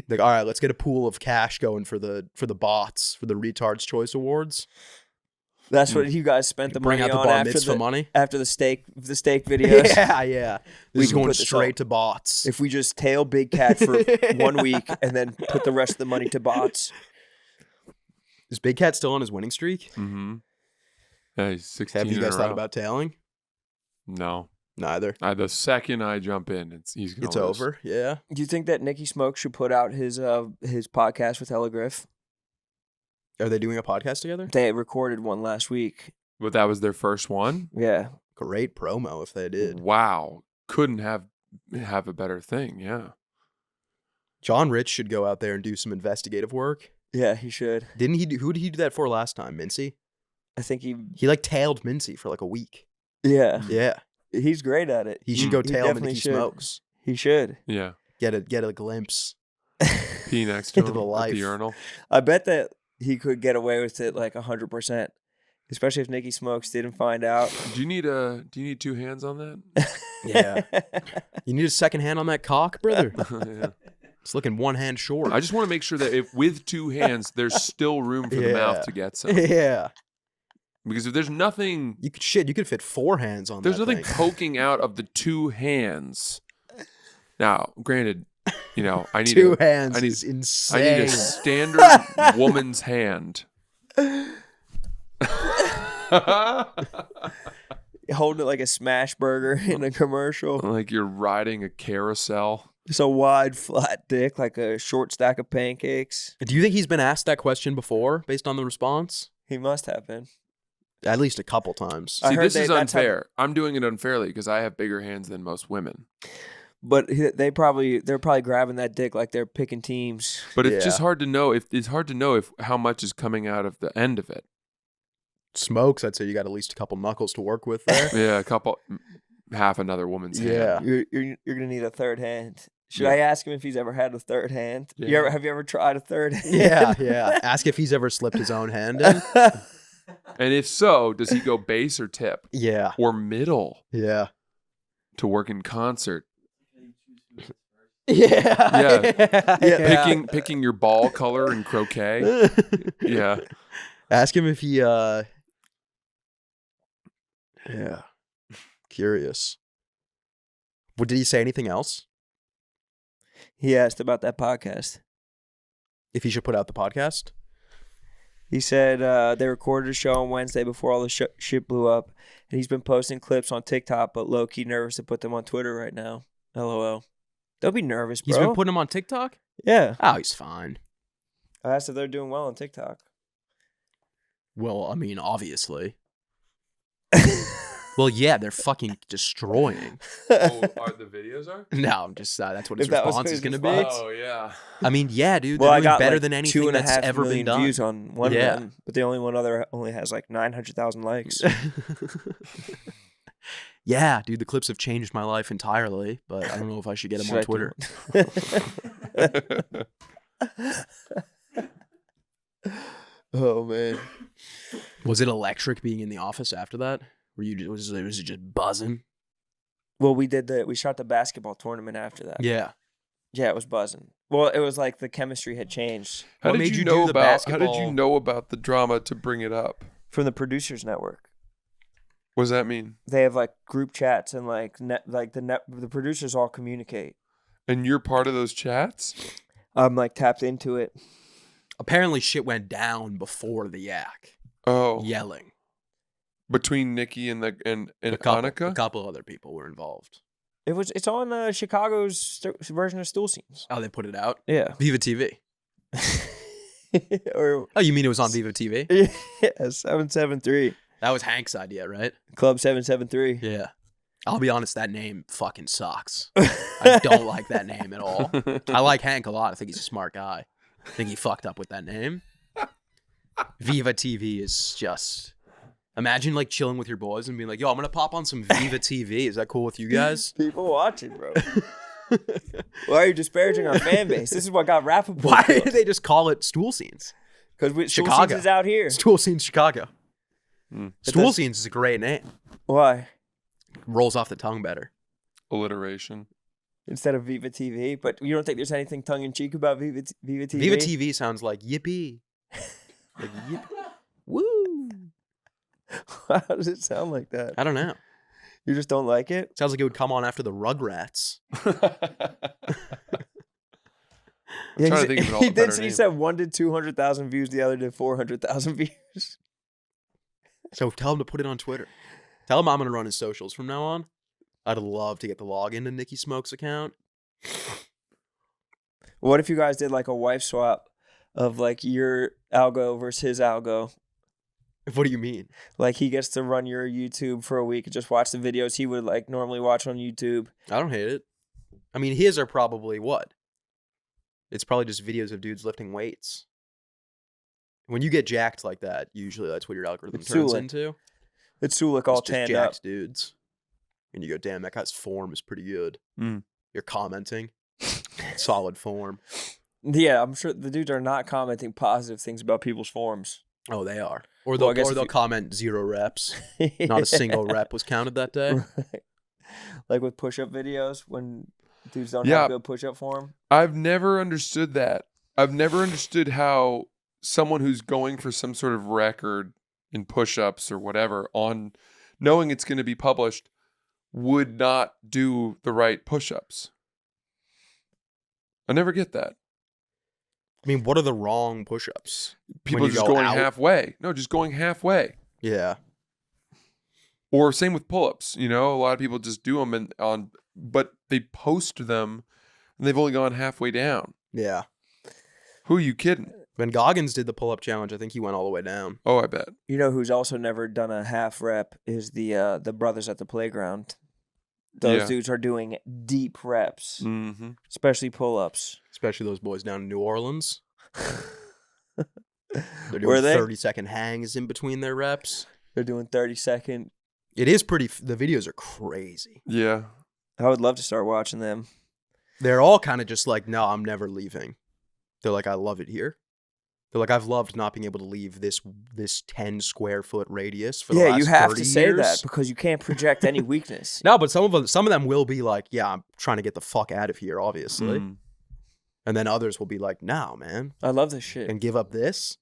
[SPEAKER 1] Like, all right, let's get a pool of cash going for the bots for the Retards Choice Awards.
[SPEAKER 2] That's what you guys spent the
[SPEAKER 1] Bring
[SPEAKER 2] money
[SPEAKER 1] out the
[SPEAKER 2] on
[SPEAKER 1] bar
[SPEAKER 2] after
[SPEAKER 1] mitzvah money.
[SPEAKER 2] after the steak videos.
[SPEAKER 1] Yeah.
[SPEAKER 2] We
[SPEAKER 1] This is
[SPEAKER 2] can
[SPEAKER 1] going
[SPEAKER 2] put this
[SPEAKER 1] straight
[SPEAKER 2] up.
[SPEAKER 1] to bots.
[SPEAKER 2] If we just tail Big Cat for 1 week and then put the rest of the money to bots.
[SPEAKER 1] Is Big Cat still on his winning streak?
[SPEAKER 3] Mm-hmm. Yeah, he's 16.
[SPEAKER 1] Have you
[SPEAKER 3] in
[SPEAKER 1] guys
[SPEAKER 3] a
[SPEAKER 1] thought
[SPEAKER 3] row.
[SPEAKER 1] about tailing?
[SPEAKER 3] No.
[SPEAKER 1] Neither.
[SPEAKER 3] The second I jump in, he's gonna
[SPEAKER 1] It's
[SPEAKER 3] lose.
[SPEAKER 1] over. Yeah.
[SPEAKER 2] Do you think that Nikki Smoke should put out his podcast with Ella Griff?
[SPEAKER 1] Are they doing a podcast together?
[SPEAKER 2] They recorded one last week.
[SPEAKER 3] But that was their first one.
[SPEAKER 2] Yeah.
[SPEAKER 1] Great promo if they did.
[SPEAKER 3] Wow, couldn't have a better thing. Yeah.
[SPEAKER 1] John Rich should go out there and do some investigative work.
[SPEAKER 2] Yeah, he should.
[SPEAKER 1] Didn't he? Who did he do that for last time? Mincy.
[SPEAKER 2] I think he.
[SPEAKER 1] He like tailed Mincy for like a week.
[SPEAKER 2] Yeah.
[SPEAKER 1] Yeah.
[SPEAKER 2] He's great at it.
[SPEAKER 1] He should go
[SPEAKER 2] He
[SPEAKER 1] tail
[SPEAKER 2] definitely
[SPEAKER 1] Nikki
[SPEAKER 2] should.
[SPEAKER 1] Smokes.
[SPEAKER 2] He should.
[SPEAKER 3] Yeah.
[SPEAKER 1] Get a glimpse.
[SPEAKER 3] Pee next to
[SPEAKER 1] Into
[SPEAKER 3] him
[SPEAKER 1] the
[SPEAKER 3] at
[SPEAKER 1] life.
[SPEAKER 3] the urinal.
[SPEAKER 2] I bet that he could get away with it like 100%. Especially if Nikki Smokes didn't find out.
[SPEAKER 3] Do you need 2 hands on that?
[SPEAKER 1] Yeah. You need a second hand on that cock, brother.
[SPEAKER 3] Yeah.
[SPEAKER 1] It's looking one hand short.
[SPEAKER 3] I just want to make sure that if with 2 hands, there's still room for the mouth to get some.
[SPEAKER 1] Yeah.
[SPEAKER 3] Because if there's nothing,
[SPEAKER 1] You could fit 4 hands on
[SPEAKER 3] there's
[SPEAKER 1] that
[SPEAKER 3] nothing
[SPEAKER 1] thing.
[SPEAKER 3] poking out of the 2 hands. Now, granted, I need
[SPEAKER 1] 2 hands
[SPEAKER 3] I need-
[SPEAKER 1] is
[SPEAKER 3] I
[SPEAKER 1] insane.
[SPEAKER 3] need a standard woman's hand.
[SPEAKER 2] Holding it like a smash burger in a commercial.
[SPEAKER 3] Like you're riding a carousel.
[SPEAKER 2] Just a wide, flat dick, like a short stack of pancakes.
[SPEAKER 1] Do you think he's been asked that question before based on the response?
[SPEAKER 2] He must have been.
[SPEAKER 1] At least a couple times.
[SPEAKER 2] I
[SPEAKER 3] See,
[SPEAKER 2] heard
[SPEAKER 3] this is
[SPEAKER 2] that's how-
[SPEAKER 3] unfair. I'm doing it unfairly because I have bigger hands than most women.
[SPEAKER 2] But they're probably grabbing that dick like they're picking teams.
[SPEAKER 3] But it's just
[SPEAKER 1] Yeah.
[SPEAKER 3] hard to know if how much is coming out of the end of it.
[SPEAKER 1] Smokes, I'd say you got at least a couple knuckles to work with there.
[SPEAKER 3] Yeah, half another woman's
[SPEAKER 1] Yeah.
[SPEAKER 3] hand.
[SPEAKER 2] You're gonna need a third hand. Should
[SPEAKER 3] Yeah.
[SPEAKER 2] I ask him if he's ever had a third hand?
[SPEAKER 3] Yeah.
[SPEAKER 2] Have you ever tried a third hand?
[SPEAKER 1] Yeah. Ask if he's ever slipped his own hand in.
[SPEAKER 3] And if so, does he go bass or tip
[SPEAKER 1] Yeah.
[SPEAKER 3] or middle
[SPEAKER 1] Yeah.
[SPEAKER 3] to work in concert?
[SPEAKER 1] Yeah.
[SPEAKER 3] Picking your ball color in croquet. Yeah.
[SPEAKER 1] Ask him if he yeah. Curious. Well, did he say anything else?
[SPEAKER 2] He asked about that podcast.
[SPEAKER 1] If he should put out the podcast?
[SPEAKER 2] He said they recorded a show on Wednesday before all the shit blew up, and he's been posting clips on TikTok, but low-key nervous to put them on Twitter right now. LOL. Don't be nervous, bro.
[SPEAKER 1] He's been putting him on TikTok?
[SPEAKER 2] Yeah.
[SPEAKER 1] Oh, he's fine.
[SPEAKER 2] I asked if they're doing well on TikTok.
[SPEAKER 1] Well, I mean, obviously. Well, yeah, they're fucking destroying.
[SPEAKER 3] The videos are?
[SPEAKER 1] No, I'm just that's what his
[SPEAKER 2] If that was
[SPEAKER 1] response
[SPEAKER 2] his
[SPEAKER 1] is going to
[SPEAKER 2] response.
[SPEAKER 1] be.
[SPEAKER 3] Oh yeah.
[SPEAKER 1] I mean, yeah, dude,
[SPEAKER 2] Well,
[SPEAKER 1] they're
[SPEAKER 2] I
[SPEAKER 1] doing
[SPEAKER 2] got
[SPEAKER 1] better
[SPEAKER 2] like
[SPEAKER 1] than anything that's
[SPEAKER 2] 2.5
[SPEAKER 1] ever been
[SPEAKER 2] million
[SPEAKER 1] done.
[SPEAKER 2] views on one
[SPEAKER 1] Yeah.
[SPEAKER 2] of them, but the one other only has like 900,000 likes.
[SPEAKER 1] Yeah, dude, the clips have changed my life entirely, but I don't know if I should get them on Twitter.
[SPEAKER 2] Oh man.
[SPEAKER 1] Was it electric being in the office after that? Was it just buzzing?
[SPEAKER 2] Well, we shot the basketball tournament after that.
[SPEAKER 1] Yeah.
[SPEAKER 2] Yeah, it was buzzing. Well, it was like the chemistry had changed
[SPEAKER 3] How
[SPEAKER 1] What
[SPEAKER 3] did
[SPEAKER 1] made
[SPEAKER 3] you
[SPEAKER 1] you
[SPEAKER 3] know
[SPEAKER 1] do the
[SPEAKER 3] about? How did
[SPEAKER 1] basketball?
[SPEAKER 3] you know about the drama to bring it up?
[SPEAKER 2] from the producers network.
[SPEAKER 3] What does that mean?
[SPEAKER 2] They have like group chats and the producers all communicate.
[SPEAKER 3] And you're part of those chats?
[SPEAKER 2] I'm like tapped into it.
[SPEAKER 1] Apparently shit went down before the yak.
[SPEAKER 3] Oh,
[SPEAKER 1] Yelling.
[SPEAKER 3] between Nikki and
[SPEAKER 1] A couple
[SPEAKER 3] Annika.
[SPEAKER 1] other people were involved.
[SPEAKER 2] It's on Chicago's version of Stool Scenes.
[SPEAKER 1] Oh, they put it out?
[SPEAKER 2] Yeah.
[SPEAKER 1] Viva TV.
[SPEAKER 2] Or
[SPEAKER 1] Oh, you mean it was on Viva TV?
[SPEAKER 2] yeah, 773.
[SPEAKER 1] That was Hank's idea, right?
[SPEAKER 2] Club 773.
[SPEAKER 1] Yeah. I'll be honest, that name fucking sucks. I don't like that name at all. I like Hank a lot. I think he's a smart guy. I think he fucked up with that name. Viva TV is just... Imagine like chilling with your boys and being like, yo, I'm going to pop on some Viva TV. Is that cool with you guys?
[SPEAKER 2] People watching, bro. Why are you disparaging our fan base? This is what got Rappaport.
[SPEAKER 1] Why did they just call it Stool Scenes?
[SPEAKER 2] Because Stool
[SPEAKER 1] Chicago.
[SPEAKER 2] Scenes is out here.
[SPEAKER 1] Stool Scenes Chicago.
[SPEAKER 3] Mm.
[SPEAKER 1] Stool Scenes is a great name.
[SPEAKER 2] Why?
[SPEAKER 1] Rolls off the tongue better.
[SPEAKER 3] Alliteration.
[SPEAKER 2] instead of Viva TV. But you don't think there's anything tongue in cheek about Viva TV?
[SPEAKER 1] Viva TV sounds like yippee. Like yippee. Woo.
[SPEAKER 2] How does it sound like that?
[SPEAKER 1] I don't know.
[SPEAKER 2] You just don't like it?
[SPEAKER 1] Sounds like it would come on after the Rugrats.
[SPEAKER 2] Yeah,
[SPEAKER 3] trying to think of all the better
[SPEAKER 2] he
[SPEAKER 3] names.
[SPEAKER 2] said 1 to 200,000 views. The other did 400,000 views.
[SPEAKER 1] So tell him to put it on Twitter. Tell him I'm going to run his socials from now on. I'd love to get the login to Nikki Smoke's account.
[SPEAKER 2] What if you guys did like a wife swap of like your algo versus his algo?
[SPEAKER 1] What do you mean?
[SPEAKER 2] Like he gets to run your YouTube for a week and just watch the videos he would like normally watch on YouTube.
[SPEAKER 1] I don't hate it. I mean, his are probably what? It's probably just videos of dudes lifting weights. When you get jacked like that, usually that's what your algorithm
[SPEAKER 2] It's
[SPEAKER 1] turns
[SPEAKER 2] Sulik.
[SPEAKER 1] into.
[SPEAKER 2] It's Sulik all
[SPEAKER 1] It's just
[SPEAKER 2] tanned
[SPEAKER 1] jacked
[SPEAKER 2] up.
[SPEAKER 1] dudes. And you go, damn, that guy's form is pretty good.
[SPEAKER 3] Mm.
[SPEAKER 1] You're commenting. Solid form.
[SPEAKER 2] Yeah, I'm sure the dudes are not commenting positive things about people's forms.
[SPEAKER 1] Oh, they are. Or
[SPEAKER 2] Well, I
[SPEAKER 1] they'll,
[SPEAKER 2] guess if
[SPEAKER 1] they'll
[SPEAKER 2] you-
[SPEAKER 1] comment 0 reps. Not a single rep was counted that day.
[SPEAKER 2] Right. Like with push-up videos when dudes don't
[SPEAKER 3] Yeah.
[SPEAKER 2] have good push-up form.
[SPEAKER 3] I've never understood that. I've never understood how someone who's going for some sort of record in push-ups or whatever, on knowing it's going to be published, would not do the right push-ups. I never get that.
[SPEAKER 1] I mean, what are the wrong push-ups?
[SPEAKER 3] People
[SPEAKER 1] you
[SPEAKER 3] are just
[SPEAKER 1] go
[SPEAKER 3] going
[SPEAKER 1] out?
[SPEAKER 3] halfway. No, just going halfway.
[SPEAKER 1] Yeah.
[SPEAKER 3] Or same with pull-ups. You know, a lot of people just do them but they post them and they've only gone halfway down.
[SPEAKER 1] Yeah.
[SPEAKER 3] Who are you kidding?
[SPEAKER 1] When Goggins did the pull-up challenge, I think he went all the way down.
[SPEAKER 3] Oh, I bet.
[SPEAKER 2] You know who's also never done a half rep is the brothers at the playground. Those
[SPEAKER 3] Yeah.
[SPEAKER 2] dudes are doing deep reps,
[SPEAKER 3] Mm-hmm.
[SPEAKER 2] especially pull-ups.
[SPEAKER 1] Especially those boys down in New Orleans. They're
[SPEAKER 2] Were
[SPEAKER 1] doing
[SPEAKER 2] they?
[SPEAKER 1] 30-second hangs in between their reps.
[SPEAKER 2] They're doing 30-second.
[SPEAKER 1] It is pretty... The videos are crazy.
[SPEAKER 3] Yeah.
[SPEAKER 2] I would love to start watching them.
[SPEAKER 1] They're all kind of just like, no, I'm never leaving. They're like, I love it here. They're like, I've loved not being able to leave this 10 square foot radius for the last
[SPEAKER 2] You have
[SPEAKER 1] 30
[SPEAKER 2] to say
[SPEAKER 1] years.
[SPEAKER 2] that because you can't project any weakness.
[SPEAKER 1] No, but some of them will be like, yeah, I'm trying to get the fuck out of here, obviously.
[SPEAKER 3] Mm.
[SPEAKER 1] And then others will be like, no, man,
[SPEAKER 2] I love this shit.
[SPEAKER 1] and give up this,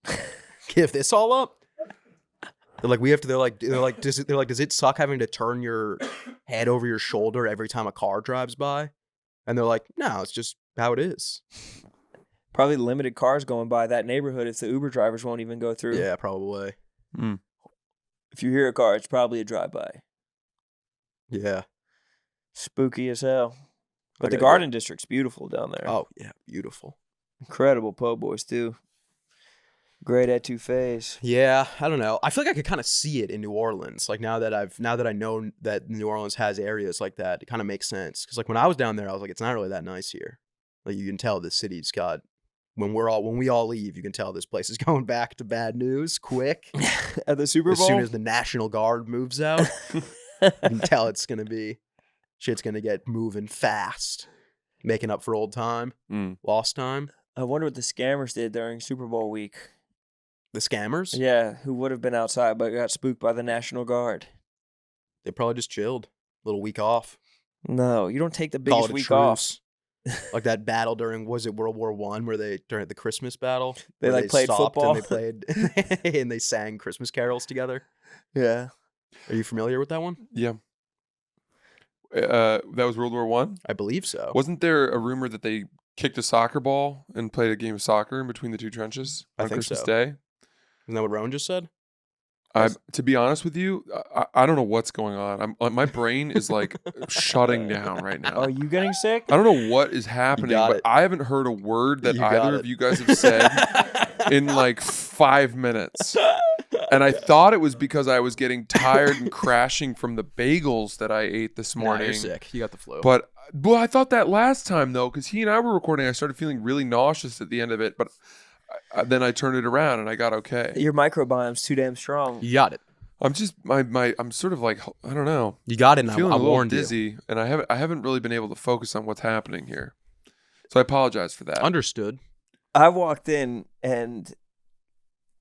[SPEAKER 1] give this all up. They're like, we have to. They're like, does it suck having to turn your head over your shoulder every time a car drives by? And they're like, no, it's just how it is.
[SPEAKER 2] Probably limited cars going by that neighborhood if the Uber drivers won't even go through.
[SPEAKER 1] Yeah, probably.
[SPEAKER 2] If you hear a car, it's probably a drive-by.
[SPEAKER 1] Yeah.
[SPEAKER 2] Spooky as hell. But the
[SPEAKER 1] Okay,
[SPEAKER 2] Garden District's beautiful down there.
[SPEAKER 1] Oh yeah, beautiful.
[SPEAKER 2] Incredible po' boys, too. Great etouffees.
[SPEAKER 1] Yeah, I don't know. I feel like I could kind of see it in New Orleans. Like now that I know that New Orleans has areas like that, it kind of makes sense. Because like when I was down there, I was like, it's not really that nice here. Like you can tell the city's got when we all leave, you can tell this place is going back to bad news quick.
[SPEAKER 2] At the Super
[SPEAKER 1] As
[SPEAKER 2] Bowl?
[SPEAKER 1] soon as the National Guard moves out, you can tell shit's gonna get moving fast, making up for old time, lost time.
[SPEAKER 2] I wonder what the scammers did during Super Bowl week.
[SPEAKER 1] The scammers,
[SPEAKER 2] Yeah, who would have been outside but got spooked by the National Guard.
[SPEAKER 1] they probably just chilled, little week off.
[SPEAKER 2] No, you don't take the
[SPEAKER 1] Call
[SPEAKER 2] biggest
[SPEAKER 1] it a
[SPEAKER 2] week
[SPEAKER 1] truce.
[SPEAKER 2] off.
[SPEAKER 1] Like that battle during, was it World War I, where they, during the Christmas battle,
[SPEAKER 2] They,
[SPEAKER 1] where
[SPEAKER 2] like, played
[SPEAKER 1] stopped
[SPEAKER 2] football?
[SPEAKER 1] and they played and they sang Christmas carols together.
[SPEAKER 2] Yeah.
[SPEAKER 1] Are you familiar with that one?
[SPEAKER 3] Yeah. That was World War I?
[SPEAKER 1] I believe so.
[SPEAKER 3] Wasn't there a rumor that they kicked a soccer ball and played a game of soccer in between the two trenches
[SPEAKER 1] I
[SPEAKER 3] on
[SPEAKER 1] think
[SPEAKER 3] Christmas
[SPEAKER 1] so.
[SPEAKER 3] Day?
[SPEAKER 1] Isn't that what Rowan just said?
[SPEAKER 3] To be honest with you, I don't know what's going on. My brain is like shutting down right now.
[SPEAKER 2] Are you getting sick?
[SPEAKER 3] I don't know what is happening,
[SPEAKER 1] got
[SPEAKER 3] but
[SPEAKER 1] it.
[SPEAKER 3] I haven't heard a word that
[SPEAKER 1] You got
[SPEAKER 3] either
[SPEAKER 1] it.
[SPEAKER 3] of you guys have said in like 5 minutes. And I thought it was because I was getting tired and crashing from the bagels that I ate this
[SPEAKER 1] Nah,
[SPEAKER 3] morning.
[SPEAKER 1] you're sick. You got the flu.
[SPEAKER 3] But well, I thought that last time though, because he and I were recording, I started feeling really nauseous at the end of it. But then I turned it around and I got okay.
[SPEAKER 2] Your microbiome's too damn strong.
[SPEAKER 1] you got it.
[SPEAKER 3] I'm just I'm sort of like, I don't know,
[SPEAKER 1] You got it. And
[SPEAKER 3] feeling
[SPEAKER 1] I
[SPEAKER 3] a little
[SPEAKER 1] warned you.
[SPEAKER 3] dizzy, and I haven't really been able to focus on what's happening here. So I apologize for that.
[SPEAKER 1] Understood.
[SPEAKER 2] I walked in and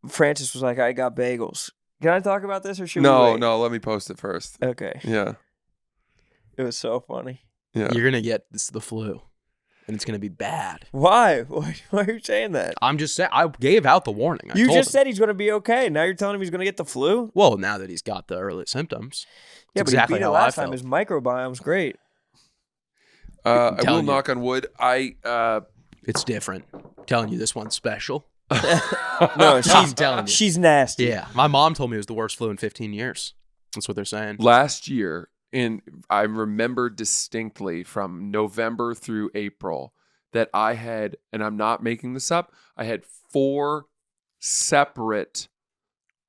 [SPEAKER 2] Francis was like, I got bagels. Can I talk about this or should we wait?
[SPEAKER 3] No, let me post it first.
[SPEAKER 2] Okay.
[SPEAKER 3] Yeah.
[SPEAKER 2] It was so funny.
[SPEAKER 3] Yeah.
[SPEAKER 1] You're gonna get the flu, and it's gonna be bad.
[SPEAKER 2] Why? Why are you saying that?
[SPEAKER 1] I'm just saying. I gave out the warning. I
[SPEAKER 2] You
[SPEAKER 1] told
[SPEAKER 2] just
[SPEAKER 1] him.
[SPEAKER 2] said he's going to be okay. Now you're telling him he's going to get the flu?
[SPEAKER 1] Well, now that he's got the early symptoms.
[SPEAKER 2] Yeah,
[SPEAKER 1] It's
[SPEAKER 2] but
[SPEAKER 1] exactly
[SPEAKER 2] he beat it
[SPEAKER 1] how I
[SPEAKER 2] last time.
[SPEAKER 1] felt.
[SPEAKER 2] His microbiome's great.
[SPEAKER 3] I will
[SPEAKER 1] telling you.
[SPEAKER 3] knock on wood.
[SPEAKER 1] It's different. I'm telling you, this one's special.
[SPEAKER 2] No,
[SPEAKER 1] I'm telling you.
[SPEAKER 2] she's nasty.
[SPEAKER 1] Yeah, my mom told me it was the worst flu in 15 years. That's what they're saying.
[SPEAKER 3] Last year, I remember distinctly from November through April that I had, and I'm not making this up, I had 4 separate,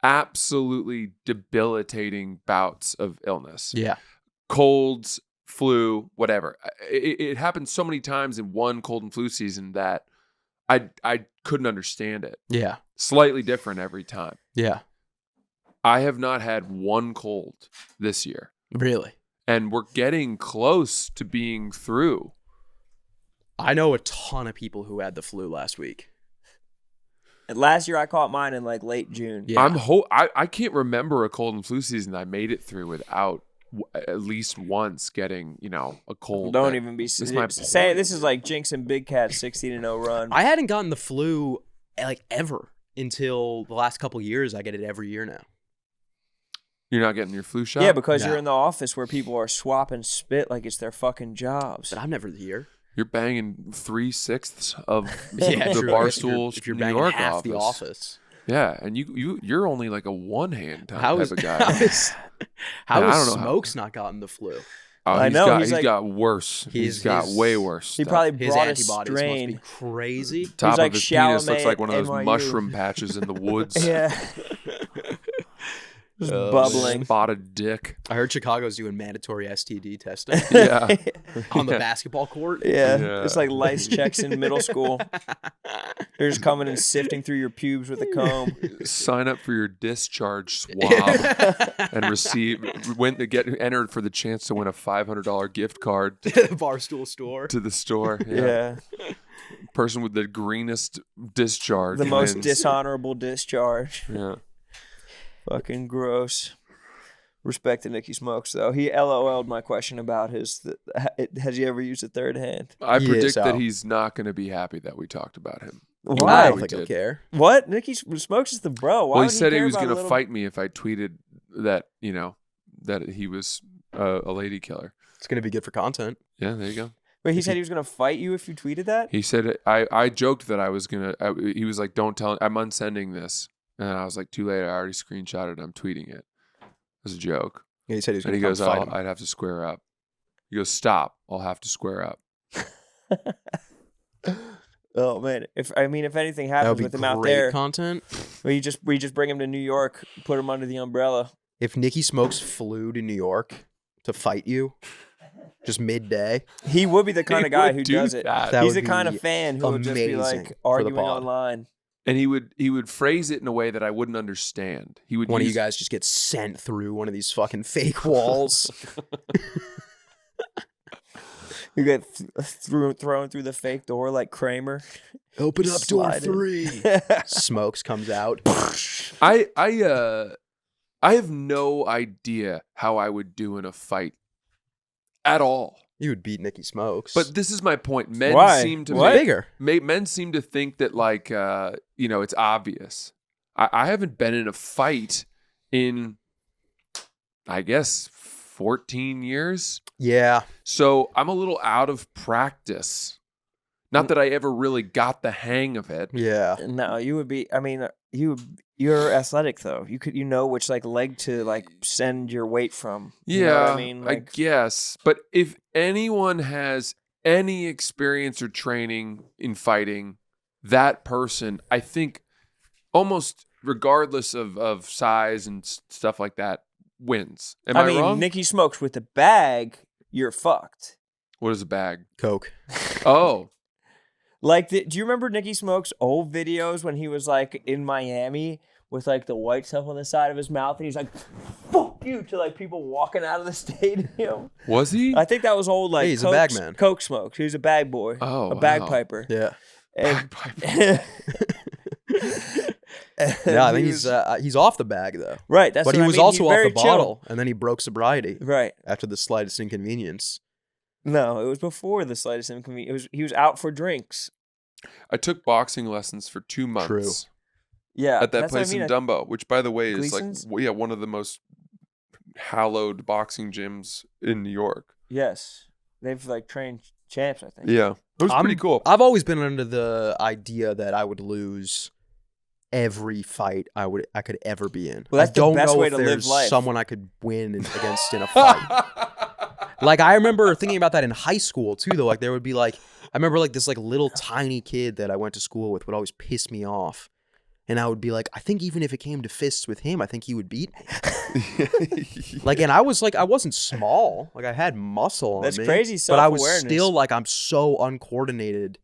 [SPEAKER 3] absolutely debilitating bouts of illness.
[SPEAKER 1] Yeah,
[SPEAKER 3] Colds, flu, whatever. It happened so many times in one cold and flu season that I couldn't understand it.
[SPEAKER 1] yeah,
[SPEAKER 3] Slightly different every time.
[SPEAKER 1] yeah.
[SPEAKER 3] I have not had one cold this year.
[SPEAKER 1] Really?
[SPEAKER 3] And we're getting close to being through.
[SPEAKER 1] I know a ton of people who had the flu last week.
[SPEAKER 2] And last year I caught mine in like late June.
[SPEAKER 1] Yeah.
[SPEAKER 3] I can't remember a cold and flu season I made it through without at least once getting, a cold.
[SPEAKER 2] Don't even be
[SPEAKER 3] This might-
[SPEAKER 2] say this is like Jinx and Big Cat's 16-0 run.
[SPEAKER 1] I hadn't gotten the flu like ever until the last couple years. I get it every year now.
[SPEAKER 3] You're not getting your flu shot?
[SPEAKER 2] Yeah, because
[SPEAKER 1] No.
[SPEAKER 2] you're in the office where people are swapping spit like it's their fucking jobs.
[SPEAKER 1] But I'm never here.
[SPEAKER 3] You're banging 3/6 of
[SPEAKER 1] Yeah,
[SPEAKER 3] the
[SPEAKER 1] true.
[SPEAKER 3] Barstool
[SPEAKER 1] if you're
[SPEAKER 3] New
[SPEAKER 1] banging
[SPEAKER 3] York
[SPEAKER 1] half
[SPEAKER 3] office.
[SPEAKER 1] the office.
[SPEAKER 3] Yeah, and you're only like a one-hand type
[SPEAKER 1] How is
[SPEAKER 3] of guy.
[SPEAKER 1] how
[SPEAKER 3] And I
[SPEAKER 1] is
[SPEAKER 3] don't know how-
[SPEAKER 1] Smokes not gotten the flu?
[SPEAKER 3] Oh,
[SPEAKER 2] I
[SPEAKER 3] he's
[SPEAKER 2] know,
[SPEAKER 3] got,
[SPEAKER 2] he's
[SPEAKER 3] he's
[SPEAKER 2] like-
[SPEAKER 3] got worse. He's got
[SPEAKER 1] his-
[SPEAKER 3] way worse.
[SPEAKER 2] He
[SPEAKER 3] stuff.
[SPEAKER 2] probably
[SPEAKER 1] His
[SPEAKER 2] brought a
[SPEAKER 1] antibodies must be
[SPEAKER 2] strain.
[SPEAKER 1] crazy.
[SPEAKER 3] Top
[SPEAKER 2] like
[SPEAKER 3] of his penis
[SPEAKER 2] Chalamet
[SPEAKER 3] looks like one of those
[SPEAKER 2] NYU.
[SPEAKER 3] mushroom patches in the woods.
[SPEAKER 2] Yeah. Just bubbling.
[SPEAKER 3] Spotted dick.
[SPEAKER 1] I heard Chicago's doing mandatory STD testing
[SPEAKER 3] Yeah.
[SPEAKER 1] on the basketball court.
[SPEAKER 2] Yeah.
[SPEAKER 3] Yeah.
[SPEAKER 2] It's like lice checks in middle school. They're just coming and sifting through your pubes with a comb.
[SPEAKER 3] Sign up for your discharge swab and entered for the chance to win a $500 gift card
[SPEAKER 1] Barstool store.
[SPEAKER 3] to the store.
[SPEAKER 2] Yeah.
[SPEAKER 3] Person with the greenest discharge.
[SPEAKER 2] The most
[SPEAKER 3] wins.
[SPEAKER 2] dishonorable discharge.
[SPEAKER 3] Yeah.
[SPEAKER 2] Fucking gross. Respect to Nikki Smokes, though. He LOL'd my question about has he ever used a third hand?
[SPEAKER 3] I
[SPEAKER 1] He
[SPEAKER 3] predict
[SPEAKER 1] is
[SPEAKER 3] that
[SPEAKER 1] out.
[SPEAKER 3] he's not going to be happy that we talked about him.
[SPEAKER 1] I
[SPEAKER 2] Why?
[SPEAKER 1] don't
[SPEAKER 3] we
[SPEAKER 1] think he'll
[SPEAKER 3] did.
[SPEAKER 1] care.
[SPEAKER 2] What? Nikki Smokes is the bro. Why
[SPEAKER 3] Well, he
[SPEAKER 2] would
[SPEAKER 3] said he
[SPEAKER 2] care
[SPEAKER 3] was
[SPEAKER 2] about
[SPEAKER 3] going
[SPEAKER 2] a
[SPEAKER 3] to
[SPEAKER 2] little-
[SPEAKER 3] fight me if I tweeted that, that he was a lady killer.
[SPEAKER 1] It's gonna be good for content.
[SPEAKER 3] Yeah, there you go.
[SPEAKER 2] Wait, he said he was going to fight you if you tweeted that?
[SPEAKER 3] He said, I joked that I was going to, he was like, don't tell, I'm unsending this. And I was like, too late. I already screenshotted it. I'm tweeting it. It was a joke.
[SPEAKER 1] And he said he was
[SPEAKER 3] And
[SPEAKER 1] gonna
[SPEAKER 3] he
[SPEAKER 1] come
[SPEAKER 3] goes,
[SPEAKER 1] fight him.
[SPEAKER 3] I'd have to square up. He goes, stop. I'll have to square up.
[SPEAKER 2] Oh man, if anything
[SPEAKER 1] That would
[SPEAKER 2] happens
[SPEAKER 1] be
[SPEAKER 2] with him out
[SPEAKER 1] great
[SPEAKER 2] there,
[SPEAKER 1] content.
[SPEAKER 2] we just bring him to New York, put him under the umbrella.
[SPEAKER 1] If Nikki Smokes flew to New York to fight you, just midday,
[SPEAKER 2] He would be the kind
[SPEAKER 3] He
[SPEAKER 2] of guy
[SPEAKER 3] would
[SPEAKER 2] who
[SPEAKER 3] do
[SPEAKER 2] does it.
[SPEAKER 3] that.
[SPEAKER 1] That
[SPEAKER 2] He's
[SPEAKER 1] would
[SPEAKER 2] the kind of
[SPEAKER 1] be
[SPEAKER 2] fan who would just be
[SPEAKER 1] amazing
[SPEAKER 2] like
[SPEAKER 1] for the
[SPEAKER 2] arguing
[SPEAKER 1] pod.
[SPEAKER 2] online.
[SPEAKER 3] And he would phrase it in a way that I wouldn't understand. He would
[SPEAKER 1] one of you
[SPEAKER 3] use-
[SPEAKER 1] guys just gets sent through one of these fucking fake walls.
[SPEAKER 2] You get thrown through the fake door like Kramer.
[SPEAKER 1] Open up door
[SPEAKER 2] Slide in.
[SPEAKER 1] 3. Smokes comes out.
[SPEAKER 3] I have no idea how I would do in a fight at all.
[SPEAKER 1] You would beat Nikki Smokes.
[SPEAKER 3] But this is my point. Men
[SPEAKER 2] Why?
[SPEAKER 3] seem to
[SPEAKER 2] What?
[SPEAKER 1] bigger.
[SPEAKER 3] men seem to think that like it's obvious. I haven't been in a fight in I guess 14 years.
[SPEAKER 1] Yeah.
[SPEAKER 3] So I'm a little out of practice. Not that I ever really got the hang of it.
[SPEAKER 1] Yeah.
[SPEAKER 2] No, you would be. I mean, you're athletic though. You know which like leg to like send your weight from. You know what I mean,
[SPEAKER 3] I guess. But if anyone has any experience or training in fighting, that person, I think, almost regardless of size and stuff like that, wins. Am I
[SPEAKER 2] mean,
[SPEAKER 3] wrong?
[SPEAKER 2] Nikki Smokes with the bag, you're fucked.
[SPEAKER 3] What is a bag?
[SPEAKER 1] Coke.
[SPEAKER 3] Oh,
[SPEAKER 2] Like, do you remember Nikki Smokes' old videos when he was like in Miami with like the white stuff on the side of his mouth, and he's like, "Fuck you" to like people walking out of the stadium?
[SPEAKER 3] was he?
[SPEAKER 2] I think that was old like
[SPEAKER 1] Hey, he's a
[SPEAKER 2] Coke,
[SPEAKER 1] bag man.
[SPEAKER 2] Coke Smokes. He was a bag boy,
[SPEAKER 3] Oh,
[SPEAKER 2] a
[SPEAKER 3] wow.
[SPEAKER 2] bagpiper.
[SPEAKER 1] Yeah.
[SPEAKER 2] And,
[SPEAKER 1] Yeah, I think
[SPEAKER 2] he
[SPEAKER 1] he's
[SPEAKER 2] was-
[SPEAKER 1] he's off the bag though.
[SPEAKER 2] right. That's
[SPEAKER 1] But
[SPEAKER 2] what
[SPEAKER 1] he
[SPEAKER 2] I
[SPEAKER 1] was
[SPEAKER 2] mean.
[SPEAKER 1] also
[SPEAKER 2] He's
[SPEAKER 1] off
[SPEAKER 2] very
[SPEAKER 1] the
[SPEAKER 2] chill.
[SPEAKER 1] bottle, and then he broke sobriety
[SPEAKER 2] Right.
[SPEAKER 1] after the slightest inconvenience.
[SPEAKER 2] No, it was before the slightest inconvenience. He was out for drinks.
[SPEAKER 3] I took boxing lessons for 2 months.
[SPEAKER 1] True.
[SPEAKER 2] Yeah,
[SPEAKER 3] At that
[SPEAKER 2] that's what I
[SPEAKER 3] place
[SPEAKER 2] mean.
[SPEAKER 3] in Dumbo, which by the way is
[SPEAKER 2] Gleason's?
[SPEAKER 3] like one of the most hallowed boxing gyms in New York.
[SPEAKER 2] Yes, they've like trained champs. I think.
[SPEAKER 3] Yeah, it was pretty cool.
[SPEAKER 1] I've always been under the idea that I would lose every fight I could ever be in.
[SPEAKER 2] Well, that's
[SPEAKER 1] I don't
[SPEAKER 2] the best
[SPEAKER 1] know
[SPEAKER 2] way
[SPEAKER 1] if
[SPEAKER 2] to live
[SPEAKER 1] there's
[SPEAKER 2] life.
[SPEAKER 1] someone I could win against in a fight. Like, I remember thinking about that in high school too, though. Like, there would be like, I remember like this like little tiny kid that I went to school with would always piss me off. And I would be like, I think even if it came to fists with him, I think he would beat me. Like, and I was like, I wasn't small. Like, I had muscle on
[SPEAKER 2] That's
[SPEAKER 1] me.
[SPEAKER 2] crazy
[SPEAKER 1] But I was
[SPEAKER 2] self-awareness.
[SPEAKER 1] still like, I'm so uncoordinated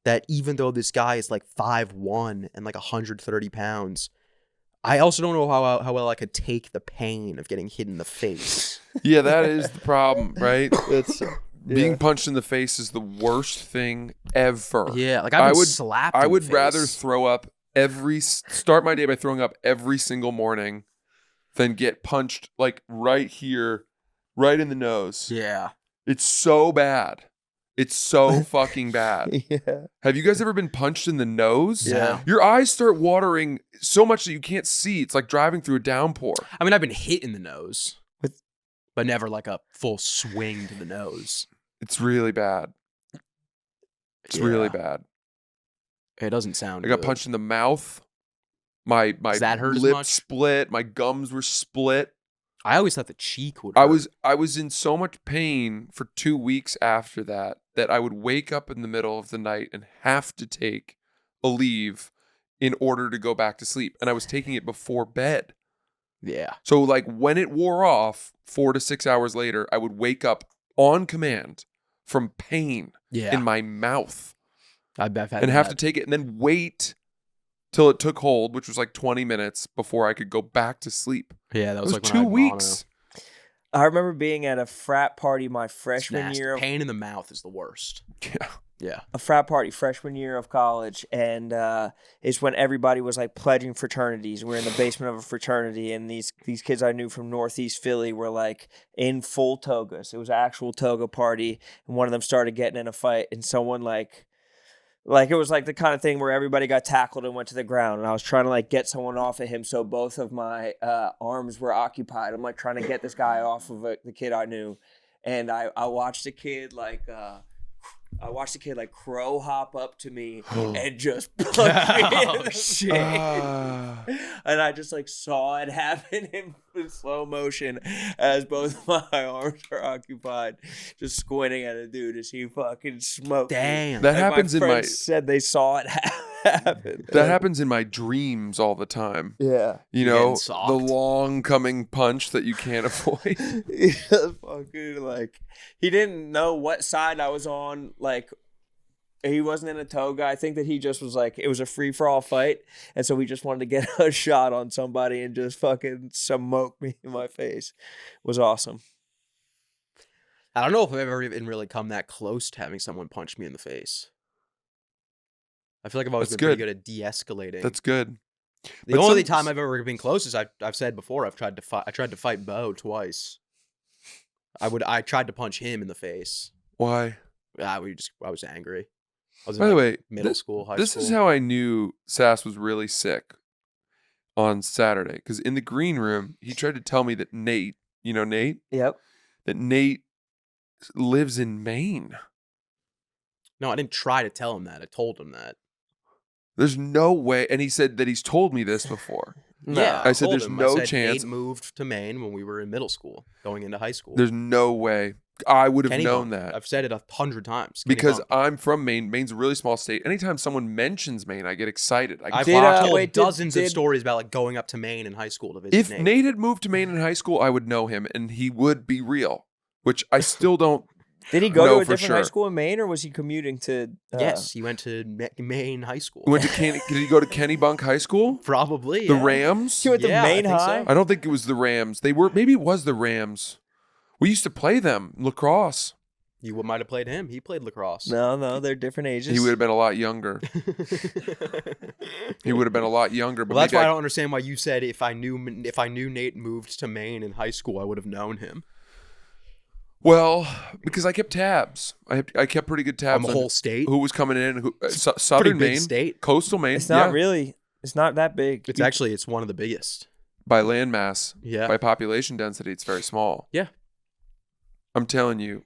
[SPEAKER 1] that even though this guy is like 5'1" and like 130 pounds, I also don't know how well I could take the pain of getting hit in the face.
[SPEAKER 3] Yeah, that is the problem, right?
[SPEAKER 1] It's
[SPEAKER 3] Being punched in the face is the worst thing ever.
[SPEAKER 1] Yeah, like I would slap.
[SPEAKER 3] I would rather throw up start my day by throwing up every single morning than get punched like right here, right in the nose.
[SPEAKER 1] Yeah.
[SPEAKER 3] It's so bad. It's so fucking bad.
[SPEAKER 2] Yeah.
[SPEAKER 3] Have you guys ever been punched in the nose?
[SPEAKER 1] Yeah.
[SPEAKER 3] Your eyes start watering so much that you can't see. It's like driving through a downpour.
[SPEAKER 1] I mean, I've been hit in the nose, but never like a full swing to the nose.
[SPEAKER 3] It's really bad. It's really bad.
[SPEAKER 1] It doesn't sound
[SPEAKER 3] I got
[SPEAKER 1] good.
[SPEAKER 3] punched in the mouth. My
[SPEAKER 1] Does that hurt as
[SPEAKER 3] lip
[SPEAKER 1] much?
[SPEAKER 3] split. My gums were split.
[SPEAKER 1] I always thought the cheek would
[SPEAKER 3] I
[SPEAKER 1] hurt.
[SPEAKER 3] was in so much pain for 2 weeks after that I would wake up in the middle of the night and have to take a leave in order to go back to sleep. And I was taking it before bed.
[SPEAKER 1] Yeah.
[SPEAKER 3] So like when it wore off 4 to 6 hours later, I would wake up on command from pain
[SPEAKER 1] Yeah.
[SPEAKER 3] in my mouth
[SPEAKER 1] I've had
[SPEAKER 3] and have
[SPEAKER 1] that.
[SPEAKER 3] to take it and then wait till it took hold, which was like 20 minutes before I could go back to sleep.
[SPEAKER 1] Yeah, that
[SPEAKER 3] It
[SPEAKER 1] was
[SPEAKER 3] was
[SPEAKER 1] like when I
[SPEAKER 3] 2
[SPEAKER 1] had
[SPEAKER 3] weeks.
[SPEAKER 2] I remember being at a frat party my
[SPEAKER 1] It's
[SPEAKER 2] freshman
[SPEAKER 1] nasty.
[SPEAKER 2] year of
[SPEAKER 1] Pain in the mouth is the worst.
[SPEAKER 3] Yeah.
[SPEAKER 1] Yeah.
[SPEAKER 2] a frat party freshman year of college, and it's when everybody was like pledging fraternities. We're in the basement of a fraternity, and these kids I knew from Northeast Philly were like in full togas. It was an actual toga party, and one of them started getting in a fight, and someone like it was like the kind of thing where everybody got tackled and went to the ground, and I was trying to like get someone off of him, so both of my arms were occupied. I'm like trying to get this guy off of the kid I knew, and I watched the kid like crow hop up to me and just punch me in the shit. And I just like saw it happen in slow motion as both my arms are occupied, just squinting at a dude as he fucking smoked me.
[SPEAKER 1] Damn.
[SPEAKER 3] That
[SPEAKER 2] And
[SPEAKER 3] happens
[SPEAKER 2] my
[SPEAKER 3] in my
[SPEAKER 2] friends said they saw it happen.
[SPEAKER 3] that happens in my dreams all the time.
[SPEAKER 2] Yeah.
[SPEAKER 3] You
[SPEAKER 1] You're
[SPEAKER 3] know,
[SPEAKER 1] getting
[SPEAKER 3] the
[SPEAKER 1] socked.
[SPEAKER 3] long coming punch that you can't avoid.
[SPEAKER 2] Yeah, fucking like he didn't know what side I was on. Like he wasn't in a toga. I think that he just was like it was a free for all fight, and so we just wanted to get a shot on somebody and just fucking smoke me in my face. It was awesome.
[SPEAKER 1] I don't know if I've ever even really come that close to having someone punch me in the face. I feel like I've always
[SPEAKER 3] That's
[SPEAKER 1] been pretty
[SPEAKER 3] good.
[SPEAKER 1] good at de-escalating.
[SPEAKER 3] That's good.
[SPEAKER 1] The
[SPEAKER 3] but
[SPEAKER 1] only
[SPEAKER 3] some-
[SPEAKER 1] time I've ever been close is I've said before I tried to fight Bo twice. I tried to punch him in the face.
[SPEAKER 3] Why?
[SPEAKER 1] I was angry. I was in
[SPEAKER 3] By the
[SPEAKER 1] like
[SPEAKER 3] way,
[SPEAKER 1] middle school, high
[SPEAKER 3] this
[SPEAKER 1] school.
[SPEAKER 3] is how I knew Sass was really sick on Saturday. Because in the green room, he tried to tell me that Nate, you know Nate?
[SPEAKER 2] Yep.
[SPEAKER 3] That Nate lives in Maine.
[SPEAKER 1] No, I didn't try to tell him that. I told him that.
[SPEAKER 3] There's no way. And he said that he's told me this before.
[SPEAKER 1] Yeah,
[SPEAKER 3] I said
[SPEAKER 1] told
[SPEAKER 3] there's
[SPEAKER 1] him.
[SPEAKER 3] no
[SPEAKER 1] I said
[SPEAKER 3] chance.
[SPEAKER 1] Nate moved to Maine when we were in middle school, going into high school.
[SPEAKER 3] There's no way. I would have
[SPEAKER 1] Kenny
[SPEAKER 3] known
[SPEAKER 1] Bunk.
[SPEAKER 3] that.
[SPEAKER 1] I've said it 100 times. Kenny
[SPEAKER 3] Because
[SPEAKER 1] Bunk.
[SPEAKER 3] I'm from Maine. Maine's a really small state. Anytime someone mentions Maine, I get excited.
[SPEAKER 1] I've
[SPEAKER 2] Did,
[SPEAKER 1] told
[SPEAKER 2] wait, did-
[SPEAKER 1] dozens of
[SPEAKER 2] did-
[SPEAKER 1] stories about like going up to Maine in high school to visit
[SPEAKER 3] if
[SPEAKER 1] Nate.
[SPEAKER 3] Nate had moved to Maine in high school, I would know him and he would be real, which I still don't.
[SPEAKER 2] Did he go
[SPEAKER 3] No,
[SPEAKER 2] to a
[SPEAKER 3] for
[SPEAKER 2] different high
[SPEAKER 3] sure.
[SPEAKER 2] school in Maine, or was he commuting to?
[SPEAKER 1] Yes, he went to Maine high school.
[SPEAKER 3] He went to did he go to Kenny Bunk High School?
[SPEAKER 1] Probably.
[SPEAKER 3] The
[SPEAKER 1] yeah.
[SPEAKER 3] Rams?
[SPEAKER 2] He went to
[SPEAKER 1] Yeah, I
[SPEAKER 2] Maine
[SPEAKER 1] think so.
[SPEAKER 2] High.
[SPEAKER 3] I don't think it was the Rams. Maybe it was the Rams. We used to play them lacrosse.
[SPEAKER 1] You might have played him. He played lacrosse.
[SPEAKER 2] No, they're different ages.
[SPEAKER 3] He would have been a lot younger. He would have been a lot younger. But
[SPEAKER 1] Well, that's
[SPEAKER 3] maybe
[SPEAKER 1] why I don't understand why you said if I knew Nate moved to Maine in high school, I would have known him.
[SPEAKER 3] Well, because I kept tabs. I kept pretty good tabs
[SPEAKER 1] On the whole state?
[SPEAKER 3] who was coming in.
[SPEAKER 1] Pretty
[SPEAKER 3] Southern
[SPEAKER 1] big
[SPEAKER 3] Maine,
[SPEAKER 1] state.
[SPEAKER 3] coastal Maine.
[SPEAKER 2] It's not
[SPEAKER 3] yeah,
[SPEAKER 2] really. It's not that big.
[SPEAKER 1] It's one of the biggest.
[SPEAKER 3] by landmass,
[SPEAKER 1] Yeah.
[SPEAKER 3] by population density, it's very small.
[SPEAKER 1] Yeah.
[SPEAKER 3] I'm telling you.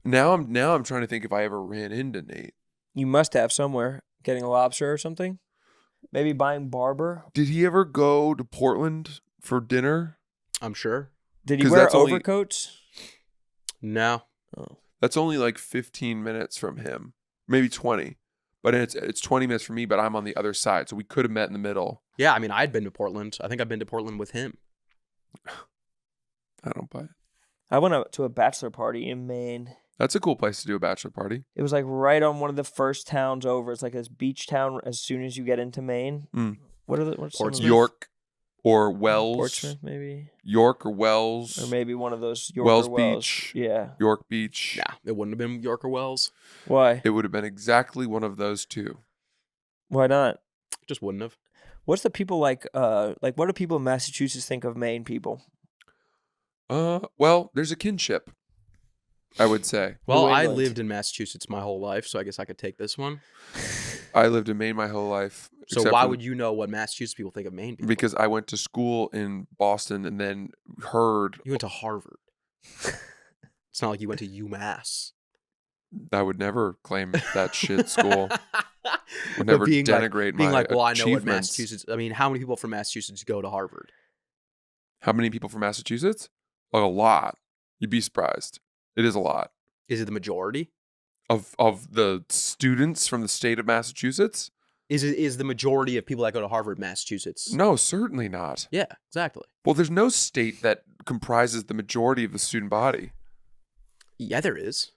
[SPEAKER 3] Now I'm trying to think if I ever ran into Nate.
[SPEAKER 2] You must have somewhere getting a lobster or something. Maybe buying barber.
[SPEAKER 3] Did he ever go to Portland for dinner?
[SPEAKER 1] I'm sure.
[SPEAKER 2] Did he
[SPEAKER 3] 'Cause
[SPEAKER 2] wear
[SPEAKER 3] that's only-
[SPEAKER 2] overcoats?
[SPEAKER 1] No.
[SPEAKER 2] Oh.
[SPEAKER 3] That's only like 15 minutes from him, maybe 20. But it's 20 minutes from me, but I'm on the other side, so we could have met in the middle.
[SPEAKER 1] Yeah, I mean, I'd been to Portland. I think I've been to Portland with him.
[SPEAKER 3] I don't buy it.
[SPEAKER 2] I went out to a bachelor party in Maine.
[SPEAKER 3] That's a cool place to do a bachelor party.
[SPEAKER 2] It was like right on one of the first towns over. It's like this beach town as soon as you get into Maine.
[SPEAKER 3] Mm.
[SPEAKER 2] What's some of
[SPEAKER 1] Portsmouth.
[SPEAKER 2] those?
[SPEAKER 3] York or Wells.
[SPEAKER 2] Portsmouth, maybe.
[SPEAKER 3] York or Wells.
[SPEAKER 2] Or maybe one of those York
[SPEAKER 3] Wells
[SPEAKER 2] or Wells.
[SPEAKER 3] Beach.
[SPEAKER 2] Yeah.
[SPEAKER 3] York Beach.
[SPEAKER 1] Nah, it wouldn't have been York or Wells.
[SPEAKER 2] Why?
[SPEAKER 3] It would have been exactly one of those two.
[SPEAKER 2] Why not?
[SPEAKER 1] Just wouldn't have.
[SPEAKER 2] What's the people like what do people in Massachusetts think of Maine people?
[SPEAKER 3] Well, there's a kinship, I would say.
[SPEAKER 1] Well,
[SPEAKER 2] New
[SPEAKER 1] I
[SPEAKER 2] England.
[SPEAKER 1] lived in Massachusetts my whole life, so I guess I could take this one.
[SPEAKER 3] I lived in Maine my whole life.
[SPEAKER 1] So
[SPEAKER 3] except
[SPEAKER 1] why
[SPEAKER 3] for-
[SPEAKER 1] would you know what Massachusetts people think of Maine people?
[SPEAKER 3] Because I went to school in Boston and then heard
[SPEAKER 1] You went to Harvard. It's not like you went to UMass.
[SPEAKER 3] I would never claim that shit school. Would
[SPEAKER 1] But
[SPEAKER 3] never
[SPEAKER 1] being
[SPEAKER 3] denigrate
[SPEAKER 1] being
[SPEAKER 3] my
[SPEAKER 1] like, well, I know what
[SPEAKER 3] achievements.
[SPEAKER 1] Massachusetts. I mean, how many people from Massachusetts go to Harvard?
[SPEAKER 3] How many people from Massachusetts? A lot. You'd be surprised. It is a lot.
[SPEAKER 1] Is it the majority?
[SPEAKER 3] Of the students from the state of Massachusetts?
[SPEAKER 1] Is the majority of people that go to Harvard Massachusetts?
[SPEAKER 3] No, certainly not.
[SPEAKER 1] Yeah, exactly.
[SPEAKER 3] Well, there's no state that comprises the majority of the student body.
[SPEAKER 1] Yeah, there is.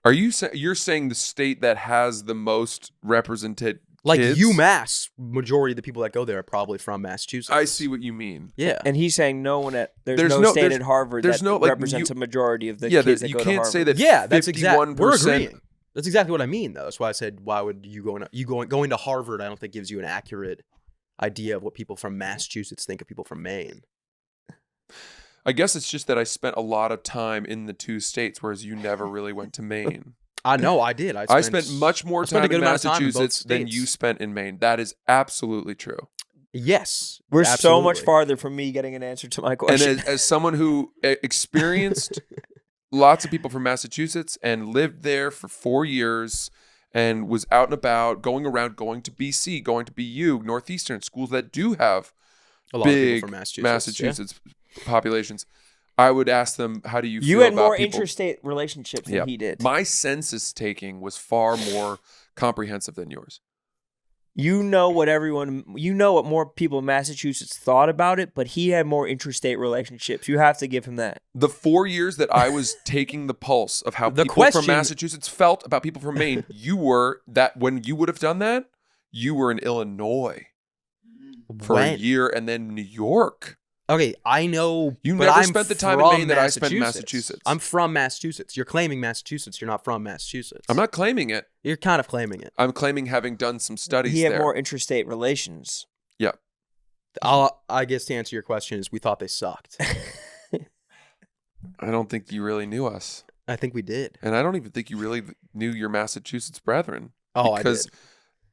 [SPEAKER 3] Are you you're saying the state that has the most represented
[SPEAKER 1] Like
[SPEAKER 3] kids?
[SPEAKER 1] UMass, majority of the people that go there are probably from Massachusetts.
[SPEAKER 3] I see what you mean.
[SPEAKER 1] Yeah.
[SPEAKER 2] And he's saying no one at there's
[SPEAKER 3] There's
[SPEAKER 2] no
[SPEAKER 3] no-
[SPEAKER 2] state
[SPEAKER 3] there's-
[SPEAKER 2] at Harvard
[SPEAKER 3] there's
[SPEAKER 2] that
[SPEAKER 3] no, like,
[SPEAKER 2] represents
[SPEAKER 3] you-
[SPEAKER 2] a majority of the
[SPEAKER 3] Yeah,
[SPEAKER 2] kids that
[SPEAKER 3] you
[SPEAKER 2] go to
[SPEAKER 3] can't
[SPEAKER 2] Harvard.
[SPEAKER 3] say that.
[SPEAKER 1] Yeah, that's exactly. We're
[SPEAKER 3] 51%.
[SPEAKER 1] agreeing. That's exactly what I mean, though. That's why I said, why would you going to Harvard? I don't think gives you an accurate idea of what people from Massachusetts think of people from Maine.
[SPEAKER 3] I guess it's just that I spent a lot of time in the two states, whereas you never really went to Maine.
[SPEAKER 1] I know I did.
[SPEAKER 3] I spent much more
[SPEAKER 1] I spent
[SPEAKER 3] time
[SPEAKER 1] a good
[SPEAKER 3] in
[SPEAKER 1] amount of time in both
[SPEAKER 3] Massachusetts than
[SPEAKER 1] states.
[SPEAKER 3] you spent in Maine. That is absolutely true.
[SPEAKER 1] Yes,
[SPEAKER 2] We're so much
[SPEAKER 1] absolutely.
[SPEAKER 2] farther from me getting an answer to my
[SPEAKER 3] And
[SPEAKER 2] question.
[SPEAKER 3] as someone who experienced lots of people from Massachusetts and lived there for 4 years and was out and about, going around, going to BC, going to BU, Northeastern, schools that do have
[SPEAKER 1] A lot of
[SPEAKER 3] big
[SPEAKER 1] people from Massachusetts.
[SPEAKER 3] populations, I would ask them, how do you feel
[SPEAKER 2] You had
[SPEAKER 3] about
[SPEAKER 2] more
[SPEAKER 3] people?
[SPEAKER 2] interstate relationships than
[SPEAKER 3] Yeah.
[SPEAKER 2] he did.
[SPEAKER 3] My census taking was far more comprehensive than yours.
[SPEAKER 2] You know what more people in Massachusetts thought about it, but he had more interstate relationships. You have to give him that.
[SPEAKER 3] The 4 years that I was taking the pulse of how
[SPEAKER 1] The
[SPEAKER 3] people from
[SPEAKER 1] question-
[SPEAKER 3] Massachusetts felt about people from Maine, you were that when you would have done that, you were in Illinois for a
[SPEAKER 1] When?
[SPEAKER 3] year and then New York.
[SPEAKER 1] Okay, I know.
[SPEAKER 3] You
[SPEAKER 1] but
[SPEAKER 3] never
[SPEAKER 1] I'm
[SPEAKER 3] spent the time in
[SPEAKER 1] from
[SPEAKER 3] Maine that I spent in Massachusetts.
[SPEAKER 1] I'm from Massachusetts. You're claiming Massachusetts. You're not from Massachusetts.
[SPEAKER 3] I'm not claiming it.
[SPEAKER 1] You're kind of claiming it.
[SPEAKER 3] I'm claiming having done some studies
[SPEAKER 2] He had
[SPEAKER 3] there.
[SPEAKER 2] more interstate relations.
[SPEAKER 3] Yeah.
[SPEAKER 1] I guess to answer your question is we thought they sucked.
[SPEAKER 3] I don't think you really knew us.
[SPEAKER 1] I think we did.
[SPEAKER 3] And I don't even think you really knew your Massachusetts brethren.
[SPEAKER 1] Oh,
[SPEAKER 3] because
[SPEAKER 1] I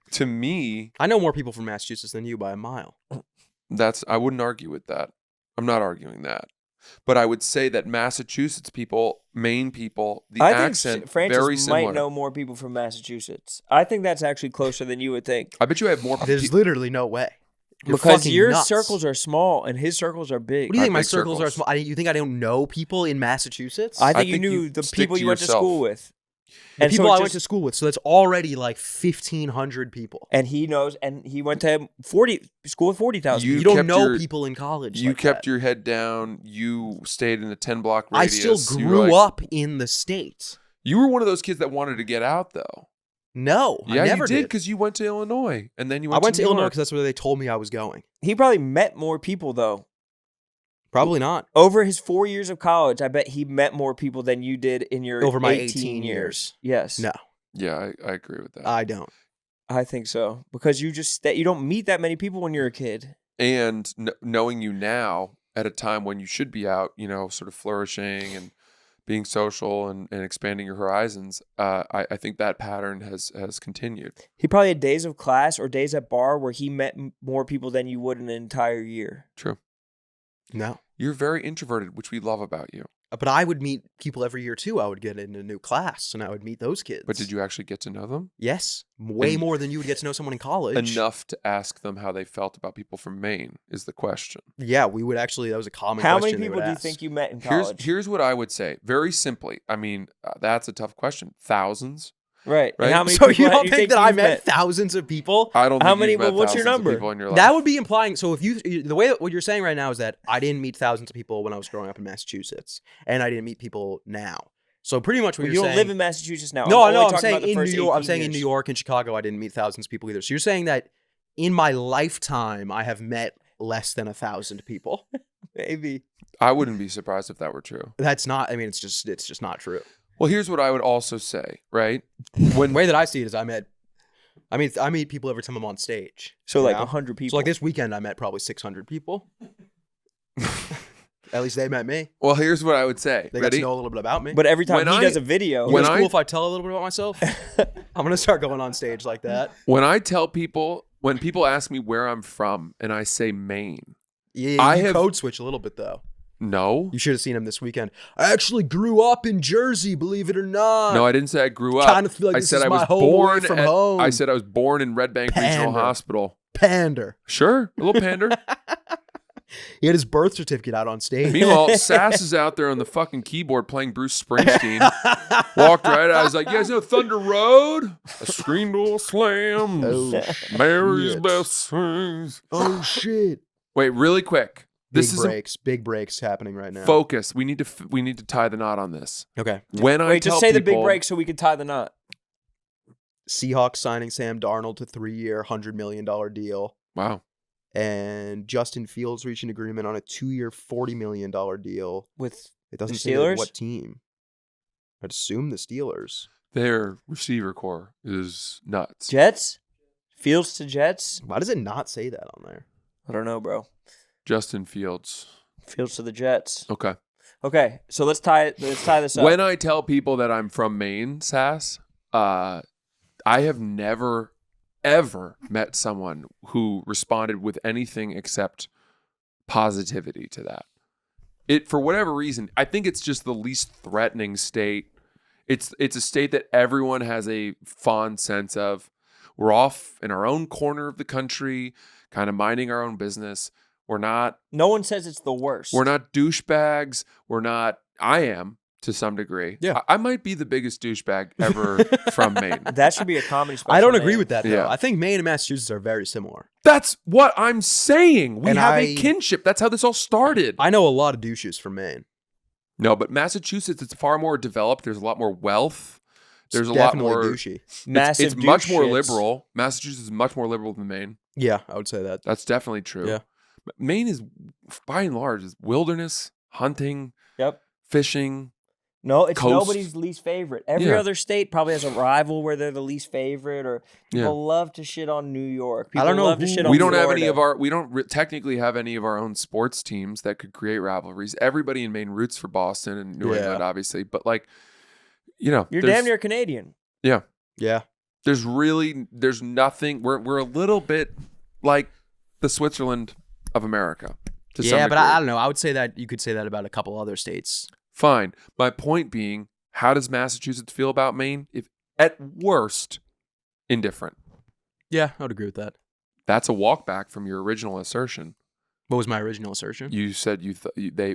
[SPEAKER 1] did.
[SPEAKER 3] to me,
[SPEAKER 1] I know more people from Massachusetts than you by a mile.
[SPEAKER 3] I wouldn't argue with that. I'm not arguing that. But I would say that Massachusetts people, Maine people, the
[SPEAKER 2] I
[SPEAKER 3] accent
[SPEAKER 2] think Francis
[SPEAKER 3] very similar.
[SPEAKER 2] might know more people from Massachusetts. I think that's actually closer than you would think.
[SPEAKER 3] I bet you have more
[SPEAKER 1] There's literally no way. You're
[SPEAKER 2] Because
[SPEAKER 1] fucking
[SPEAKER 2] your
[SPEAKER 1] nuts.
[SPEAKER 2] circles are small and his circles are big.
[SPEAKER 1] What do you think? My
[SPEAKER 3] big
[SPEAKER 1] circles are
[SPEAKER 3] circles.
[SPEAKER 1] small. You think I don't know people in Massachusetts?
[SPEAKER 2] I
[SPEAKER 3] I
[SPEAKER 2] think you
[SPEAKER 3] think
[SPEAKER 2] knew
[SPEAKER 3] you
[SPEAKER 2] the
[SPEAKER 3] stick
[SPEAKER 2] people
[SPEAKER 3] to
[SPEAKER 2] you went to
[SPEAKER 3] yourself.
[SPEAKER 2] school with.
[SPEAKER 1] the people
[SPEAKER 2] so
[SPEAKER 1] I
[SPEAKER 2] it
[SPEAKER 1] went
[SPEAKER 2] just-
[SPEAKER 1] to school with. So that's already like 1,500 people.
[SPEAKER 2] And he knows, and he went to school with 40,000.
[SPEAKER 3] You
[SPEAKER 1] You don't
[SPEAKER 3] kept
[SPEAKER 1] know
[SPEAKER 3] your-
[SPEAKER 1] people in college.
[SPEAKER 3] You
[SPEAKER 1] like
[SPEAKER 3] kept
[SPEAKER 1] that.
[SPEAKER 3] your head down. You stayed in a 10-block
[SPEAKER 1] I
[SPEAKER 3] radius.
[SPEAKER 1] still
[SPEAKER 3] You were
[SPEAKER 1] grew
[SPEAKER 3] like-
[SPEAKER 1] up in the States.
[SPEAKER 3] You were one of those kids that wanted to get out, though.
[SPEAKER 1] No,
[SPEAKER 3] Yeah,
[SPEAKER 1] I never
[SPEAKER 3] you did because you went to Illinois and then you
[SPEAKER 1] I
[SPEAKER 3] went
[SPEAKER 1] went to
[SPEAKER 3] New
[SPEAKER 1] Illinois
[SPEAKER 3] York.
[SPEAKER 1] because that's where they told me I was going.
[SPEAKER 2] He probably met more people, though.
[SPEAKER 1] Probably not.
[SPEAKER 2] Over his 4 years of college, I bet he met more people than you did in your
[SPEAKER 1] Over my
[SPEAKER 2] 18 years. Yes.
[SPEAKER 1] No,
[SPEAKER 3] Yeah, I agree with that.
[SPEAKER 1] I don't.
[SPEAKER 2] I think so. Because you don't meet that many people when you're a kid.
[SPEAKER 3] And knowing you now at a time when you should be out, sort of flourishing and being social and expanding your horizons, I think that pattern has continued.
[SPEAKER 2] He probably had days of class or days at bar where he met more people than you would in an entire year.
[SPEAKER 3] True.
[SPEAKER 1] No.
[SPEAKER 3] You're very introverted, which we love about you.
[SPEAKER 1] But I would meet people every year too. I would get in a new class and I would meet those kids.
[SPEAKER 3] But did you actually get to know them?
[SPEAKER 1] Yes. Way more than you would get to know someone in college.
[SPEAKER 3] Enough to ask them how they felt about people from Maine is the question.
[SPEAKER 1] Yeah, we would actually, that was a common
[SPEAKER 2] How
[SPEAKER 1] question.
[SPEAKER 2] many people do you think you met in
[SPEAKER 3] Here's
[SPEAKER 2] college?
[SPEAKER 3] here's what I would say. Very simply. I mean, that's a tough question. Thousands.
[SPEAKER 2] Right.
[SPEAKER 3] Right?
[SPEAKER 2] And how many
[SPEAKER 1] So
[SPEAKER 2] people
[SPEAKER 1] you don't think that I
[SPEAKER 2] you've
[SPEAKER 1] met thousands of people?
[SPEAKER 3] I don't
[SPEAKER 2] How
[SPEAKER 3] think
[SPEAKER 2] many-
[SPEAKER 3] you've met
[SPEAKER 2] what's your
[SPEAKER 3] thousands of
[SPEAKER 2] number?
[SPEAKER 3] people in your life.
[SPEAKER 1] That would be implying. So if you, the way that what you're saying right now is that I didn't meet thousands of people when I was growing up in Massachusetts, and I didn't meet people now. So pretty much what
[SPEAKER 2] Well,
[SPEAKER 1] you're
[SPEAKER 2] you
[SPEAKER 1] saying.
[SPEAKER 2] don't live in Massachusetts now.
[SPEAKER 1] No,
[SPEAKER 2] only
[SPEAKER 1] I'm
[SPEAKER 2] talking
[SPEAKER 1] saying
[SPEAKER 2] about the
[SPEAKER 1] in New
[SPEAKER 2] first
[SPEAKER 1] York. I'm
[SPEAKER 2] 18
[SPEAKER 1] saying in
[SPEAKER 2] years.
[SPEAKER 1] New York and Chicago, I didn't meet thousands of people either. So you're saying that in my lifetime, I have met less than 1,000 people.
[SPEAKER 2] Maybe.
[SPEAKER 3] I wouldn't be surprised if that were true.
[SPEAKER 1] That's not. I mean, it's just not true.
[SPEAKER 3] Well, here's what I would also say, right?
[SPEAKER 1] The way that I see it is, I meet people every time I'm on stage.
[SPEAKER 2] So
[SPEAKER 1] you
[SPEAKER 2] like
[SPEAKER 1] know?
[SPEAKER 2] 100 people.
[SPEAKER 1] So like this weekend, I met probably 600 people. At least they met me.
[SPEAKER 3] Well, here's what I would say.
[SPEAKER 1] They got
[SPEAKER 3] Ready?
[SPEAKER 1] to know a little bit about me.
[SPEAKER 2] But every time
[SPEAKER 3] When
[SPEAKER 2] he
[SPEAKER 3] I-
[SPEAKER 2] does a video,
[SPEAKER 1] You know, it's
[SPEAKER 3] when
[SPEAKER 1] cool
[SPEAKER 3] I-
[SPEAKER 1] if I tell a little bit about myself. I'm gonna start going on stage like that.
[SPEAKER 3] When I tell people, when people ask me where I'm from and I say Maine,
[SPEAKER 1] Yeah,
[SPEAKER 3] I
[SPEAKER 1] you
[SPEAKER 3] have-
[SPEAKER 1] code switch a little bit though.
[SPEAKER 3] no.
[SPEAKER 1] You should have seen him this weekend. I actually grew up in Jersey, believe it or not.
[SPEAKER 3] No, I didn't say I grew up.
[SPEAKER 1] Kind of feel like
[SPEAKER 3] I
[SPEAKER 1] this
[SPEAKER 3] said
[SPEAKER 1] is
[SPEAKER 3] I
[SPEAKER 1] my
[SPEAKER 3] was
[SPEAKER 1] home away
[SPEAKER 3] born
[SPEAKER 1] from
[SPEAKER 3] at,
[SPEAKER 1] home.
[SPEAKER 3] I said I was born in Red Bank Regional
[SPEAKER 1] Pander.
[SPEAKER 3] Hospital.
[SPEAKER 1] Pander.
[SPEAKER 3] Sure, a little pander.
[SPEAKER 1] He had his birth certificate out on stage.
[SPEAKER 3] Meanwhile, Sass is out there on the fucking keyboard playing Bruce Springsteen. Walked right out. I was like, you guys know Thunder Road? A screen door slam.
[SPEAKER 1] Oh,
[SPEAKER 3] Mary's
[SPEAKER 1] shit.
[SPEAKER 3] best friends.
[SPEAKER 1] Oh shit!
[SPEAKER 3] Wait, really quick. This is
[SPEAKER 1] Big breaks happening right now.
[SPEAKER 3] focus. We need to tie the knot on this.
[SPEAKER 1] Okay.
[SPEAKER 3] When I
[SPEAKER 2] wait,
[SPEAKER 3] tell
[SPEAKER 2] just say the big
[SPEAKER 3] people-
[SPEAKER 2] break so we can tie the knot.
[SPEAKER 1] Seahawks signing Sam Darnold to 3-year, $100 million deal,
[SPEAKER 3] Wow.
[SPEAKER 1] and Justin Fields reaching agreement on a 2-year, $40 million deal.
[SPEAKER 2] With
[SPEAKER 1] It doesn't
[SPEAKER 2] The
[SPEAKER 1] say like
[SPEAKER 2] Steelers?
[SPEAKER 1] what team. I'd assume the Steelers.
[SPEAKER 3] Their receiver core is nuts.
[SPEAKER 2] Jets? Fields to Jets?
[SPEAKER 1] Why does it not say that on there?
[SPEAKER 2] I don't know, bro.
[SPEAKER 3] Justin Fields.
[SPEAKER 2] Fields to the Jets.
[SPEAKER 3] Okay.
[SPEAKER 2] Okay, so let's tie this up.
[SPEAKER 3] When I tell people that I'm from Maine, Sass, I have never, ever met someone who responded with anything except positivity to that. It, for whatever reason, I think it's just the least threatening state. It's a state that everyone has a fond sense of. We're off in our own corner of the country, kind of minding our own business. We're not
[SPEAKER 2] No one says it's the worst.
[SPEAKER 3] douchebags. We're not. I am to some degree.
[SPEAKER 1] Yeah.
[SPEAKER 3] I might be the biggest douchebag ever from Maine.
[SPEAKER 2] That should be a comedy special.
[SPEAKER 1] I don't agree
[SPEAKER 2] name.
[SPEAKER 1] with that, though.
[SPEAKER 3] Yeah.
[SPEAKER 1] I think Maine and Massachusetts are very similar.
[SPEAKER 3] That's what I'm saying. We
[SPEAKER 1] And
[SPEAKER 3] have
[SPEAKER 1] I-
[SPEAKER 3] a kinship. That's how this all started.
[SPEAKER 1] I know a lot of douches from Maine.
[SPEAKER 3] No, but Massachusetts, it's far more developed. There's a lot more wealth. There's
[SPEAKER 1] It's
[SPEAKER 3] a lot
[SPEAKER 1] definitely
[SPEAKER 3] more.
[SPEAKER 1] douchey.
[SPEAKER 2] Massive
[SPEAKER 3] It's much
[SPEAKER 2] douche
[SPEAKER 3] more
[SPEAKER 2] shits.
[SPEAKER 3] liberal. Massachusetts is much more liberal than Maine.
[SPEAKER 1] Yeah, I would say that.
[SPEAKER 3] That's definitely true.
[SPEAKER 1] Yeah.
[SPEAKER 3] Maine is, by and large, is wilderness, hunting,
[SPEAKER 2] Yep.
[SPEAKER 3] fishing.
[SPEAKER 2] No, it's
[SPEAKER 3] Coast.
[SPEAKER 2] nobody's least favorite. Every
[SPEAKER 3] Yeah.
[SPEAKER 2] other state probably has a rival where they're the least favorite, or people
[SPEAKER 3] Yeah.
[SPEAKER 2] love to shit on New York.
[SPEAKER 1] I don't know
[SPEAKER 2] People love to
[SPEAKER 1] who-
[SPEAKER 2] shit on
[SPEAKER 3] We don't have
[SPEAKER 2] Florida.
[SPEAKER 3] any of our. We don't technically have any of our own sports teams that could create rivalries. Everybody in Maine roots for Boston and New
[SPEAKER 1] Yeah.
[SPEAKER 3] England, obviously. But like,
[SPEAKER 2] You're
[SPEAKER 3] there's-
[SPEAKER 2] damn near Canadian.
[SPEAKER 3] Yeah.
[SPEAKER 1] Yeah.
[SPEAKER 3] There's nothing. We're a little bit like the Switzerland of America. To some
[SPEAKER 1] Yeah, but
[SPEAKER 3] degree.
[SPEAKER 1] I don't know. I would say that you could say that about a couple other states.
[SPEAKER 3] Fine. My point being, how does Massachusetts feel about Maine? If at worst, indifferent.
[SPEAKER 1] Yeah, I would agree with that.
[SPEAKER 3] That's a walk back from your original assertion.
[SPEAKER 1] What was my original assertion?
[SPEAKER 3] You said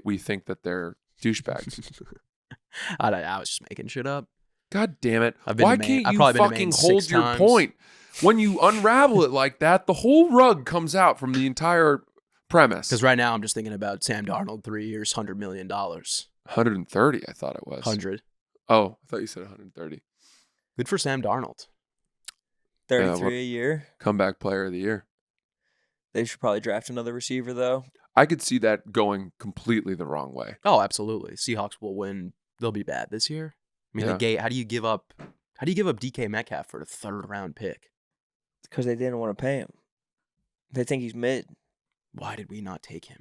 [SPEAKER 3] we think that they're douchebags.
[SPEAKER 1] I was just making shit up.
[SPEAKER 3] God damn it!
[SPEAKER 1] I've been
[SPEAKER 3] Why
[SPEAKER 1] to Maine.
[SPEAKER 3] can't
[SPEAKER 1] I've
[SPEAKER 3] you
[SPEAKER 1] probably been to
[SPEAKER 3] fucking
[SPEAKER 1] Maine
[SPEAKER 3] hold
[SPEAKER 1] 6
[SPEAKER 3] your
[SPEAKER 1] times.
[SPEAKER 3] point? When you unravel it like that, the whole rug comes out from the entire premise.
[SPEAKER 1] Because right now I'm just thinking about Sam Darnold, 3 years, $100 million.
[SPEAKER 3] 130, I thought it was.
[SPEAKER 1] 100.
[SPEAKER 3] Oh, I thought you said 130.
[SPEAKER 1] Good for Sam Darnold.
[SPEAKER 2] 33
[SPEAKER 3] well-
[SPEAKER 2] a year.
[SPEAKER 3] Comeback player of the year.
[SPEAKER 2] They should probably draft another receiver though.
[SPEAKER 3] I could see that going completely the wrong way.
[SPEAKER 1] Oh, absolutely. Seahawks will win. They'll be bad this year. I mean,
[SPEAKER 3] Yeah.
[SPEAKER 1] how do you give up DK Metcalf for a 3rd round pick?
[SPEAKER 2] Because they didn't want to pay him. They think he's mid.
[SPEAKER 1] Why did we not take him?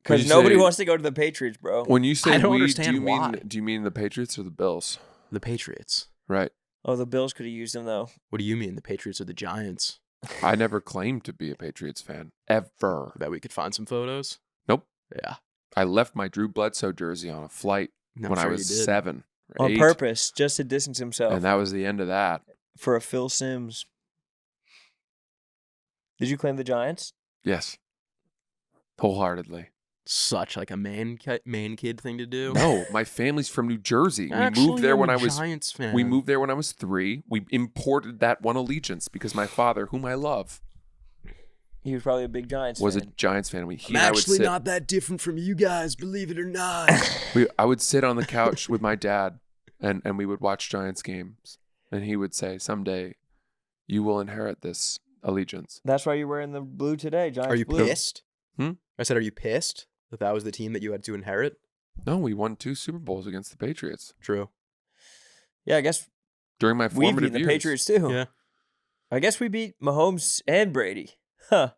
[SPEAKER 2] Because
[SPEAKER 3] you
[SPEAKER 2] nobody
[SPEAKER 3] say-
[SPEAKER 2] wants to go to the Patriots, bro.
[SPEAKER 3] When you say
[SPEAKER 1] I don't
[SPEAKER 3] we,
[SPEAKER 1] understand why.
[SPEAKER 3] do you mean the Patriots or the Bills?
[SPEAKER 1] The Patriots.
[SPEAKER 3] Right.
[SPEAKER 2] Oh, the Bills could have used him, though.
[SPEAKER 1] What do you mean? The Patriots or the Giants?
[SPEAKER 3] I never claimed to be a Patriots fan ever.
[SPEAKER 1] I bet we could find some photos.
[SPEAKER 3] Nope.
[SPEAKER 1] Yeah.
[SPEAKER 3] I left my Drew Bledsoe jersey on a flight
[SPEAKER 1] I'm
[SPEAKER 3] when I
[SPEAKER 1] sure
[SPEAKER 3] was
[SPEAKER 1] you did.
[SPEAKER 3] 7 or
[SPEAKER 2] On
[SPEAKER 3] 8,
[SPEAKER 2] purpose, just to distance himself
[SPEAKER 3] and that was the end of that.
[SPEAKER 2] for a Phil Simms. Did you claim the Giants?
[SPEAKER 3] Yes. Wholeheartedly.
[SPEAKER 1] Such like a Maine kid thing to do.
[SPEAKER 3] No, my family's from New Jersey.
[SPEAKER 1] Actually,
[SPEAKER 3] we moved there
[SPEAKER 1] I'm
[SPEAKER 3] when
[SPEAKER 1] a
[SPEAKER 3] I was
[SPEAKER 1] Giants fan.
[SPEAKER 3] We moved there when I was 3. We imported that one allegiance because my father, whom I love,
[SPEAKER 2] He was probably a big Giants
[SPEAKER 3] was a
[SPEAKER 2] fan.
[SPEAKER 3] Giants fan.
[SPEAKER 1] I'm actually not that different from you guys, believe it or not.
[SPEAKER 3] I would sit on the couch with my dad, and we would watch Giants games, and he would say, "Someday, you will inherit this allegiance."
[SPEAKER 2] That's why you're wearing the blue today, Giants
[SPEAKER 1] Are you
[SPEAKER 2] blue.
[SPEAKER 1] pissed?
[SPEAKER 3] Hmm?
[SPEAKER 1] I said, are you pissed that was the team that you had to inherit?
[SPEAKER 3] No, we won 2 Super Bowls against the Patriots
[SPEAKER 1] True.
[SPEAKER 2] Yeah, I guess
[SPEAKER 3] during my
[SPEAKER 2] we
[SPEAKER 3] formative
[SPEAKER 2] beat the
[SPEAKER 3] years.
[SPEAKER 2] Patriots too.
[SPEAKER 1] Yeah.
[SPEAKER 2] I guess we beat Mahomes and Brady. Huh.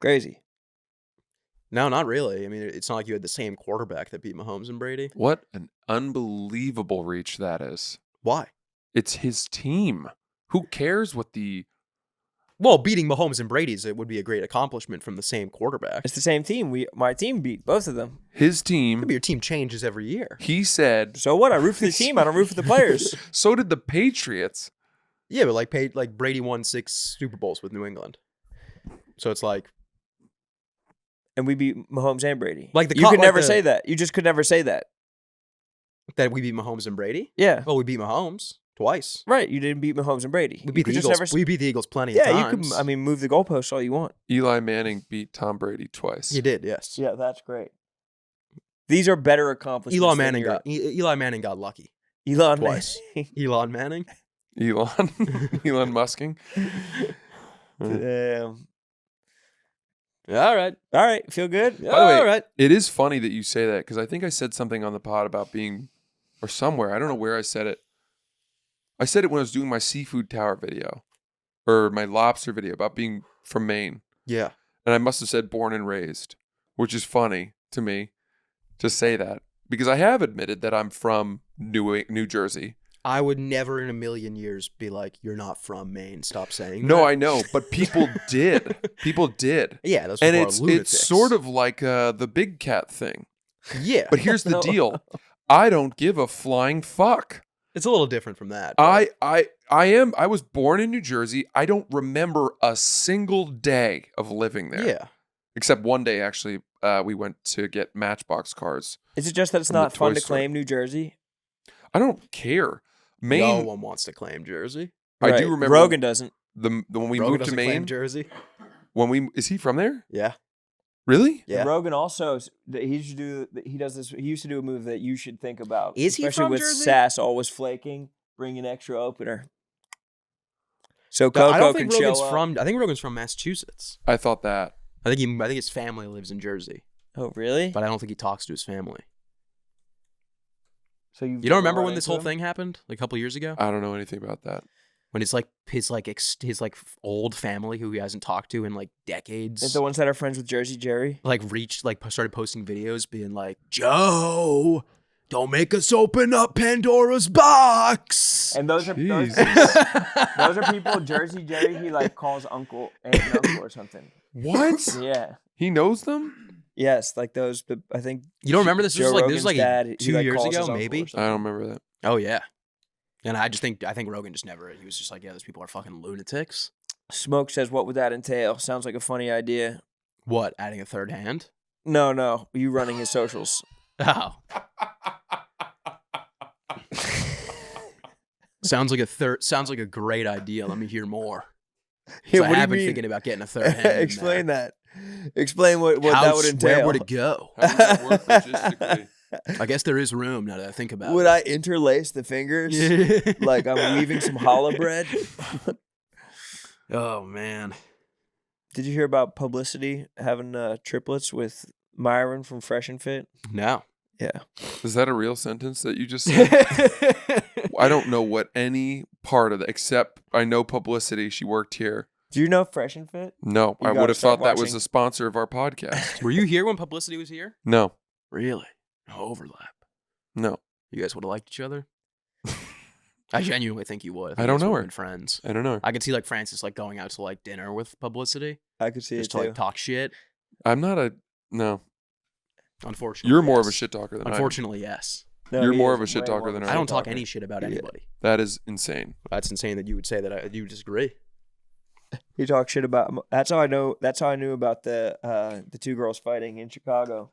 [SPEAKER 2] Crazy.
[SPEAKER 1] No, not really. I mean, it's not like you had the same quarterback that beat Mahomes and Brady.
[SPEAKER 3] What an unbelievable reach that is!
[SPEAKER 1] Why?
[SPEAKER 3] It's his team. Who cares what the
[SPEAKER 1] Well, beating Mahomes and Brady's it would be a great accomplishment from the same quarterback.
[SPEAKER 2] It's the same team. My team beat both of them.
[SPEAKER 3] his team?
[SPEAKER 1] Maybe your team changes every year.
[SPEAKER 3] He said.
[SPEAKER 2] So what? I root for the team. I don't root for the players.
[SPEAKER 3] So did the Patriots.
[SPEAKER 1] Yeah, but like Brady won 6 Super Bowls with New England. So it's like
[SPEAKER 2] And we beat Mahomes and Brady.
[SPEAKER 1] Like the
[SPEAKER 2] you
[SPEAKER 1] co-
[SPEAKER 2] could
[SPEAKER 1] like
[SPEAKER 2] never
[SPEAKER 1] the-
[SPEAKER 2] say that. You just could never say that.
[SPEAKER 1] that we beat Mahomes and Brady.
[SPEAKER 2] Yeah.
[SPEAKER 1] Well, we beat Mahomes twice.
[SPEAKER 2] Right. You didn't beat Mahomes and Brady.
[SPEAKER 1] We beat the
[SPEAKER 2] You could just
[SPEAKER 1] Eagles.
[SPEAKER 2] never-
[SPEAKER 1] We beat the Eagles plenty of
[SPEAKER 2] yeah, you
[SPEAKER 1] times.
[SPEAKER 2] could. I mean, move the goalposts all you want.
[SPEAKER 3] Eli Manning beat Tom Brady twice.
[SPEAKER 1] He did, yes.
[SPEAKER 2] Yeah, that's great. These are better accomplishments.
[SPEAKER 1] Eli
[SPEAKER 2] than
[SPEAKER 1] Manning
[SPEAKER 2] your-
[SPEAKER 1] got Eli Manning got lucky.
[SPEAKER 2] Elon
[SPEAKER 1] twice.
[SPEAKER 2] Manning.
[SPEAKER 1] Elon Manning.
[SPEAKER 3] Elon Musking.
[SPEAKER 2] Damn.
[SPEAKER 1] All right.
[SPEAKER 2] All right. Feel good?
[SPEAKER 3] By the way,
[SPEAKER 1] All right.
[SPEAKER 3] it is funny that you say that because I think I said something on the pod about being, or somewhere. I don't know where I said it. I said it when I was doing my seafood tower video or my lobster video about being from Maine.
[SPEAKER 1] Yeah.
[SPEAKER 3] And I must have said born and raised, which is funny to me to say that because I have admitted that I'm from New Jersey.
[SPEAKER 1] I would never in a million years be like, you're not from Maine. Stop saying
[SPEAKER 3] No,
[SPEAKER 1] that.
[SPEAKER 3] I know, but people did. People did.
[SPEAKER 1] Yeah, those
[SPEAKER 3] And
[SPEAKER 1] people
[SPEAKER 3] it's
[SPEAKER 1] are lunatics.
[SPEAKER 3] sort of like the big cat thing.
[SPEAKER 1] Yeah.
[SPEAKER 3] But here's the
[SPEAKER 2] No.
[SPEAKER 3] deal. I don't give a flying fuck.
[SPEAKER 1] It's a little different from that. but-
[SPEAKER 3] I was born in New Jersey. I don't remember a single day of living there.
[SPEAKER 1] Yeah.
[SPEAKER 3] Except one day, actually, we went to get Matchbox cars.
[SPEAKER 2] Is it just that it's
[SPEAKER 3] From the
[SPEAKER 2] not fun
[SPEAKER 3] toy
[SPEAKER 2] to
[SPEAKER 3] store.
[SPEAKER 2] claim New Jersey?
[SPEAKER 3] I don't care.
[SPEAKER 1] No
[SPEAKER 3] Maine,
[SPEAKER 1] one wants to claim Jersey.
[SPEAKER 3] I
[SPEAKER 2] Right.
[SPEAKER 3] do remember
[SPEAKER 2] Rogan doesn't.
[SPEAKER 3] when we
[SPEAKER 1] Rogan
[SPEAKER 3] moved to
[SPEAKER 1] doesn't claim
[SPEAKER 3] Maine.
[SPEAKER 1] Jersey.
[SPEAKER 3] Is he from there?
[SPEAKER 1] Yeah.
[SPEAKER 3] Really?
[SPEAKER 1] Yeah.
[SPEAKER 2] Rogan also he should do. He does this. He used to do a move that you should think about.
[SPEAKER 1] Is he
[SPEAKER 2] especially
[SPEAKER 1] from
[SPEAKER 2] with
[SPEAKER 1] Jersey?
[SPEAKER 2] Sass always flaking? Bring an extra opener. So
[SPEAKER 1] No,
[SPEAKER 2] Coco
[SPEAKER 1] I don't think
[SPEAKER 2] can
[SPEAKER 1] Rogan's
[SPEAKER 2] show up.
[SPEAKER 1] from. I think Rogan's from Massachusetts.
[SPEAKER 3] I thought that.
[SPEAKER 1] I think his family lives in Jersey,
[SPEAKER 2] Oh really?
[SPEAKER 1] but I don't think he talks to his family.
[SPEAKER 2] So
[SPEAKER 1] You don't remember when this whole thing happened? Like a couple years ago,
[SPEAKER 3] I don't know anything about that.
[SPEAKER 1] when it's like his old family who he hasn't talked to in like decades.
[SPEAKER 2] Is the ones that are friends with Jersey Jerry?
[SPEAKER 1] Started posting videos being like, Joe, don't make us open up Pandora's box.
[SPEAKER 2] And those are
[SPEAKER 3] Jeez.
[SPEAKER 2] those are people. Jersey Jerry, he like calls uncle, aunt, and uncle or something.
[SPEAKER 3] What?
[SPEAKER 2] Yeah.
[SPEAKER 3] He knows them?
[SPEAKER 2] Yes, like those. I think
[SPEAKER 1] You don't remember this?
[SPEAKER 2] Joe
[SPEAKER 1] This was
[SPEAKER 2] Rogan's
[SPEAKER 1] like
[SPEAKER 2] dad, he,
[SPEAKER 1] 2
[SPEAKER 2] like,
[SPEAKER 1] years
[SPEAKER 2] calls his
[SPEAKER 1] ago,
[SPEAKER 2] uncle
[SPEAKER 1] maybe.
[SPEAKER 2] or something.
[SPEAKER 3] I don't remember that.
[SPEAKER 1] Oh yeah. And I think Rogan just never. He was just like, yeah, those people are fucking lunatics.
[SPEAKER 2] Smoke says, "What would that entail?" Sounds like a funny idea.
[SPEAKER 1] What? Adding a third hand?
[SPEAKER 2] No, you running his socials.
[SPEAKER 1] Oh. Sounds like a great idea. Let me hear more. So I have been thinking about getting a third hand. in
[SPEAKER 2] Explain
[SPEAKER 1] there.
[SPEAKER 2] that. Explain what that would entail.
[SPEAKER 1] Where would it go?
[SPEAKER 3] How does that work logistically?
[SPEAKER 1] I guess there is room now that I think about
[SPEAKER 2] Would
[SPEAKER 1] it.
[SPEAKER 2] I interlace the fingers like I'm weaving some challah bread?
[SPEAKER 1] Oh man.
[SPEAKER 2] Did you hear about Publicity having triplets with Myron from Fresh and Fit?
[SPEAKER 1] No.
[SPEAKER 2] Yeah.
[SPEAKER 3] Is that a real sentence that you just said? I don't know what any part of that, except I know Publicity. She worked here.
[SPEAKER 2] Do you know Fresh and Fit?
[SPEAKER 3] No,
[SPEAKER 2] You
[SPEAKER 3] I
[SPEAKER 2] gotta
[SPEAKER 3] would have
[SPEAKER 2] start
[SPEAKER 3] thought that was
[SPEAKER 2] watching.
[SPEAKER 3] a sponsor of our podcast.
[SPEAKER 1] Were you here when Publicity was here?
[SPEAKER 3] No,
[SPEAKER 1] Really? No overlap.
[SPEAKER 3] no,
[SPEAKER 1] You guys would have liked each other? I genuinely think you would.
[SPEAKER 3] I
[SPEAKER 1] you
[SPEAKER 3] don't
[SPEAKER 1] guys
[SPEAKER 3] know
[SPEAKER 1] would've
[SPEAKER 3] her.
[SPEAKER 1] been friends.
[SPEAKER 3] I don't know.
[SPEAKER 1] I could see like Francis like going out to like dinner with Publicity
[SPEAKER 2] I could see
[SPEAKER 1] just
[SPEAKER 2] it
[SPEAKER 1] to
[SPEAKER 2] too.
[SPEAKER 1] like talk shit.
[SPEAKER 3] I'm not a no.
[SPEAKER 1] Unfortunately,
[SPEAKER 3] You're more of a
[SPEAKER 1] yes.
[SPEAKER 3] shit talker than
[SPEAKER 1] Unfortunately, yes.
[SPEAKER 2] No,
[SPEAKER 3] You're
[SPEAKER 2] he
[SPEAKER 3] more
[SPEAKER 2] is
[SPEAKER 3] of a shit
[SPEAKER 2] way
[SPEAKER 3] talker
[SPEAKER 2] more
[SPEAKER 3] than
[SPEAKER 2] of a
[SPEAKER 1] I don't
[SPEAKER 2] shit
[SPEAKER 1] talk
[SPEAKER 2] talker.
[SPEAKER 1] any shit about
[SPEAKER 3] Yeah.
[SPEAKER 1] anybody.
[SPEAKER 3] I am. That is insane.
[SPEAKER 1] That's insane that you would say that. You disagree.
[SPEAKER 2] He talks shit about. That's how I know. That's how I knew about the two girls fighting in Chicago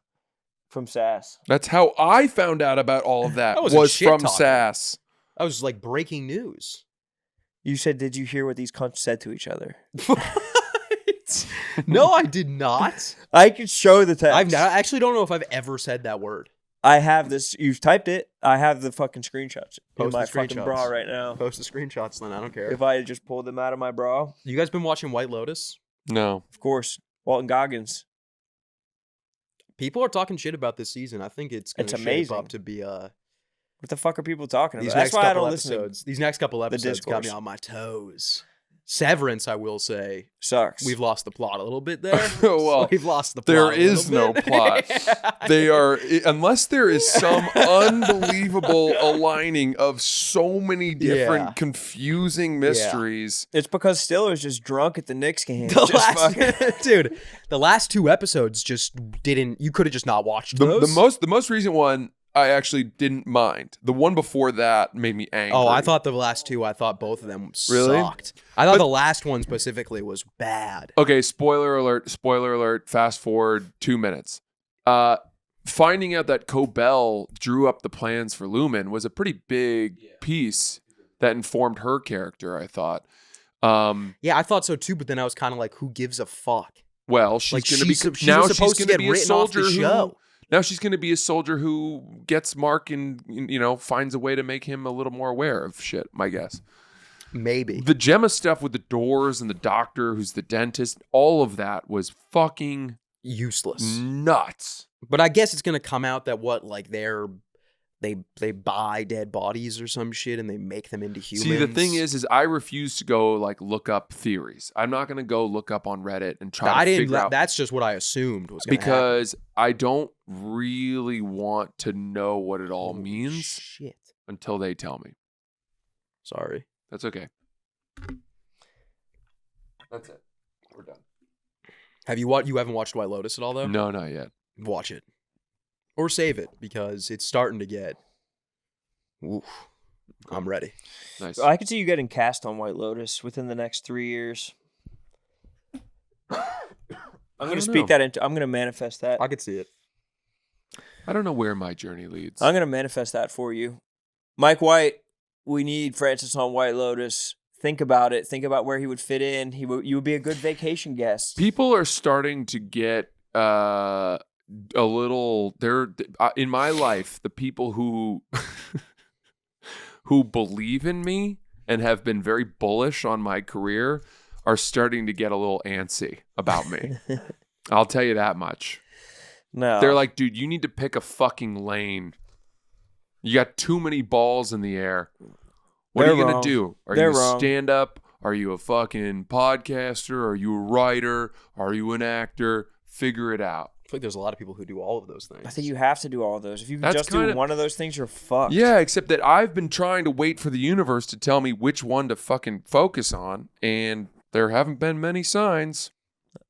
[SPEAKER 2] from Sass.
[SPEAKER 3] That's how I found out about all of that.
[SPEAKER 1] That wasn't
[SPEAKER 3] was
[SPEAKER 1] shit
[SPEAKER 3] from
[SPEAKER 1] talking.
[SPEAKER 3] Sass.
[SPEAKER 1] That was like breaking news.
[SPEAKER 2] You said, "Did you hear what these cunts said to each other?"
[SPEAKER 1] What? No, I did not.
[SPEAKER 2] I could show the text.
[SPEAKER 1] I actually don't know if I've ever said that word.
[SPEAKER 2] I have this. You've typed it. I have the fucking screenshots in
[SPEAKER 1] Post
[SPEAKER 2] my
[SPEAKER 1] the
[SPEAKER 2] fucking
[SPEAKER 1] screenshots.
[SPEAKER 2] bra right now.
[SPEAKER 1] Post the screenshots, then I don't care.
[SPEAKER 2] If I had just pulled them out of my bra,
[SPEAKER 1] You guys been watching White Lotus?
[SPEAKER 3] No.
[SPEAKER 2] of course, Walton Goggins.
[SPEAKER 1] People are talking shit about this season. I think it's going
[SPEAKER 2] It's
[SPEAKER 1] to shape
[SPEAKER 2] amazing.
[SPEAKER 1] up to be
[SPEAKER 2] What the fuck are people talking
[SPEAKER 1] these
[SPEAKER 2] about?
[SPEAKER 1] next
[SPEAKER 2] That's why I
[SPEAKER 1] couple
[SPEAKER 2] don't listen.
[SPEAKER 1] episodes. These next couple episodes got me
[SPEAKER 2] discourse.
[SPEAKER 1] on my toes. Severance, I will say,
[SPEAKER 2] Sucks.
[SPEAKER 1] we've lost the plot a little bit there.
[SPEAKER 3] Well,
[SPEAKER 1] we've lost the plot.
[SPEAKER 3] there
[SPEAKER 1] a little
[SPEAKER 3] is no
[SPEAKER 1] bit.
[SPEAKER 3] plot. They are, unless there is some unbelievable aligning of so many different
[SPEAKER 1] Yeah.
[SPEAKER 3] confusing mysteries.
[SPEAKER 2] It's because Stiller's just drunk at the Knicks game.
[SPEAKER 1] The
[SPEAKER 2] Just fucking-
[SPEAKER 1] dude, the last two episodes just didn't. You could have just not watched those.
[SPEAKER 3] The most recent one I actually didn't mind. The one before that made me angry.
[SPEAKER 1] Oh, I thought the last two. I thought both of them
[SPEAKER 3] Really?
[SPEAKER 1] sucked. I thought the last one specifically was bad.
[SPEAKER 3] Okay, spoiler alert, fast forward 2 minutes. Finding out that Cobell drew up the plans for Lumen was a pretty big piece that informed her character, I thought.
[SPEAKER 1] Yeah, I thought so too. But then I was kind of like, who gives a fuck?
[SPEAKER 3] Well, she's
[SPEAKER 1] Like
[SPEAKER 3] going to be
[SPEAKER 1] she's
[SPEAKER 3] now
[SPEAKER 1] supposed
[SPEAKER 3] she's
[SPEAKER 1] to
[SPEAKER 3] going
[SPEAKER 1] get
[SPEAKER 3] to be a
[SPEAKER 1] written off
[SPEAKER 3] soldier
[SPEAKER 1] the show.
[SPEAKER 3] Now she's going to be a soldier who gets Mark and finds a way to make him a little more aware of shit, my guess.
[SPEAKER 1] Maybe.
[SPEAKER 3] The Gemma stuff with the doors and the doctor who's the dentist, all of that was fucking
[SPEAKER 1] Useless.
[SPEAKER 3] nuts.
[SPEAKER 1] But I guess it's gonna come out that they buy dead bodies or some shit and they make them into humans.
[SPEAKER 3] See, the thing is I refuse to go look up theories. I'm not going to go look up on Reddit and try to figure out.
[SPEAKER 1] That's just what I assumed was gonna happen.
[SPEAKER 3] Because I don't really want to know what it all
[SPEAKER 1] Holy
[SPEAKER 3] means
[SPEAKER 1] Shit.
[SPEAKER 3] until they tell me.
[SPEAKER 1] Sorry.
[SPEAKER 3] That's okay. That's it. We're done.
[SPEAKER 1] You haven't watched White Lotus at all though?
[SPEAKER 3] No, not yet.
[SPEAKER 1] Watch it. Or save it because it's starting to get. Oof. I'm ready.
[SPEAKER 3] Nice.
[SPEAKER 2] I could see you getting cast on White Lotus within the next 3 years. I'm going to speak that into. I'm going to manifest that.
[SPEAKER 1] could see it.
[SPEAKER 3] I don't know where my journey leads.
[SPEAKER 2] I'm going to manifest that for you. Mike White, we need Francis on White Lotus. Think about it. Think about where he would fit in. You would be a good vacation guest.
[SPEAKER 3] People are starting to get a little. They're in my life. The people who who believe in me and have been very bullish on my career are starting to get a little antsy about me. I'll tell you that much.
[SPEAKER 2] No.
[SPEAKER 3] They're like, dude, you need to pick a fucking lane. You got too many balls in the air. What
[SPEAKER 2] They're
[SPEAKER 3] are you going
[SPEAKER 2] wrong.
[SPEAKER 3] to do? Are
[SPEAKER 2] They're
[SPEAKER 3] you a
[SPEAKER 2] wrong.
[SPEAKER 3] stand-up? Are you a fucking podcaster? Are you a writer? Are you an actor? Figure it out.
[SPEAKER 1] I feel like there's a lot of people who do all of those things.
[SPEAKER 2] I think you have to do all of those. If you
[SPEAKER 3] That's
[SPEAKER 2] just do
[SPEAKER 3] kinda-
[SPEAKER 2] one of those things, you're fucked.
[SPEAKER 3] Yeah, except that I've been trying to wait for the universe to tell me which one to fucking focus on, and there haven't been many signs.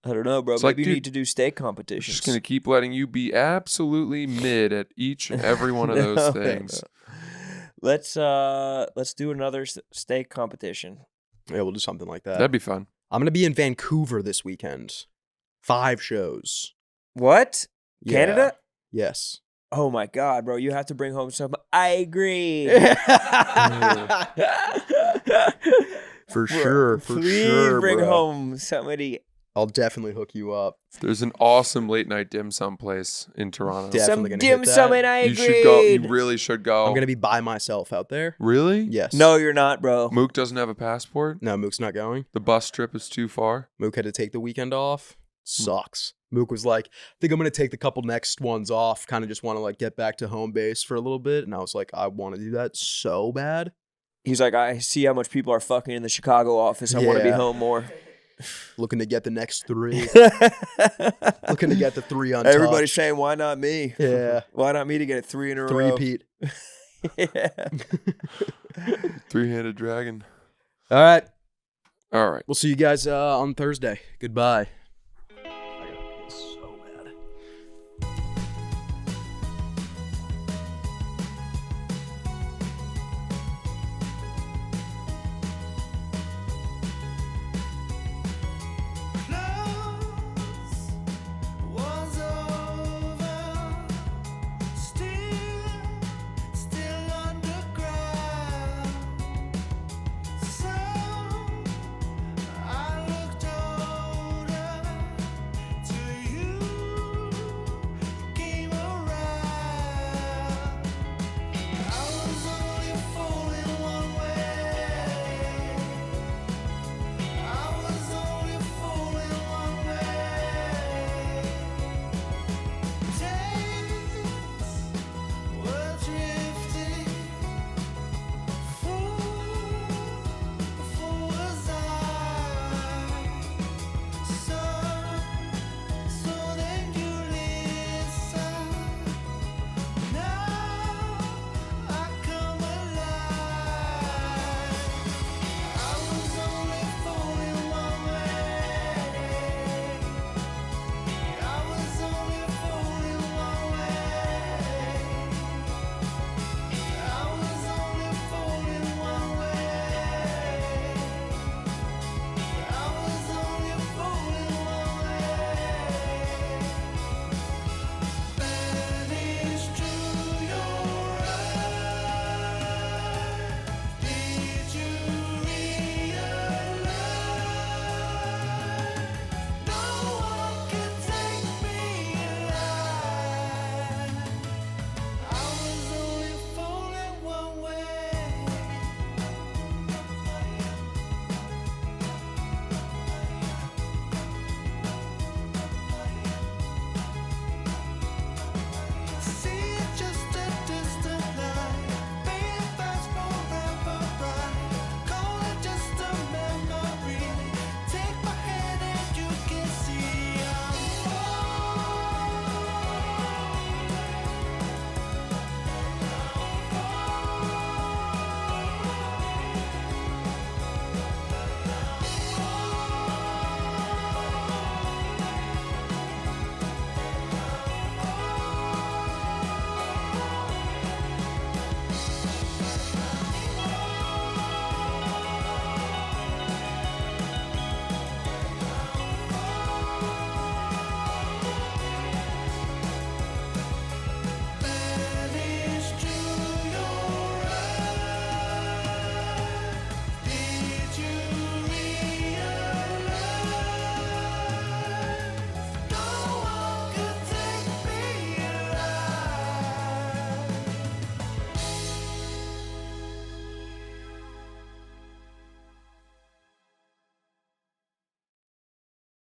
[SPEAKER 2] I don't know, bro.
[SPEAKER 3] It's
[SPEAKER 2] Maybe
[SPEAKER 3] like,
[SPEAKER 2] you
[SPEAKER 3] dude,
[SPEAKER 2] need to do steak
[SPEAKER 3] I'm
[SPEAKER 2] competitions.
[SPEAKER 3] just going to keep letting you be absolutely mid at each and every one of those things.
[SPEAKER 2] Let's do another steak competition.
[SPEAKER 1] Yeah, we'll do something like that.
[SPEAKER 3] That'd be fun.
[SPEAKER 1] I'm gonna be in Vancouver this weekend. 5 shows.
[SPEAKER 2] What?
[SPEAKER 1] Yeah.
[SPEAKER 2] Canada?
[SPEAKER 1] Yes.
[SPEAKER 2] Oh my god, bro! You have to bring home some. I agree.
[SPEAKER 1] For
[SPEAKER 2] Bro,
[SPEAKER 1] sure. For
[SPEAKER 2] please
[SPEAKER 1] sure.
[SPEAKER 2] bring
[SPEAKER 1] bro.
[SPEAKER 2] home somebody.
[SPEAKER 1] I'll definitely hook you up.
[SPEAKER 3] There's an awesome late night dim sum place in Toronto.
[SPEAKER 1] Definitely
[SPEAKER 2] Some
[SPEAKER 1] gonna
[SPEAKER 2] dim
[SPEAKER 1] hit that.
[SPEAKER 2] sum, and I
[SPEAKER 3] You
[SPEAKER 2] agree.
[SPEAKER 3] should go. You really should go.
[SPEAKER 1] I'm gonna be by myself out there.
[SPEAKER 3] Really?
[SPEAKER 1] Yes.
[SPEAKER 2] No, you're not, bro.
[SPEAKER 3] Mook doesn't have a passport.
[SPEAKER 1] No, Mook's not going.
[SPEAKER 3] The bus trip is too far.
[SPEAKER 1] Mook had to take the weekend off. Sucks. Mook was like, I think I'm gonna take the couple next ones off. Kind of just want to get back to home base for a little bit. And I was like, I want to do that so bad.
[SPEAKER 2] He's like, I see how much people are fucking in the Chicago office. I want to be
[SPEAKER 1] Yeah.
[SPEAKER 2] home more.
[SPEAKER 1] Looking to get the next 3. Looking to get the 3 untouched.
[SPEAKER 2] Everybody's saying, why not me?
[SPEAKER 1] Yeah.
[SPEAKER 2] Why not me to get it 3 in a row?
[SPEAKER 1] 3-peat.
[SPEAKER 2] Yeah.
[SPEAKER 3] 3-handed dragon.
[SPEAKER 1] All right.
[SPEAKER 3] All right.
[SPEAKER 1] We'll see you guys on Thursday. Goodbye.